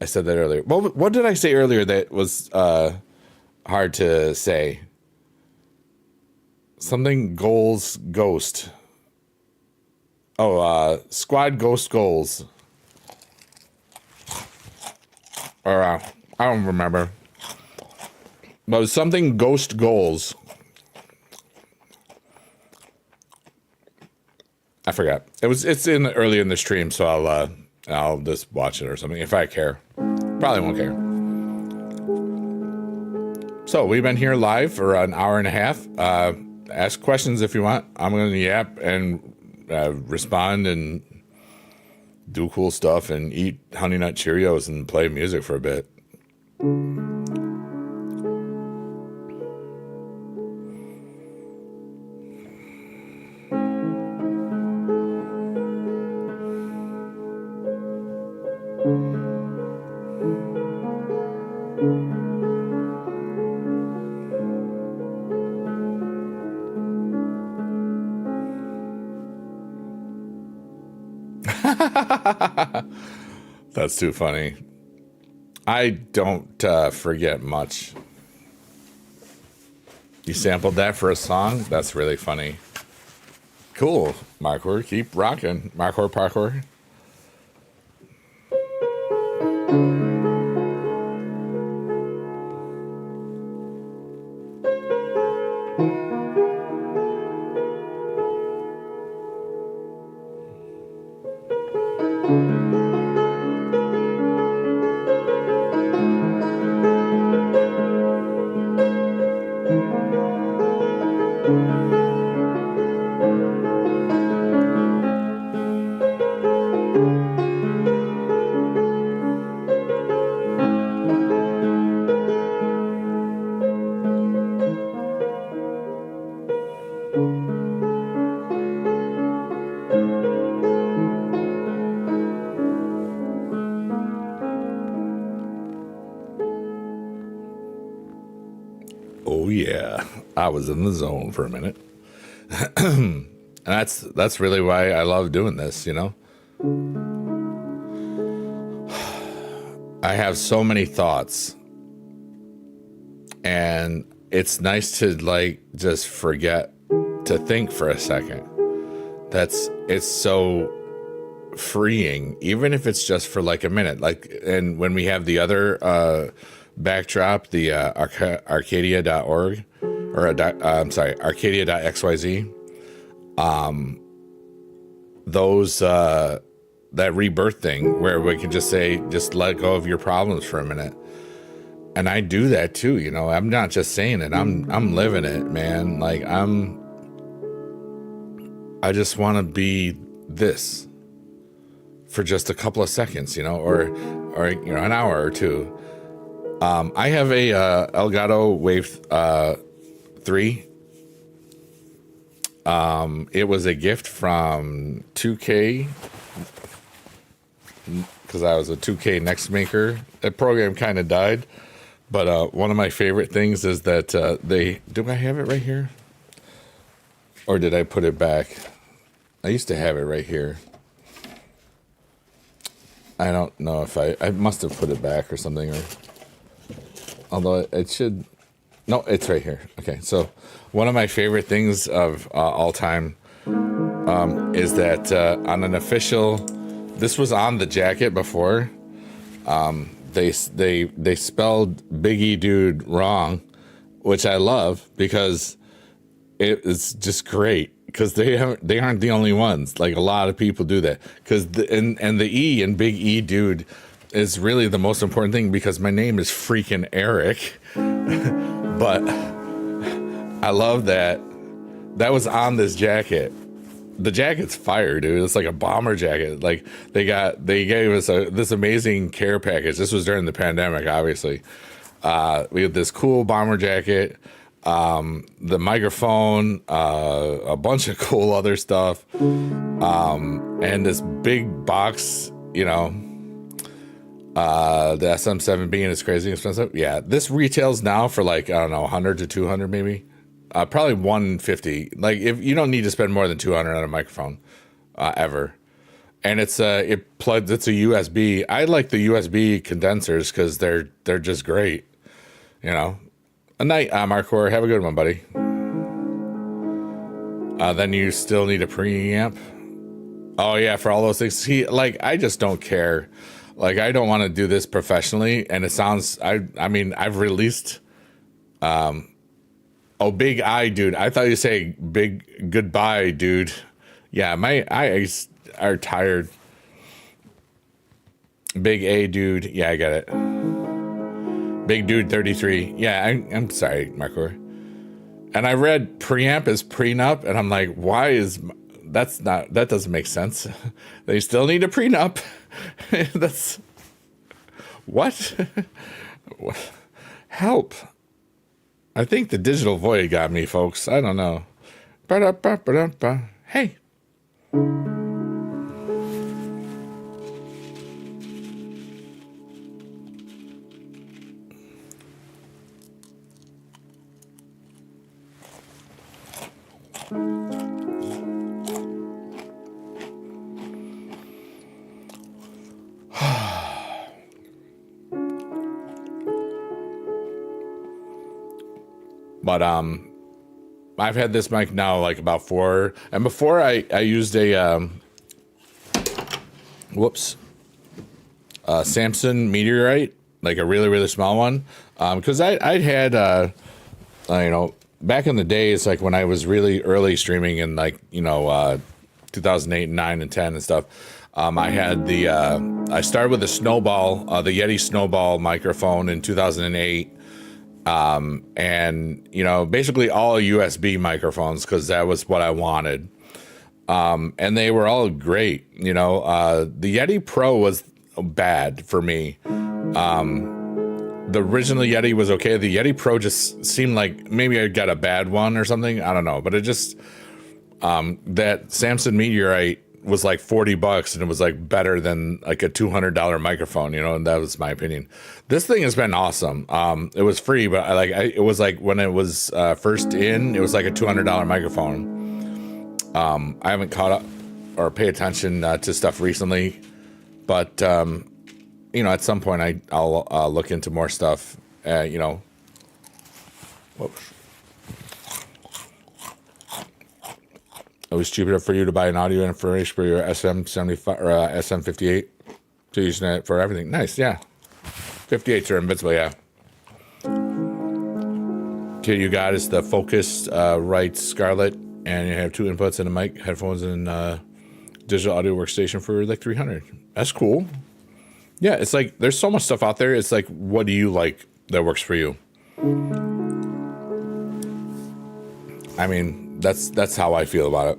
I said that earlier. What did I say earlier that was hard to say? Something goals ghost. Oh, squad ghost goals. Or I don't remember. But it was something ghost goals. I forgot. It's in early in the stream, so I'll just watch it or something if I care. Probably won't care. So we've been here live for an hour and a half. Ask questions if you want. I'm gonna yap and respond and do cool stuff and eat Honey Nut Cheerios and play music for a bit. That's too funny. I don't forget much. You sampled that for a song? That's really funny. Cool, Markor. Keep rocking. Markor parkour. Oh yeah, I was in the zone for a minute. And that's really why I love doing this, you know? I have so many thoughts. And it's nice to like just forget to think for a second. It's so freeing, even if it's just for like a minute. Like, and when we have the other backdrop, the arcadia.org or I'm sorry, arcadia.xyz, those that rebirth thing where we can just say, just let go of your problems for a minute. And I do that too, you know. I'm not just saying it, I'm living it, man. Like I just want to be this for just a couple of seconds, you know, or you know, an hour or two. I have a Elgato Wave 3. It was a gift from 2K because I was a 2K Next Maker. That program kind of died, but one of my favorite things is that do I have it right here? Or did I put it back? I used to have it right here. I don't know if I must have put it back or something, or although it should. No, it's right here. Okay, so one of my favorite things of all time is that on an official, this was on the jacket before. They spelled Biggie Dude wrong, which I love because it's just great. Because they aren't the only ones. Like a lot of people do that. Because and the E in Big E Dude is really the most important thing because my name is freaking Eric. But I love that was on this jacket. The jacket's fire, dude. It's like a bomber jacket. Like they gave us this amazing care package. This was during the pandemic, obviously. We had this cool bomber jacket, the microphone, a bunch of cool other stuff, and this big box, you know, the SM7 being is crazy expensive. Yeah, this retails now for like, I don't know, 100 to 200 maybe. Probably 150. Like if you don't need to spend more than 200 on a microphone, ever. And it's it's a USB. I like the USB condensers because they're just great. You know. A night, Marcor. Have a good one, buddy. Then you still need a preamp. Oh yeah, for all those things. See, like I just don't care. Like I don't want to do this professionally, and it sounds. I mean, I've released. Oh, big I, dude. I thought you say big goodbye, dude. Yeah, my eyes are tired. Big A, dude. Yeah, I get it. Big dude, 33. Yeah, I'm sorry, Marco. And I read preamp is prenup, and I'm like, why is that doesn't make sense. They still need a prenup. That's what? Help. I think the digital void got me, folks. I don't know. Ba-da-ba-ba-da-ba. Hey. But I've had this mic now like about 4, and before I used a Samsung Meteorite, like a really really small one, because I'd had you know, back in the days, like when I was really early streaming in like, you know, 2008 and 9 and 10 and stuff. I had I started with a Snowball, the Yeti Snowball microphone in 2008. And you know, basically all USB microphones, because that was what I wanted. And they were all great. You know, the Yeti Pro was bad for me. The original Yeti was okay. The Yeti Pro just seemed like maybe I got a bad one or something. I don't know, but it just, that Samsung Meteorite was like $40 and it was like better than like a $200 microphone, you know, and that was my opinion. This thing has been awesome. It was free, but it was like when it was first in, it was like a $200 microphone. I haven't caught up or pay attention to stuff recently, but you know, at some point I'll look into more stuff. You know, whoops. It was cheaper for you to buy an audio interface for your SM75 or SM58. So you're using it for everything. Nice, yeah. 58s are invincible, yeah. Kit you got is the Focus Right Scarlett, and you have 2 inputs and a mic, headphones, and digital audio workstation for like $300. That's cool. Yeah, it's like there's so much stuff out there. It's like, what do you like that works for you? I mean, that's how I feel about it.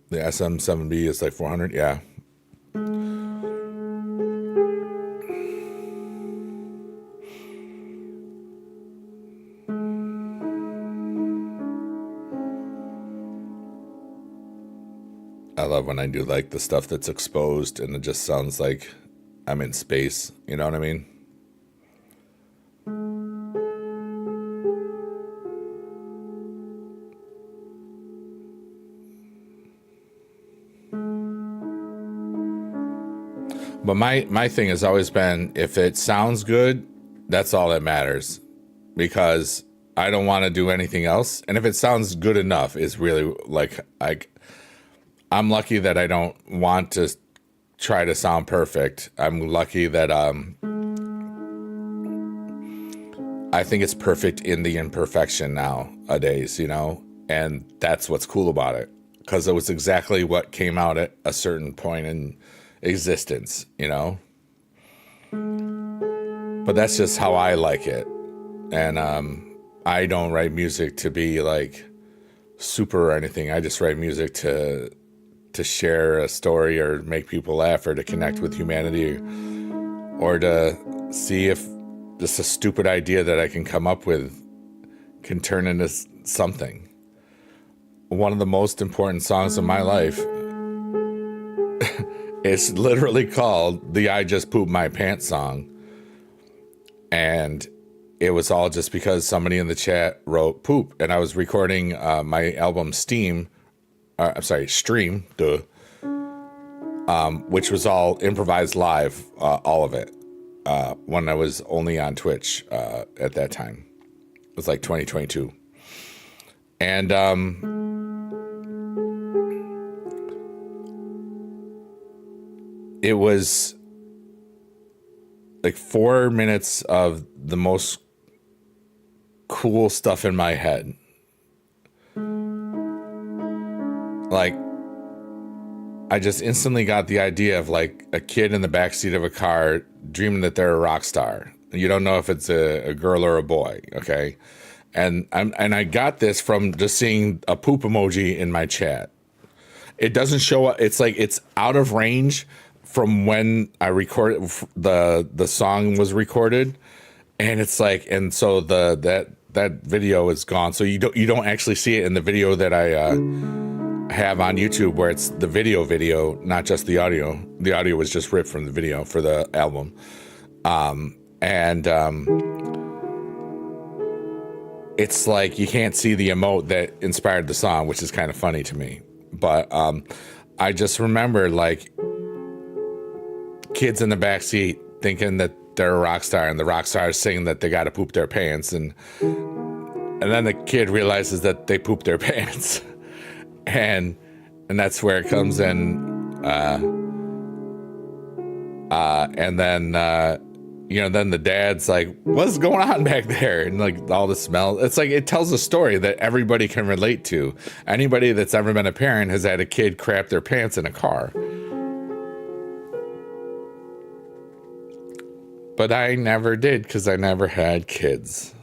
The SM7B is like 400, yeah. I love when I do like the stuff that's exposed and it just sounds like I'm in space. You know what I mean? But my thing has always been, if it sounds good, that's all that matters, because I don't want to do anything else. And if it sounds good enough, it's really like I'm lucky that I don't want to try to sound perfect. I'm lucky that I think it's perfect in the imperfection nowadays, you know, and that's what's cool about it. because it was exactly what came out at a certain point in existence, you know? But that's just how I like it. And I don't write music to be like super or anything. I just write music to share a story or make people laugh or to connect with humanity or to see if just a stupid idea that I can come up with can turn into something. One of the most important songs of my life is literally called the I Just Pooped My Pants song. And it was all just because somebody in the chat wrote poop. And I was recording my album Stream, which was all improvised live, all of it, when I was only on Twitch at that time. It was like 2022. And it was like 4 minutes of the most cool stuff in my head. Like, I just instantly got the idea of like a kid in the backseat of a car dreaming that they're a rock star. You don't know if it's a girl or a boy, okay? And I got this from just seeing a poop emoji in my chat. It doesn't show up. It's like it's out of range from when I recorded the song was recorded, and it's like, and so that video is gone. So you don't actually see it in the video that I have on YouTube, where it's the video, not just the audio. The audio was just ripped from the video for the album, it's like you can't see the emote that inspired the song, which is kind of funny to me. But I just remember like kids in the backseat thinking that they're a rock star, and the rock star is saying that they got to poop their pants, and then the kid realizes that they pooped their pants, and that's where it comes in, and then then the dad's like, "What's going on back there?" And like all the smell. It's like it tells a story that everybody can relate to. Anybody that's ever been a parent has had a kid crap their pants in a car. But I never did, because I never had kids.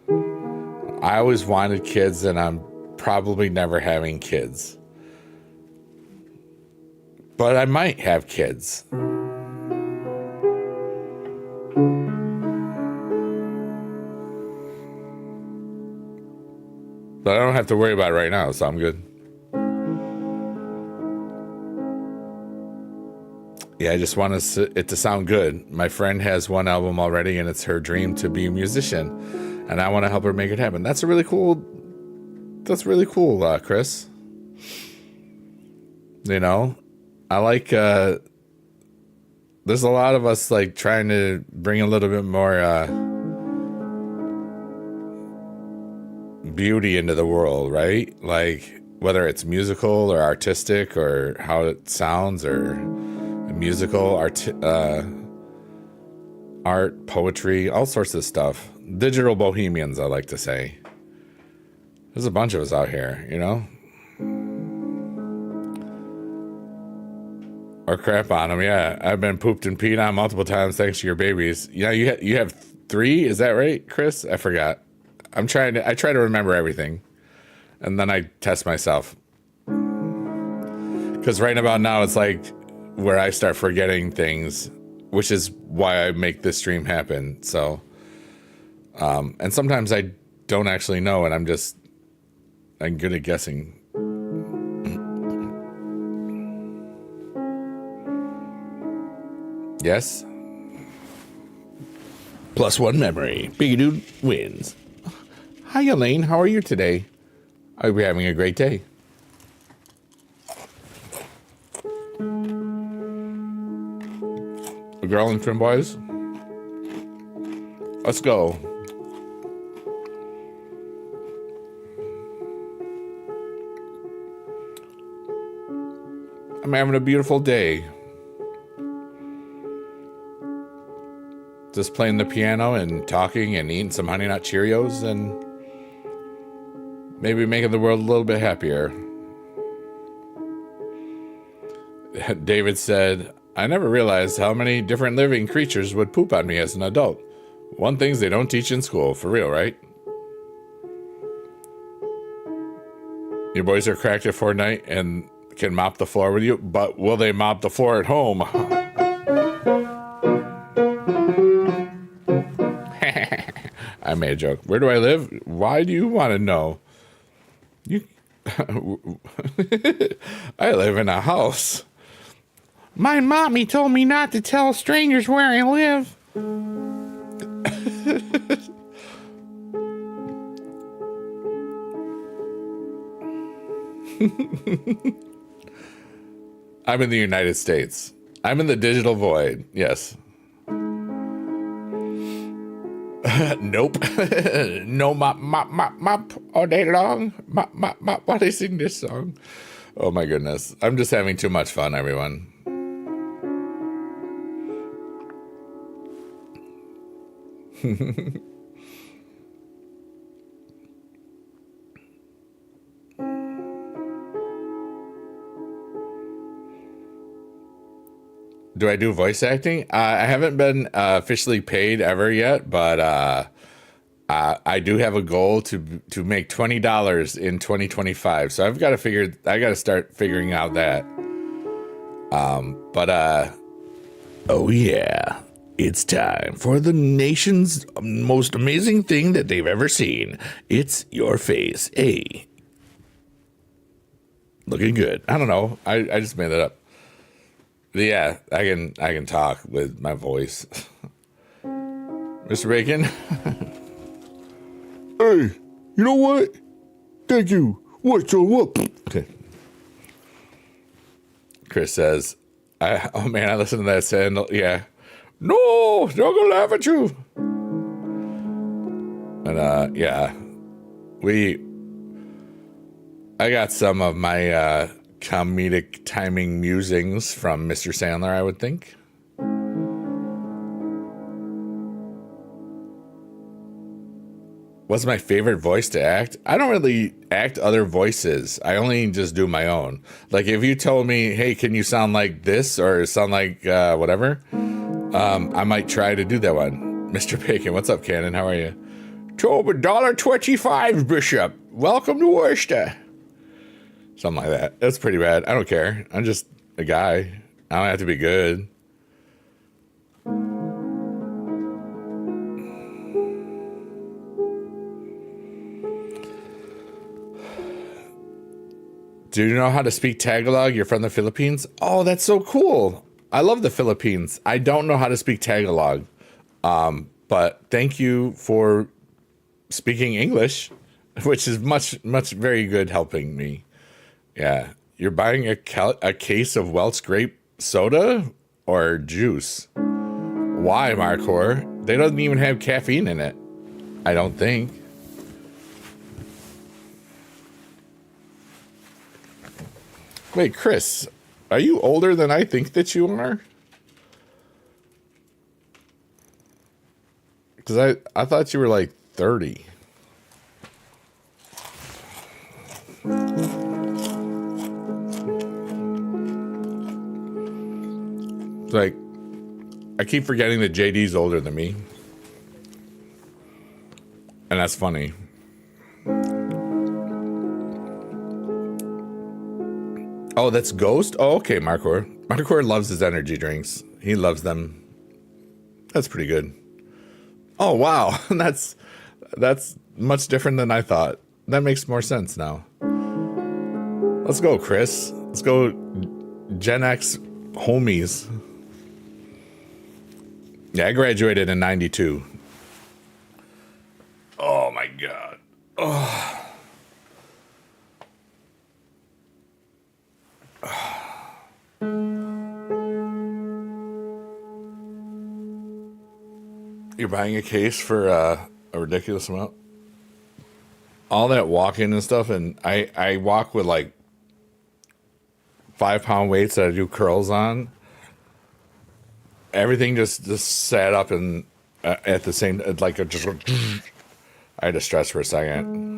I always wanted kids, and I'm probably never having kids. But I might have kids. But I don't have to worry about it right now, so I'm good. Yeah, I just want it to sound good. My friend has one album already, and it's her dream to be a musician, and I want to help her make it happen. That's really cool, Chris. You know, I like, there's a lot of us like trying to bring a little bit more beauty into the world, right? Like whether it's musical or artistic or how it sounds, or musical, art, poetry, all sorts of stuff. Digital bohemians, I like to say. There's a bunch of us out here, you know? Or crap on them, yeah. I've been pooped and peed on multiple times thanks to your babies. Yeah, you have 3, is that right, Chris? I forgot. I try to remember everything. And then I test myself. Because right about now, it's like where I start forgetting things, which is why I make this stream happen. So, and sometimes I don't actually know, and I'm good at guessing. Yes? +1 memory. Biggie Dude wins. Hi, Elaine. How are you today? I hope you're having a great day. A girl and trim boys. Let's go. I'm having a beautiful day. Just playing the piano and talking and eating some Honey Nut Cheerios and maybe making the world a little bit happier. David said, I never realized how many different living creatures would poop on me as an adult. One things they don't teach in school, for real, right? Your boys are cracked at Fortnite and can mop the floor with you, but will they mop the floor at home? I made a joke. Where do I live? Why do you want to know? You, I live in a house. My mommy told me not to tell strangers where I live. I'm in the United States. I'm in the digital void. Yes. Nope. No mop all day long. Mop while they sing this song. Oh my goodness. I'm just having too much fun, everyone. Do I do voice acting? I haven't been officially paid ever yet, but I do have a goal to make $20 in 2025. So I got to start figuring out that. Oh yeah, it's time for the nation's most amazing thing that they've ever seen. It's your face. Hey, looking good. I don't know. I just made that up. But yeah, I can talk with my voice. Mr. Bacon. Hey, you know what? Thank you. What's up? Okay. Chris says, oh man, I listened to that sandal. Yeah. No, they're gonna laugh at you. And yeah. I got some of my comedic timing musings from Mr. Sandler, I would think. What's my favorite voice to act? I don't really act other voices. I only just do my own. Like if you told me, hey, can you sound like this or sound like whatever? I might try to do that one. Mr. Bacon, what's up, Cannon? How are you? $1.25, Bishop. Welcome to Worcester. Something like that. That's pretty bad. I don't care. I'm just a guy. I don't have to be good. Do you know how to speak Tagalog? You're from the Philippines? Oh, that's so cool. I love the Philippines. I don't know how to speak Tagalog. But thank you for speaking English, which is much very good helping me. Yeah. You're buying a case of Welch grape soda or juice? Why, Marcor? They don't even have caffeine in it. I don't think. Wait, Chris, are you older than I think that you are? Because I thought you were like 30. It's like, I keep forgetting that JD's older than me. And that's funny. Oh, that's Ghost? Oh, okay, Marcor. Marcor loves his energy drinks. He loves them. That's pretty good. Oh, wow. That's much different than I thought. That makes more sense now. Let's go, Chris. Let's go Gen X homies. Yeah, I graduated in 92. Oh, my God. Oh. You're buying a case for a ridiculous amount. All that walking and stuff, and I walk with like 5-pound weights that I do curls on. Everything just sat up and at the same like a just. I had to stretch for a second.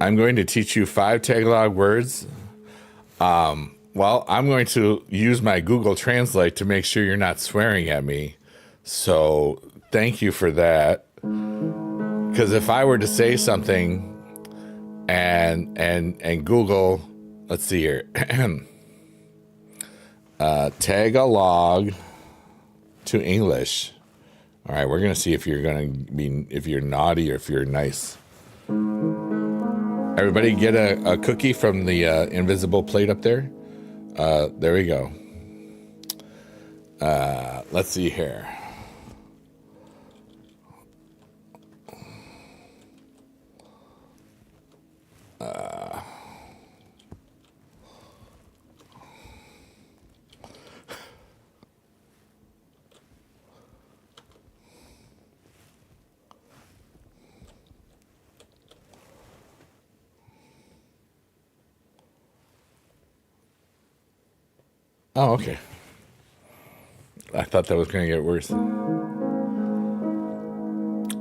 I'm going to teach you 5 Tagalog words. Well, I'm going to use my Google Translate to make sure you're not swearing at me. So thank you for that. Because if I were to say something and Google, let's see here, tag a log to English. All right, we're gonna see if you're if you're naughty or if you're nice. Everybody get a cookie from the invisible plate up there. There we go. Let's see here. Oh, okay. I thought that was going to get worse.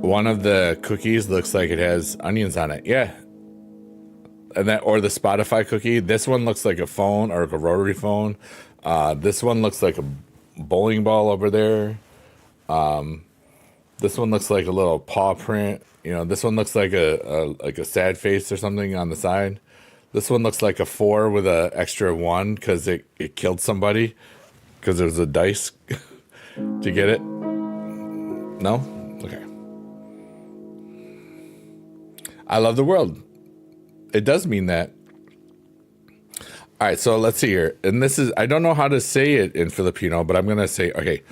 One of the cookies looks like it has onions on it. Yeah. And that, or the Spotify cookie. This one looks like a phone or a rotary phone. This one looks like a bowling ball over there. This one looks like a little paw print. You know, this one looks like a sad face or something on the side. This one looks like a 4 with an extra 1 because it killed somebody because there was a dice to get it. No? Okay. I love the world. It does mean that. All right, so let's see here. And this is, I don't know how to say it in Filipino, but I'm going to say, okay.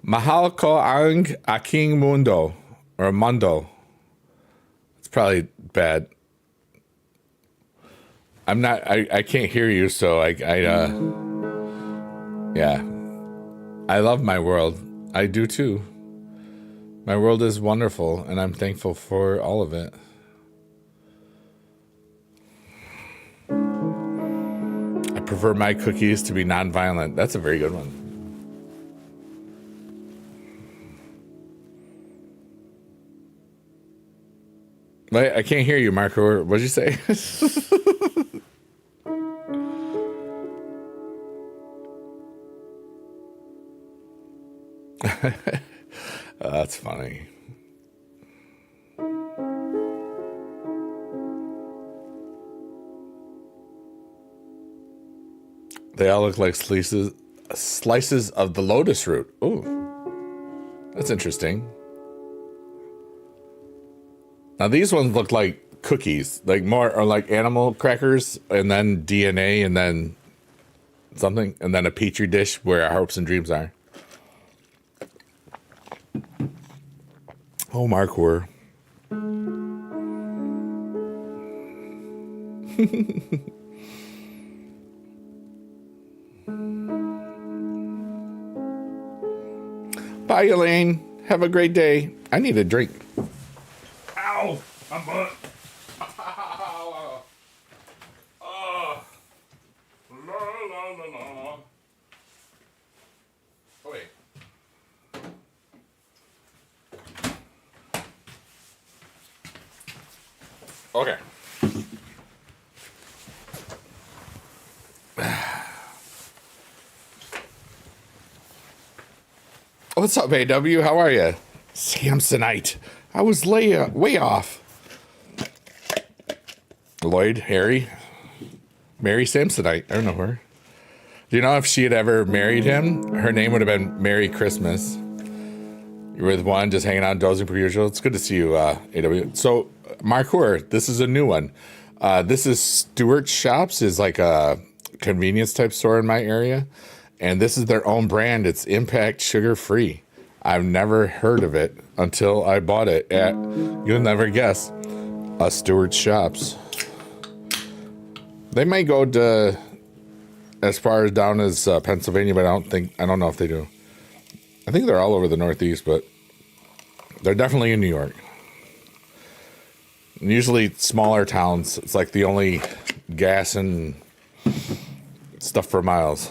Mahal ko ang aking mundo, or mundo. It's probably bad. I'm not, I can't hear you, so yeah. I love my world. I do too. My world is wonderful, and I'm thankful for all of it. I prefer my cookies to be non-violent. That's a very good one. Wait, I can't hear you, Marco. What'd you say? That's funny. They all look like slices of the lotus root. Ooh, that's interesting. Now these ones look like cookies, like more or like animal crackers, and then DNA, and then something, and then a petri dish where our hopes and dreams are. Oh, Mark, we're bye, Elaine. Have a great day. I need a drink. Ow! I'm butt. La, la, la, la. Oh, wait. Okay. What's up, AW? How are you? Samsonite. I was way off. Lloyd, Harry, Mary Samsonite. I don't know her. Do you know if she had ever married him, her name would have been Merry Christmas. You're with one, just hanging out, dozing per usual. It's good to see you, AW. So, Marcour, this is a new one. This is Stewart Shops, is like a convenience type store in my area. And this is their own brand. It's Impact Sugar Free. I've never heard of it until I bought it at, you'll never guess, a Stewart Shops. They may go to as far as down as Pennsylvania, but I don't know if they do. I think they're all over the Northeast, but they're definitely in New York. And usually smaller towns. It's like the only gas and stuff for miles.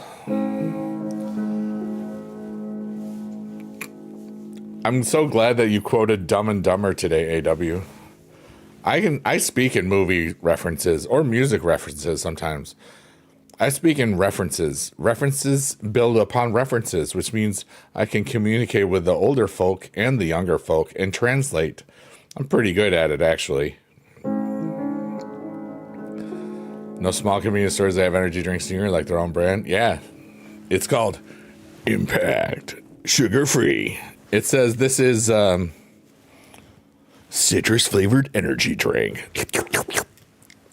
I'm so glad that you quoted Dumb and Dumber today, AW. I speak in movie references or music references sometimes. I speak in references. References build upon references, which means I can communicate with the older folk and the younger folk and translate. I'm pretty good at it, actually. No small convenience stores that have energy drinks near like their own brand. Yeah, it's called Impact Sugar-Free. It says this is citrus-flavored energy drink.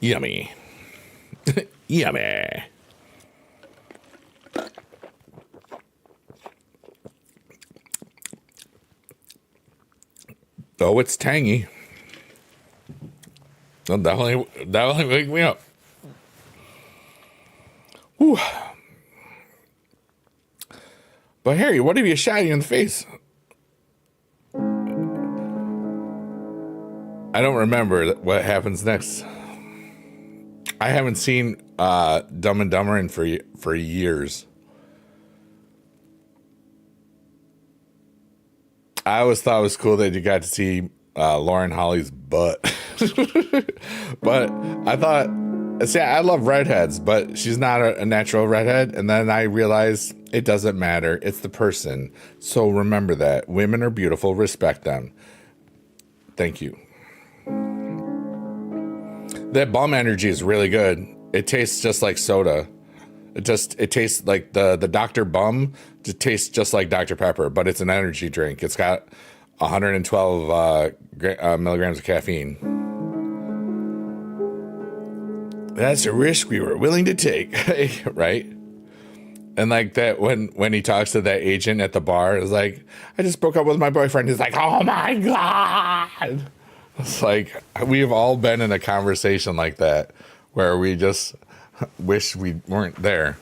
Yummy. Yummy. Oh, it's tangy. That'll definitely wake me up. Whew. But Harry, what if you shot you in the face? I don't remember what happens next. I haven't seen Dumb and Dumber for years. I always thought it was cool that you got to see Lauren Holly's butt. But I thought, see, I love redheads, but she's not a natural redhead. And then I realized it doesn't matter. It's the person. So remember that. Women are beautiful. Respect them. Thank you. That bum energy is really good. It tastes just like soda. It tastes like the Dr. Bum. It tastes just like Dr. Pepper, but it's an energy drink. It's got 112 milligrams of caffeine. That's a risk we were willing to take, right? And like that, when he talks to that agent at the bar, it's like, I just broke up with my boyfriend. He's like, oh my God. It's like, we've all been in a conversation like that where we just wish we weren't there.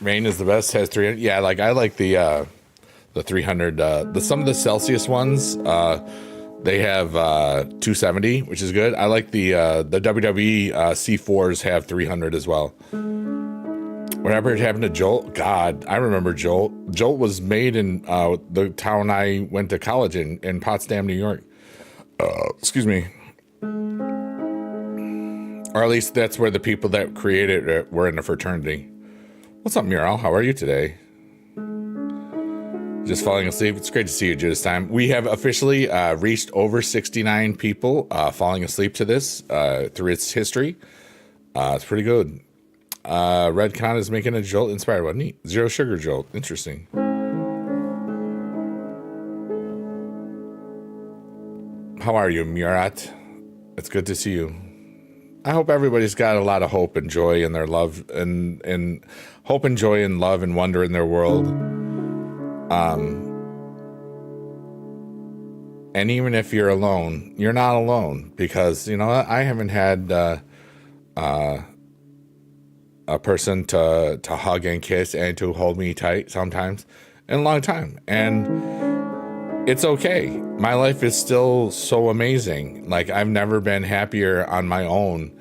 Rain is the best, has 300. Yeah, like I like the 300. Some of the Celsius ones, they have 270, which is good. I like the WWE C4s have 300 as well. Whatever happened to Jolt? God, I remember Jolt. Jolt was made in the town I went to college in Potsdam, New York. Excuse me. Or at least that's where the people that created it were in a fraternity. What's up, Muriel? How are you today? Just falling asleep? It's great to see you, Judas Time. We have officially reached over 69 people falling asleep to this through its history. It's pretty good. Redcon is making a Jolt inspired one. Neat. Zero sugar Jolt. Interesting. How are you, Murat? It's good to see you. I hope everybody's got a lot of hope and joy in their love and hope and joy and love and wonder in their world. And even if you're alone, you're not alone because, you know, I haven't had a person to hug and kiss and to hold me tight sometimes in a long time. And it's okay. My life is still so amazing. Like, I've never been happier on my own.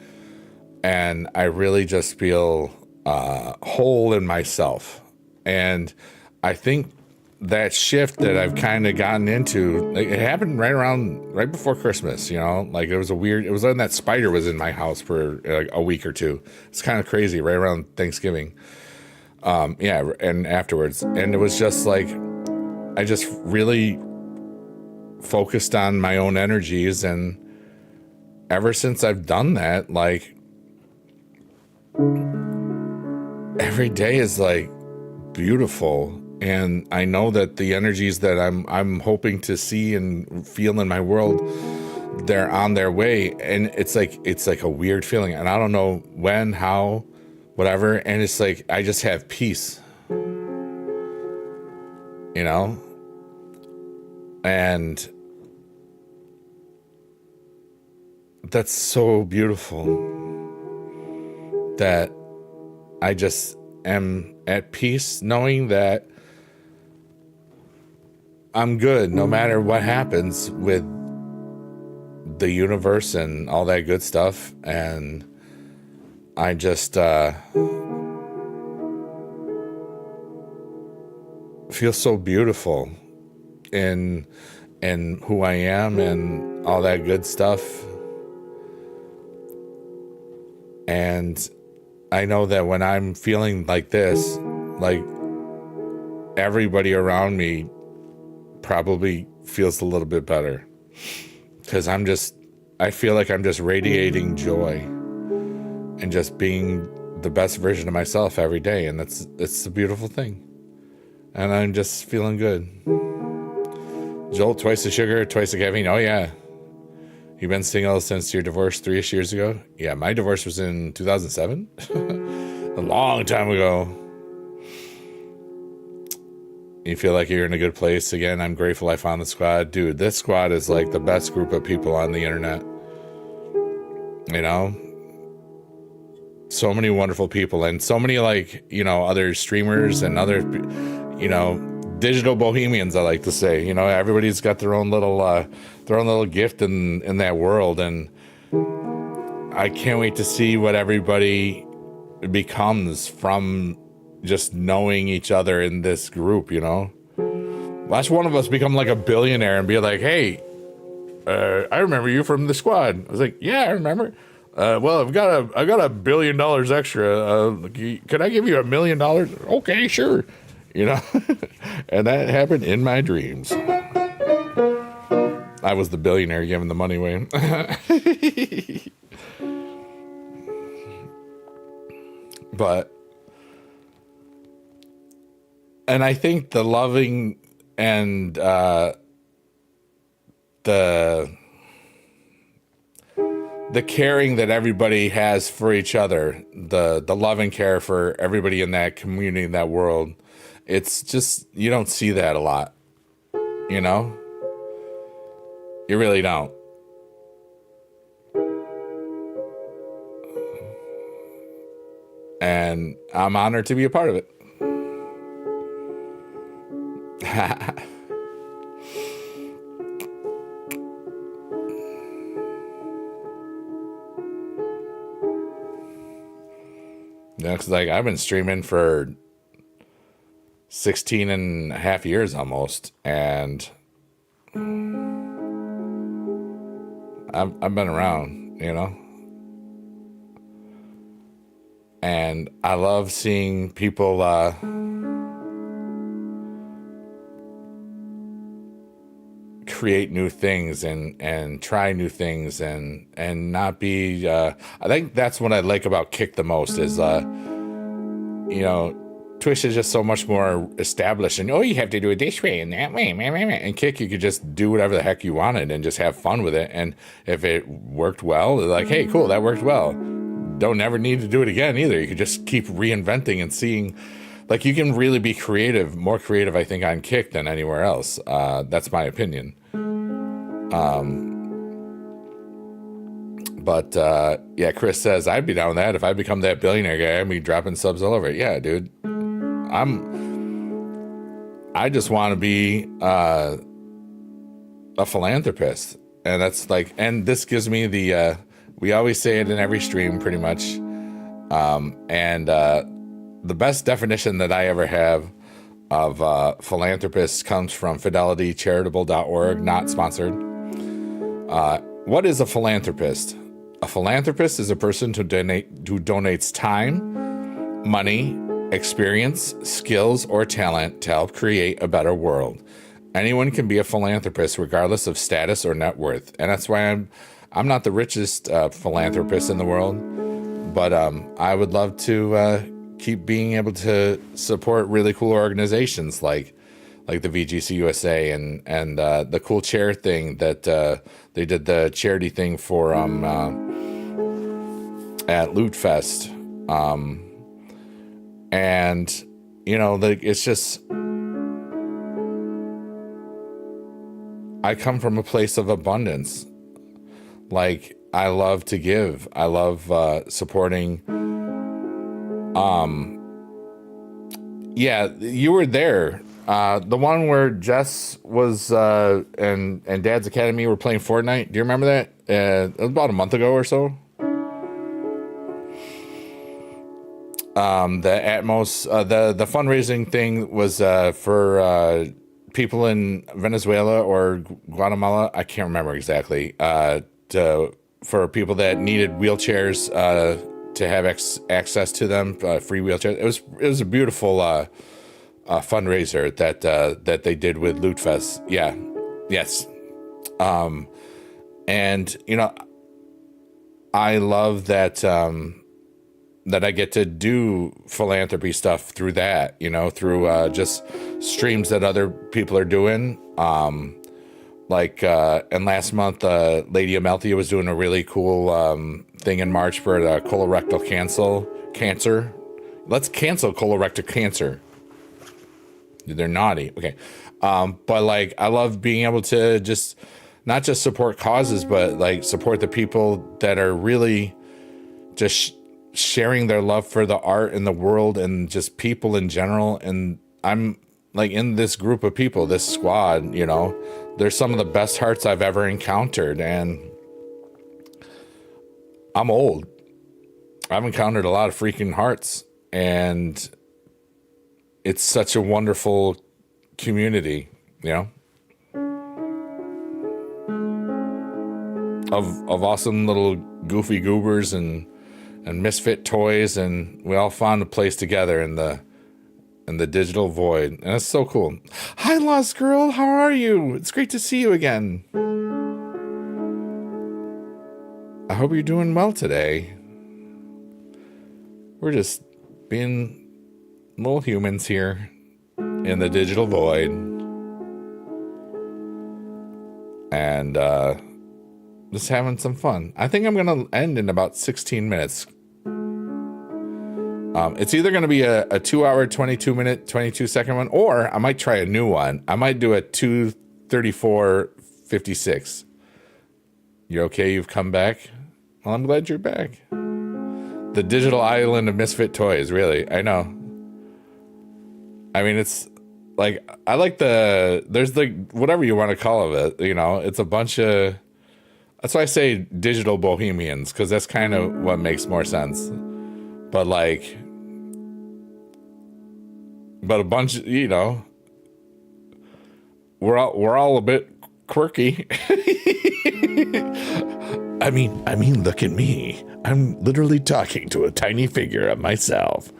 And I really just feel whole in myself. And I think that shift that I've kind of gotten into, like, it happened right before Christmas, you know, like it was when that spider was in my house for like a week or two. It's kind of crazy, right around Thanksgiving. Yeah. And afterwards. And it was just like, I just really focused on my own energies. And ever since I've done that, like, every day is like beautiful. And I know that the energies that I'm hoping to see and feel in my world, they're on their way. And it's like a weird feeling. And I don't know when, how, whatever. And it's like, I just have peace, you know? And that's so beautiful that I just am at peace knowing that I'm good no matter what happens with the universe and all that good stuff. And I just feel so beautiful in who I am and all that good stuff. And I know that when I'm feeling like this, like everybody around me probably feels a little bit better, because I feel like I'm just radiating joy and just being the best version of myself every day. And it's a beautiful thing. And I'm just feeling good. Joel, twice the sugar, twice the caffeine. Oh yeah. You've been single since your divorce 3-ish years ago? Yeah, my divorce was in 2007. A long time ago. You feel like you're in a good place again. I'm grateful I found the squad. Dude, this squad is like the best group of people on the internet. You know? So many wonderful people, and so many, like, you know, other streamers and other, you know, digital bohemians, I like to say. You know, everybody's got their own little gift in that world, and I can't wait to see what everybody becomes from just knowing each other in this group, you know? Watch one of us become like a billionaire and be like, hey, I remember you from the squad. I was like, yeah, I remember. Well, I've got $1 billion extra. Can I give you $1 million? Okay, sure. You know, and that happened in my dreams. I was the billionaire giving the money away. And I think the loving and the caring that everybody has for each other, the love and care for everybody in that community, in that world, it's just, you don't see that a lot, you know? You really don't. And I'm honored to be a part of it. Yeah, because like I've been streaming for 16 and a half years almost, and I've been around, you know, and I love seeing people create new things and try new things and not be I think that's what I like about Kick the most is you know, Twitch is just so much more established, and you have to do it this way and that way, and Kick, you could just do whatever the heck you wanted and just have fun with it. And if it worked well, they're like, hey, cool, that worked well, don't ever need to do it again either. You could just keep reinventing and seeing. Like, you can really be creative, more creative, I think, on Kick than anywhere else. That's my opinion. But yeah, Chris says, I'd be down with that. If I become that billionaire guy, I'd be dropping subs all over it. Yeah, dude. I just want to be a philanthropist. And that's like, and this gives me the, we always say it in every stream pretty much. The best definition that I ever have of philanthropist comes from fidelitycharitable.org, not sponsored. What is a philanthropist? A philanthropist is a person who donates time, money, experience, skills, or talent to help create a better world. Anyone can be a philanthropist regardless of status or net worth. And that's why I'm not the richest philanthropist in the world, but I would love to keep being able to support really cool organizations like the VGC USA and the cool chair thing that they did, the charity thing for at Loot Fest. And you know, it's just, I come from a place of abundance. Like, I love to give. I love supporting. Yeah, you were there. The one where Jess was and Dad's Academy were playing Fortnite. Do you remember that? It was about a month ago or so. The Atmos, the fundraising thing was for people in Venezuela or Guatemala. I can't remember exactly. For people that needed wheelchairs to have access to them, free wheelchairs. It was a beautiful fundraiser that they did with Loot Fest. Yeah, yes, and I love that that I get to do philanthropy stuff through that. Through just streams that other people are doing. And last month, Lady Amelthea was doing a really cool thing in March for colorectal cancer. Let's cancel colorectal cancer. They're naughty. Okay. But like, I love being able to just not just support causes, but like support the people that are really just sharing their love for the art and the world and just people in general. And I'm like in this group of people, this squad, they're some of the best hearts I've ever encountered. And I'm old. I've encountered a lot of freaking hearts, and it's such a wonderful community, of awesome little goofy goobers and misfit toys, and we all found a place together in the digital void, and it's so cool. Hi, Lost Girl, how are you? It's great to see you again. I hope you're doing well today. We're just being little humans here in the digital void, and just having some fun. I think I'm gonna end in about 16 minutes. It's either going to be a 2-hour, 22-minute, 22-second one, or I might try a new one. I might do a 2:34:56. You're okay? You've come back? Well, I'm glad you're back. The digital island of misfit toys, really. I know. I mean, it's like, I like there's the, whatever you want to call it, it's a bunch of, that's why I say digital bohemians, because that's kind of what makes more sense. But like, a bunch, we're all a bit quirky. I mean, look at me. I'm literally talking to a tiny figure of myself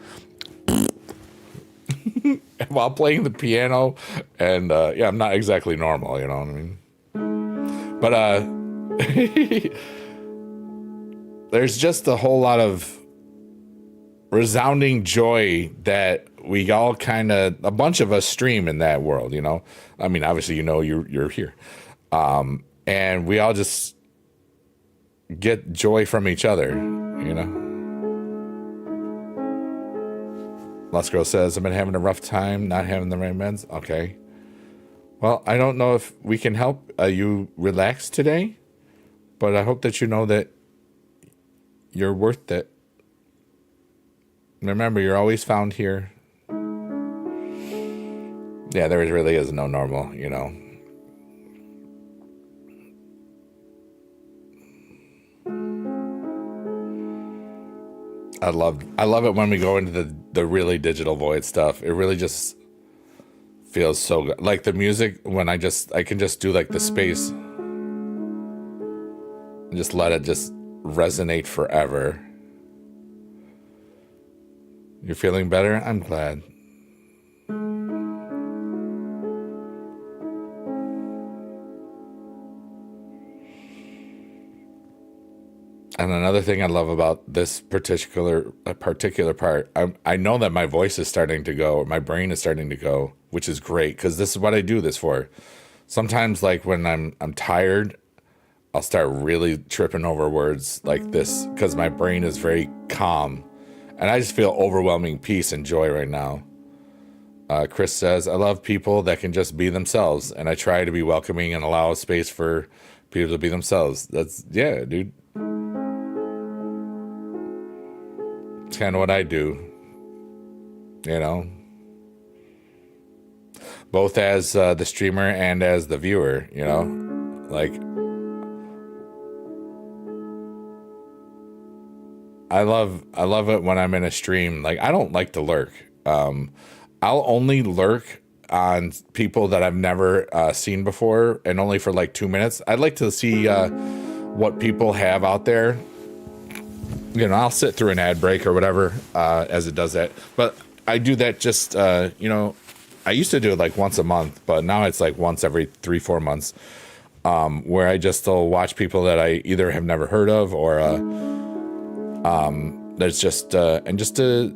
while playing the piano. And I'm not exactly normal, you know what I mean? But there's just a whole lot of resounding joy that we all a bunch of us stream in that world, I mean, obviously, you're here. And we all just get joy from each other, Lost Girl says, I've been having a rough time not having the right meds. Okay. Well, I don't know if we can help you relax today, but I hope that you know that you're worth it. Remember, you're always found here. Yeah, there really is no normal, I love it when we go into the really digital void stuff. It really just feels so good. Like the music, when I can just do like the space and just let it just resonate forever. You're feeling better? I'm glad. And another thing I love about this particular part, I know that my voice is starting to go, my brain is starting to go, which is great, because this is what I do this for. Sometimes, like when I'm tired, I'll start really tripping over words like this, because my brain is very calm. And I just feel overwhelming peace and joy right now. Chris says, I love people that can just be themselves, and I try to be welcoming and allow space for people to be themselves. Yeah, dude. It's kind of what I do, both as the streamer and as the viewer, like I love it when I'm in a stream. Like, I don't like to lurk. I'll only lurk on people that I've never seen before, and only for like 2 minutes. I'd like to see what people have out there. I'll sit through an ad break or whatever as it does that. But I do that just, I used to do it like once a month, but now it's like once every 3-4 months, where I just still watch people that I either have never heard of or there's just, and just to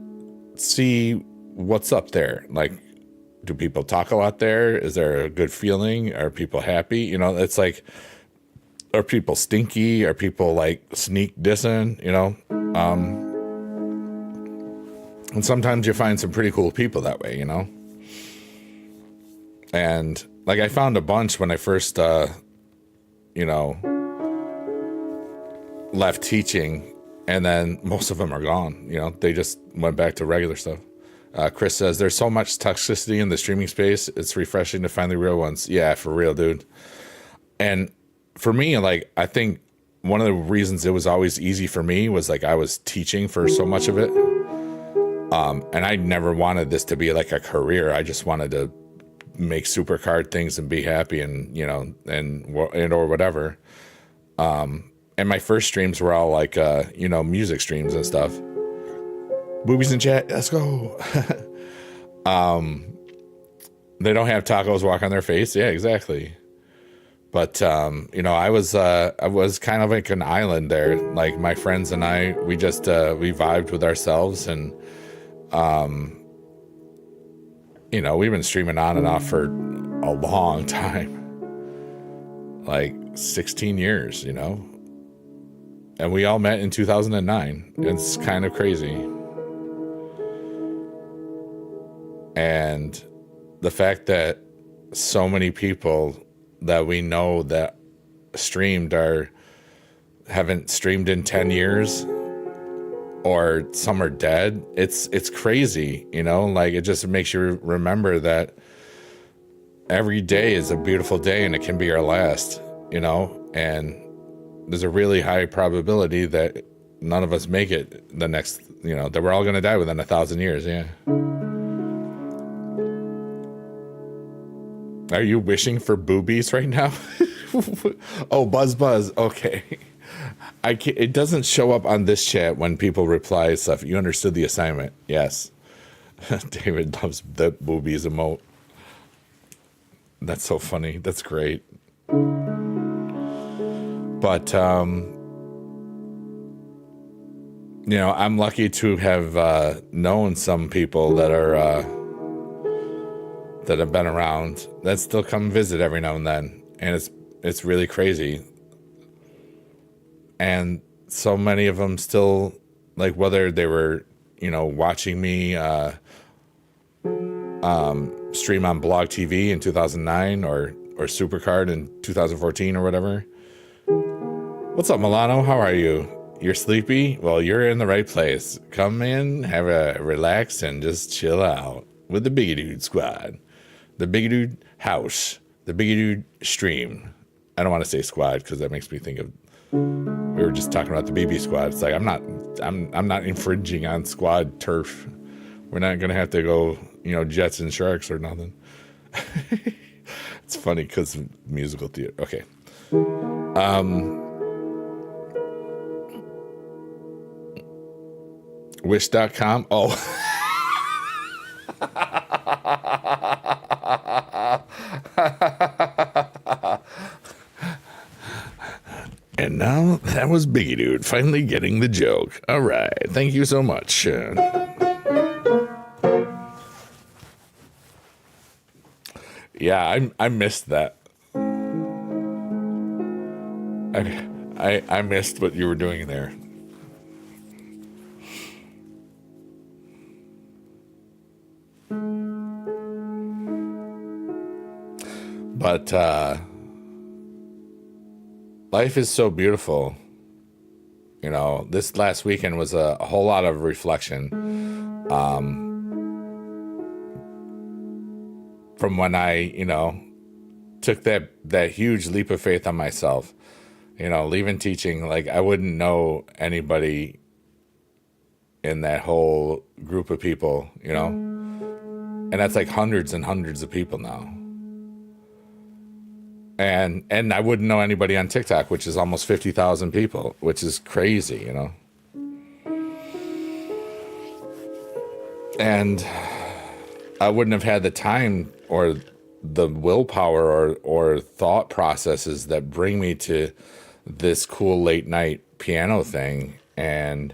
see what's up there. Like, do people talk a lot there? Is there a good feeling? Are people happy? It's like, are people stinky? Are people like sneak dissing? And sometimes you find some pretty cool people that way, And like I found a bunch when I first, left teaching, and then most of them are gone. They just went back to regular stuff. Chris says, there's so much toxicity in the streaming space. It's refreshing to find the real ones. Yeah, for real, dude. And for me, like, I think one of the reasons it was always easy for me was like I was teaching for so much of it. And I never wanted this to be like a career. I just wanted to make supercard things and be happy and, or whatever. And my first streams were all like, music streams and stuff. Boobies in chat, let's go. They don't have tacos walk on their face. Yeah, exactly. But, I was kind of like an island there. Like my friends and I, we just, we vibed with ourselves and, we've been streaming on and off for a long time, like 16 years, and we all met in 2009. It's kind of crazy. And the fact that so many people that we know that streamed haven't streamed in 10 years, or some are dead. It's crazy, like it just makes you remember that every day is a beautiful day and it can be our last, and there's a really high probability that none of us make it the next, that we're all going to die within 1,000 years. Yeah. Are you wishing for boobies right now? Oh, buzz. Okay. It doesn't show up on this chat when people reply stuff. You understood the assignment. Yes. David loves the boobies emote. That's so funny. That's great. But, I'm lucky to have known some people that are that have been around that still come visit every now and then. And it's really crazy. And so many of them still, like, whether they were, watching me stream on Blog TV in 2009 or Supercard in 2014 or whatever. What's up, Milano? How are you? You're sleepy? Well, you're in the right place. Come in, have a relax, and just chill out with the Biggie Dude Squad. The Biggie Dude House. The Biggie Dude Stream. I don't want to say squad because that makes me think of, we were just talking about the BB squad. It's like, I'm not infringing on squad turf. We're not going to have to go, Jets and Sharks or nothing. It's funny because musical theater. Okay. Wish.com. Oh. And now that was Biggie Dude finally getting the joke. All right. Thank you so much. Yeah, I missed that. I missed what you were doing there. But life is so beautiful. This last weekend was a whole lot of reflection. From when I, took that huge leap of faith on myself, leaving teaching, like I wouldn't know anybody in that whole group of people, and that's like hundreds and hundreds of people now. And I wouldn't know anybody on TikTok, which is almost 50,000 people, which is crazy, And I wouldn't have had the time or the willpower or thought processes that bring me to this cool late night piano thing. And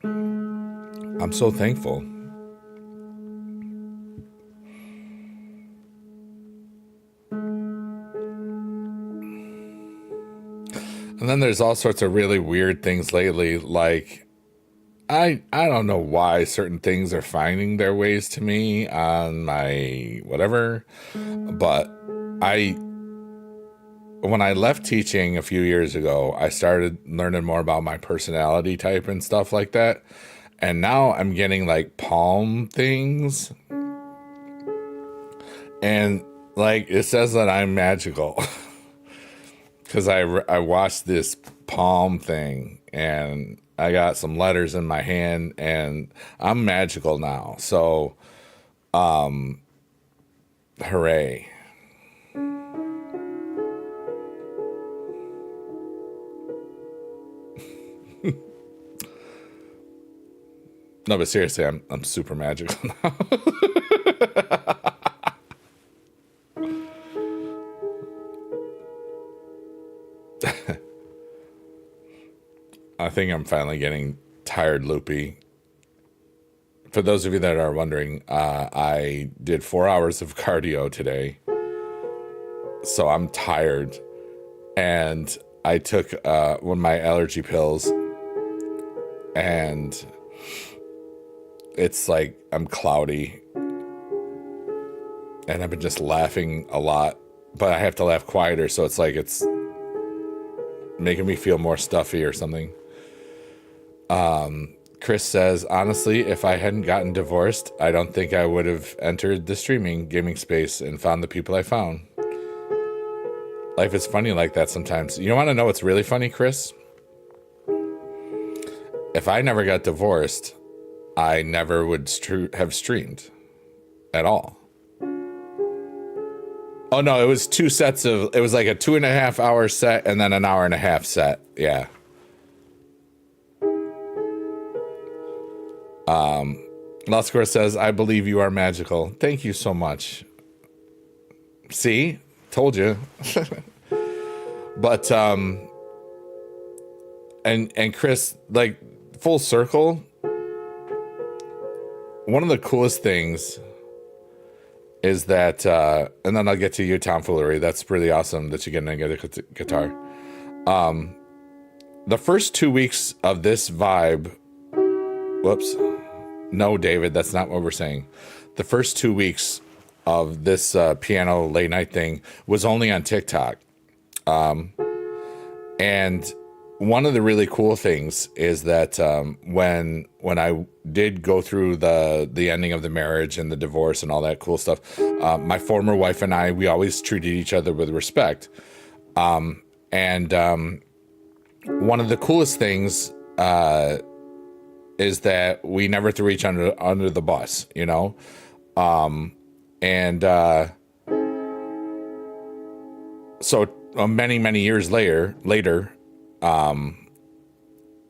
I'm so thankful. And then there's all sorts of really weird things lately, like I don't know why certain things are finding their ways to me on my whatever, but I when I left teaching a few years ago, I started learning more about my personality type and stuff like that. And now I'm getting like palm things, and like it says that I'm magical because I watched this palm thing and I got some letters in my hand and I'm magical now. So, hooray. No, but seriously, I'm super magical now. I think I'm finally getting tired loopy. For those of you that are wondering, I did 4 hours of cardio today, so I'm tired. And I took one of my allergy pills, and it's like I'm cloudy, and I've been just laughing a lot, but I have to laugh quieter, so it's like it's making me feel more stuffy or something. Chris says, honestly, if I hadn't gotten divorced, I don't think I would have entered the streaming gaming space and found the people I found. Life is funny like that sometimes. You want to know what's really funny, Chris? If I never got divorced, I never would have streamed at all. Oh no, it was it was like a 2.5 hour set and then an hour and a half set. Yeah. Lascore says, I believe you are magical. Thank you so much. See? Told you. But, and Chris, like, full circle, one of the coolest things is that, and then I'll get to you, tomfoolery. That's really awesome that you get a guitar. The first 2 weeks of this vibe, whoops. No, David, that's not what we're saying. The first 2 weeks of this piano late night thing was only on TikTok. And one of the really cool things is that when I did go through the ending of the marriage and the divorce and all that cool stuff, my former wife and I, we always treated each other with respect. And one of the coolest things is that we never threw each other under the bus, you know? So many, many years later, in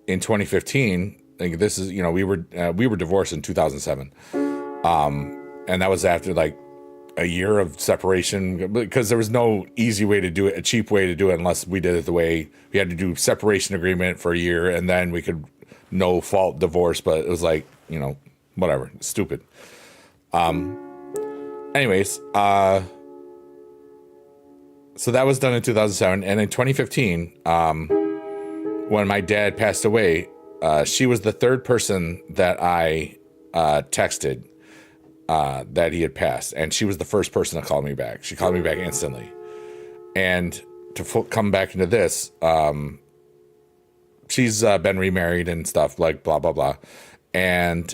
2015, like this is, you know, we were divorced in 2007. And that was after like a year of separation, because there was no easy way to do it, a cheap way to do it, unless we did it the way we had to do separation agreement for a year and then we could no fault divorce, but it was like, you know, whatever, stupid. Anyways, so that was done in 2007. And in 2015, when my dad passed away, she was the third person that I texted that he had passed. And she was the first person to call me back. She called me back instantly. And to come back into this, she's been remarried and stuff, like blah, blah, blah. And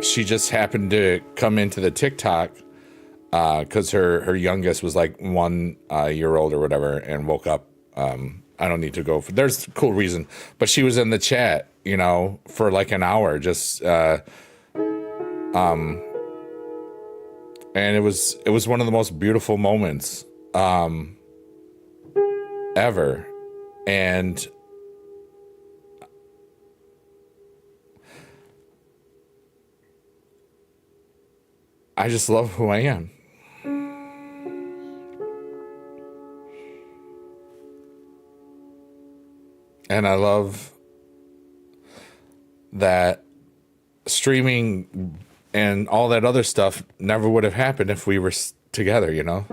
she just happened to come into the TikTok because her youngest was like 1 year old or whatever and woke up. I don't need to go there's a cool reason, but she was in the chat, you know, for like an hour, just and it was one of the most beautiful moments ever. And I just love who I am. And I love that streaming and all that other stuff never would have happened if we were together, you know?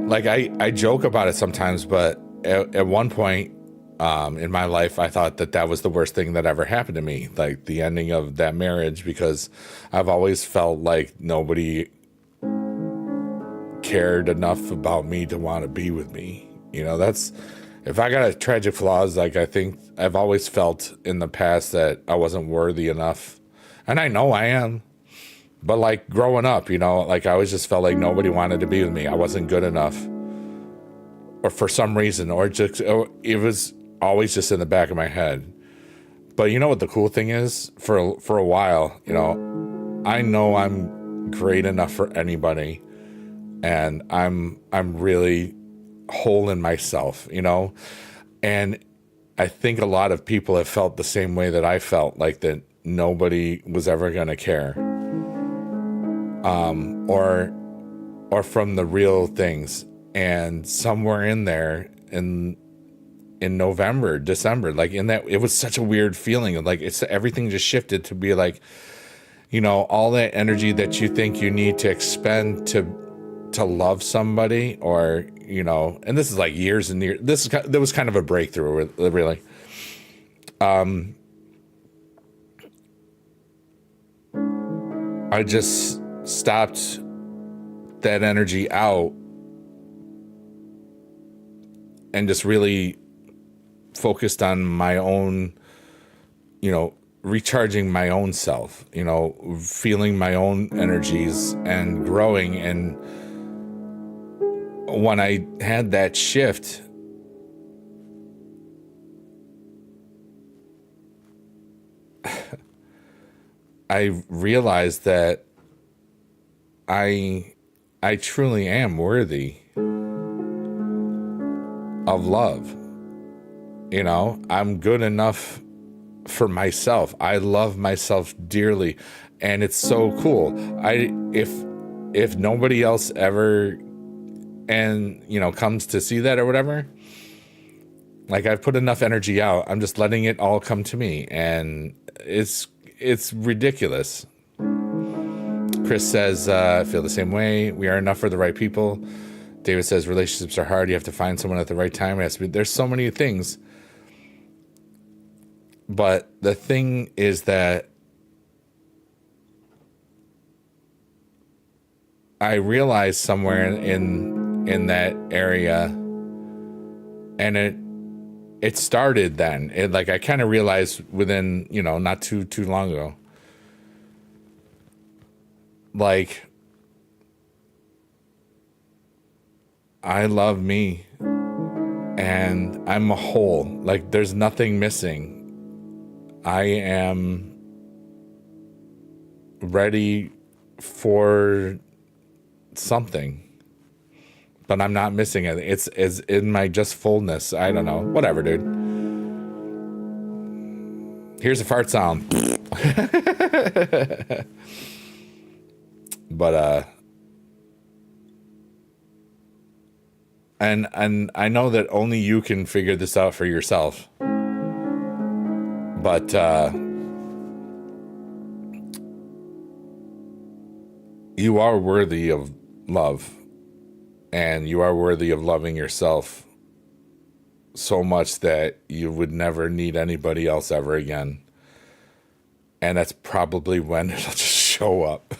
Like, I joke about it sometimes, but at one point in my life, I thought that was the worst thing that ever happened to me, like the ending of that marriage, because I've always felt like nobody cared enough about me to want to be with me. You know, that's, if I got a tragic flaws, like, I think I've always felt in the past that I wasn't worthy enough. And I know I am. But like growing up, you know, like I always just felt like nobody wanted to be with me. I wasn't good enough. Or for some reason, or it was always just in the back of my head. But you know what the cool thing is? For a while, you know I'm great enough for anybody. And I'm really whole in myself, you know? And I think a lot of people have felt the same way that I felt, like that nobody was ever going to care. Or from the real things. And somewhere in there in November, December, like in that, it was such a weird feeling. Like everything just shifted to be like, you know, all that energy that you think you need to expend to love somebody, or, you know, and this is like years and years. That was kind of a breakthrough, really. I just stopped that energy out and just really focused on my own, you know, recharging my own self, you know, feeling my own energies and growing. And when I had that shift, I realized that I truly am worthy of love. You know, I'm good enough for myself. I love myself dearly, and it's so cool. If nobody else ever, and you know, comes to see that or whatever, like I've put enough energy out, I'm just letting it all come to me, and it's ridiculous. Chris says, I feel the same way. We are enough for the right people. David says, relationships are hard. You have to find someone at the right time. It has to be, there's so many things. But the thing is that I realized somewhere in that area, and it started then. It, like, I kind of realized within, you know, not too long ago. Like, I love me, and I'm a whole. Like, there's nothing missing. I am ready for something, but I'm not missing it. It's in my just fullness. I don't know. Whatever, dude. Here's a fart sound. But and I know that only you can figure this out for yourself. But you are worthy of love, and you are worthy of loving yourself so much that you would never need anybody else ever again. And that's probably when it'll just show up.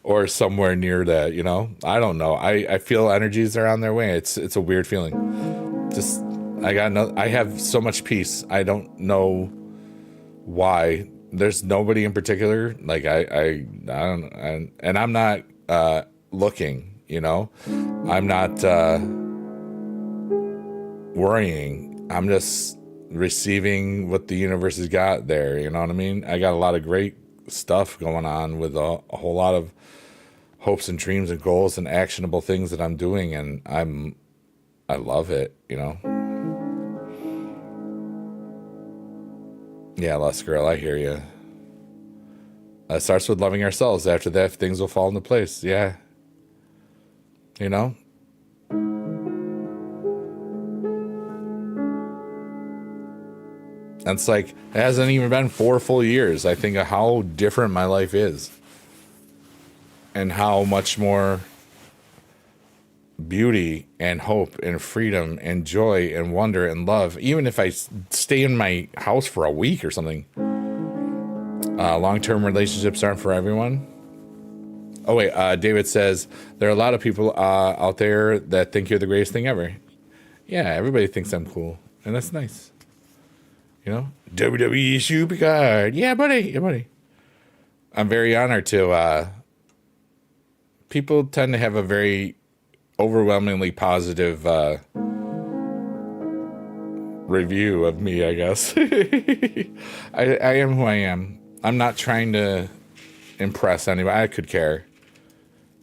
Or somewhere near that, you know? I don't know. I feel energies are on their way. It's a weird feeling. Just, I have so much peace. I don't know why. There's nobody in particular. Like, I don't, and I'm not looking, you know? I'm not worrying. I'm just receiving what the universe has got there, you know what I mean? I got a lot of great stuff going on with a whole lot of hopes and dreams and goals and actionable things that I'm doing, and I love it, you know? Yeah, Lust Girl, I hear you. It starts with loving ourselves. After that, things will fall into place. Yeah. You know? And it's like, it hasn't even been 4 full years. I think of how different my life is. And how much more beauty and hope and freedom and joy and wonder and love, even if I stay in my house for a week or something. Long-term relationships aren't for everyone. Oh wait, David says there are a lot of people out there that think you're the greatest thing ever. Yeah, everybody thinks I'm cool, and that's nice. You know, WWE Supercard. Yeah, buddy. Yeah, buddy. I'm very honored to. People tend to have a very overwhelmingly positive review of me, I guess. I am who I am. I'm not trying to impress anybody. I could care.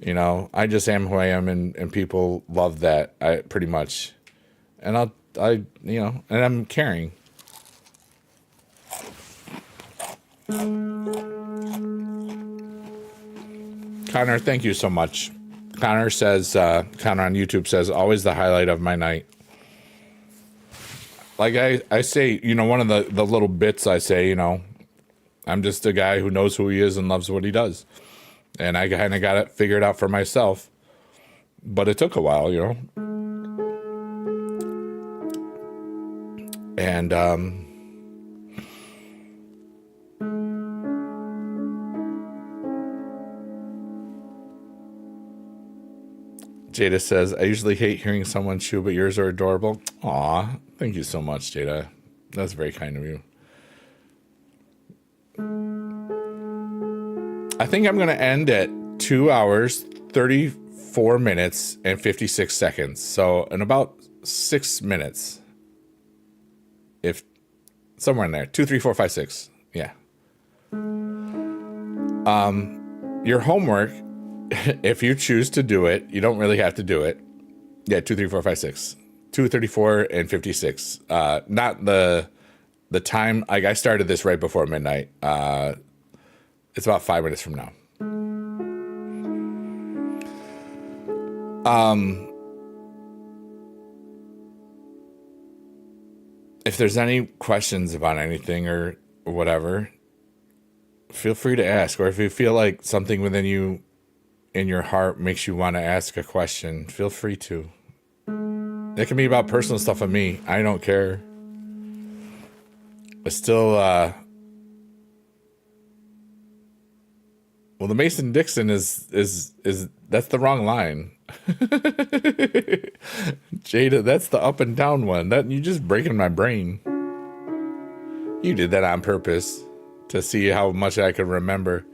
You know, I just am who I am, and people love that. Pretty much. And I and I'm caring. Connor, thank you so much. Connor says, Connor on YouTube says, always the highlight of my night. Like I say, one of the little bits I say, I'm just a guy who knows who he is and loves what he does. And I kind of got it figured out for myself. But it took a while, And, Jada says, I usually hate hearing someone chew, but yours are adorable. Aw, thank you so much, Jada. That's very kind of you. I think I'm going to end at 2 hours, 34 minutes, and 56 seconds. So in about 6 minutes. If somewhere in there. 2, 3, 4, 5, 6. Yeah. Your homework, if you choose to do it, you don't really have to do it. Yeah, 2, 3, 4, 5, 6. 2, 34, and 56. Not the time. Like, I started this right before midnight. It's about 5 minutes from now. If there's any questions about anything or whatever, feel free to ask. Or if you feel like something within you, in your heart, makes you want to ask a question, feel free to. It can be about personal stuff with me. I don't care. It's still, well, the Mason-Dixon is that's the wrong line. Jada, that's the up and down one. That you just breaking my brain. You did that on purpose to see how much I could remember.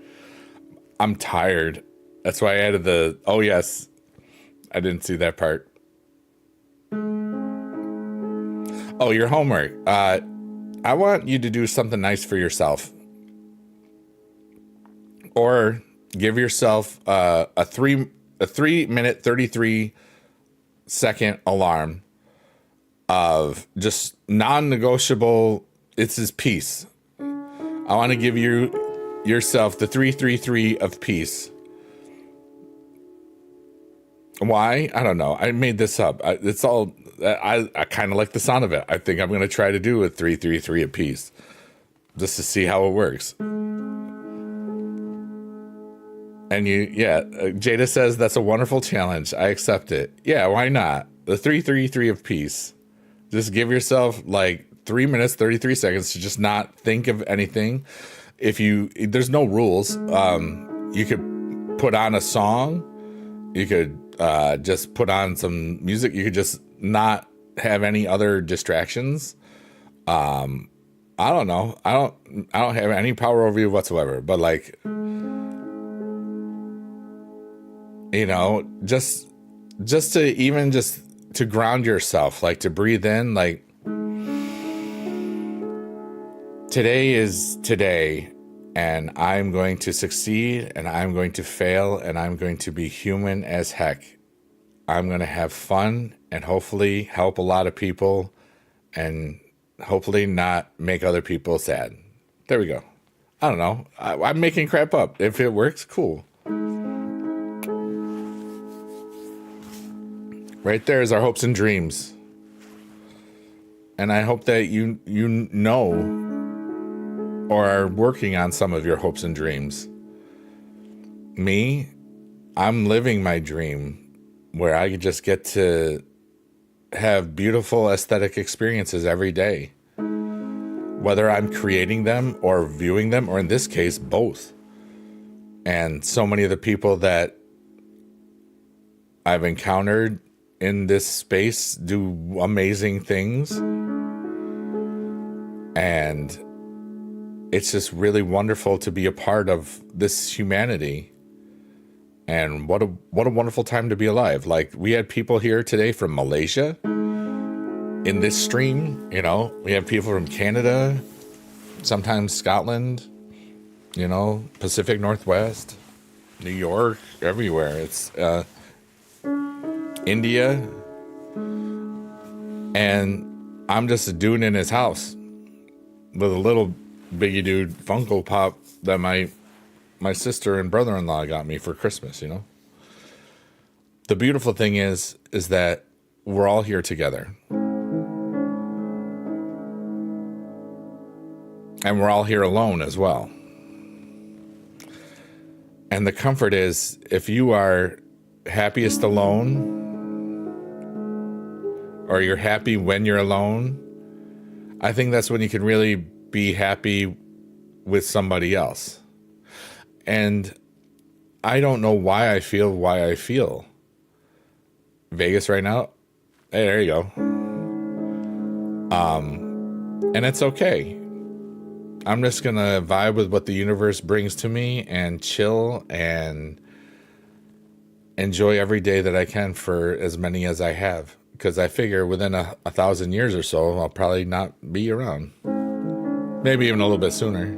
I'm tired. That's why I added the, oh yes, I didn't see that part. Oh, your homework. I want you to do something nice for yourself. Or give yourself a 3 minute, 33 second alarm of just non-negotiable. It's his peace. I want to give yourself the 333 of peace. Why? I don't know. I made this up. It's all, I kind of like the sound of it. I think I'm going to try to do a 333 a piece just to see how it works. And Jada says that's a wonderful challenge. I accept it. Yeah, why not? The 333 of peace. Just give yourself like 3 minutes, 33 seconds to just not think of anything. There's no rules. You could put on a song. You could just put on some music. You could just not have any other distractions. I don't know. I don't have any power over you whatsoever. But like, just to ground yourself, like to breathe in, like today is today, and I'm going to succeed, and I'm going to fail, and I'm going to be human as heck. I'm going to have fun and hopefully help a lot of people and hopefully not make other people sad. There we go. I don't know. I'm making crap up. If it works, cool. Right there is our hopes and dreams. And I hope that you know or are working on some of your hopes and dreams. Me, I'm living my dream where I just get to have beautiful aesthetic experiences every day. Whether I'm creating them or viewing them, or in this case, both. And so many of the people that I've encountered in this space do amazing things. And it's just really wonderful to be a part of this humanity. And what a wonderful time to be alive. Like, we had people here today from Malaysia in this stream, you know. We have people from Canada, sometimes Scotland, you know, Pacific Northwest, New York, everywhere. It's India. And I'm just a dude in his house with a little biggie dude Funko Pop that my sister and brother-in-law got me for Christmas, you know. The beautiful thing is that we're all here together. And we're all here alone as well. And the comfort is, if you are happiest alone, or you're happy when you're alone, I think that's when you can really be happy with somebody else. And I don't know why I feel. Vegas right now? Hey, there you go. And it's okay. I'm just going to vibe with what the universe brings to me and chill and enjoy every day that I can for as many as I have. Because I figure within 1,000 years or so, I'll probably not be around. Maybe even a little bit sooner.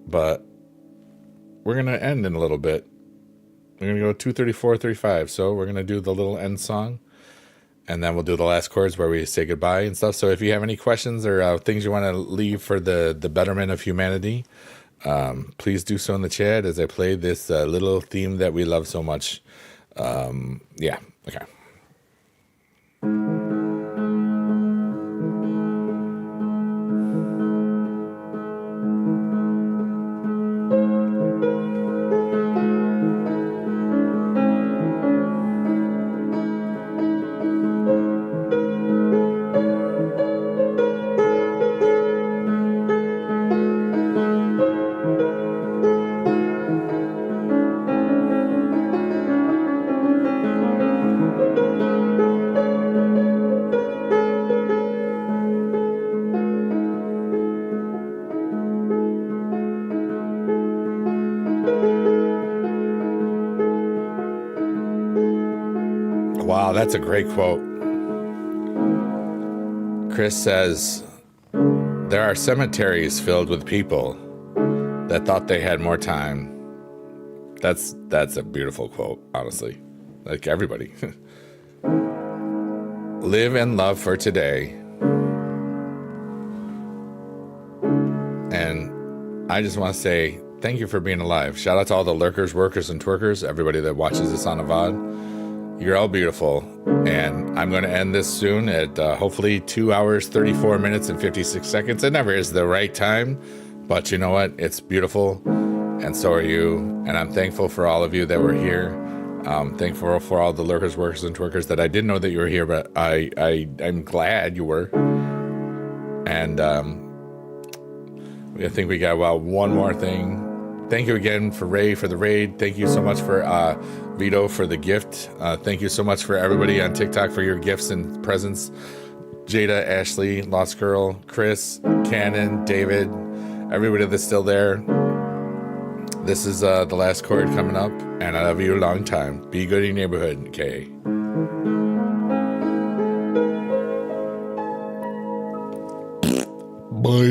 But we're going to end in a little bit. We're going to go 234, 35. So we're going to do the little end song. And then we'll do the last chords where we say goodbye and stuff. So if you have any questions or things you want to leave for the betterment of humanity, please do so in the chat as I play this little theme that we love so much. Yeah, okay. Wow, that's a great quote. Chris says, there are cemeteries filled with people that thought they had more time. That's a beautiful quote, honestly. Like, everybody. Live and love for today. And I just want to say thank you for being alive. Shout out to all the lurkers, workers, and twerkers, everybody that watches this on a VOD. You're all beautiful, and I'm going to end this soon at hopefully 2 hours, 34 minutes, and 56 seconds. It never is the right time, but you know what? It's beautiful, and so are you, and I'm thankful for all of you that were here. Thankful for all the lurkers, workers, and twerkers that I didn't know that you were here, but I'm glad you were. And I think we got, well, one more thing. Thank you again for Ray for the raid. Thank you so much for Vito for the gift. Thank you so much for everybody on TikTok for your gifts and presents. Jada, Ashley, Lost Girl, Chris, Cannon, David, everybody that's still there. This is the last chord coming up, and I love you a long time. Be good in your neighborhood, okay? Bye.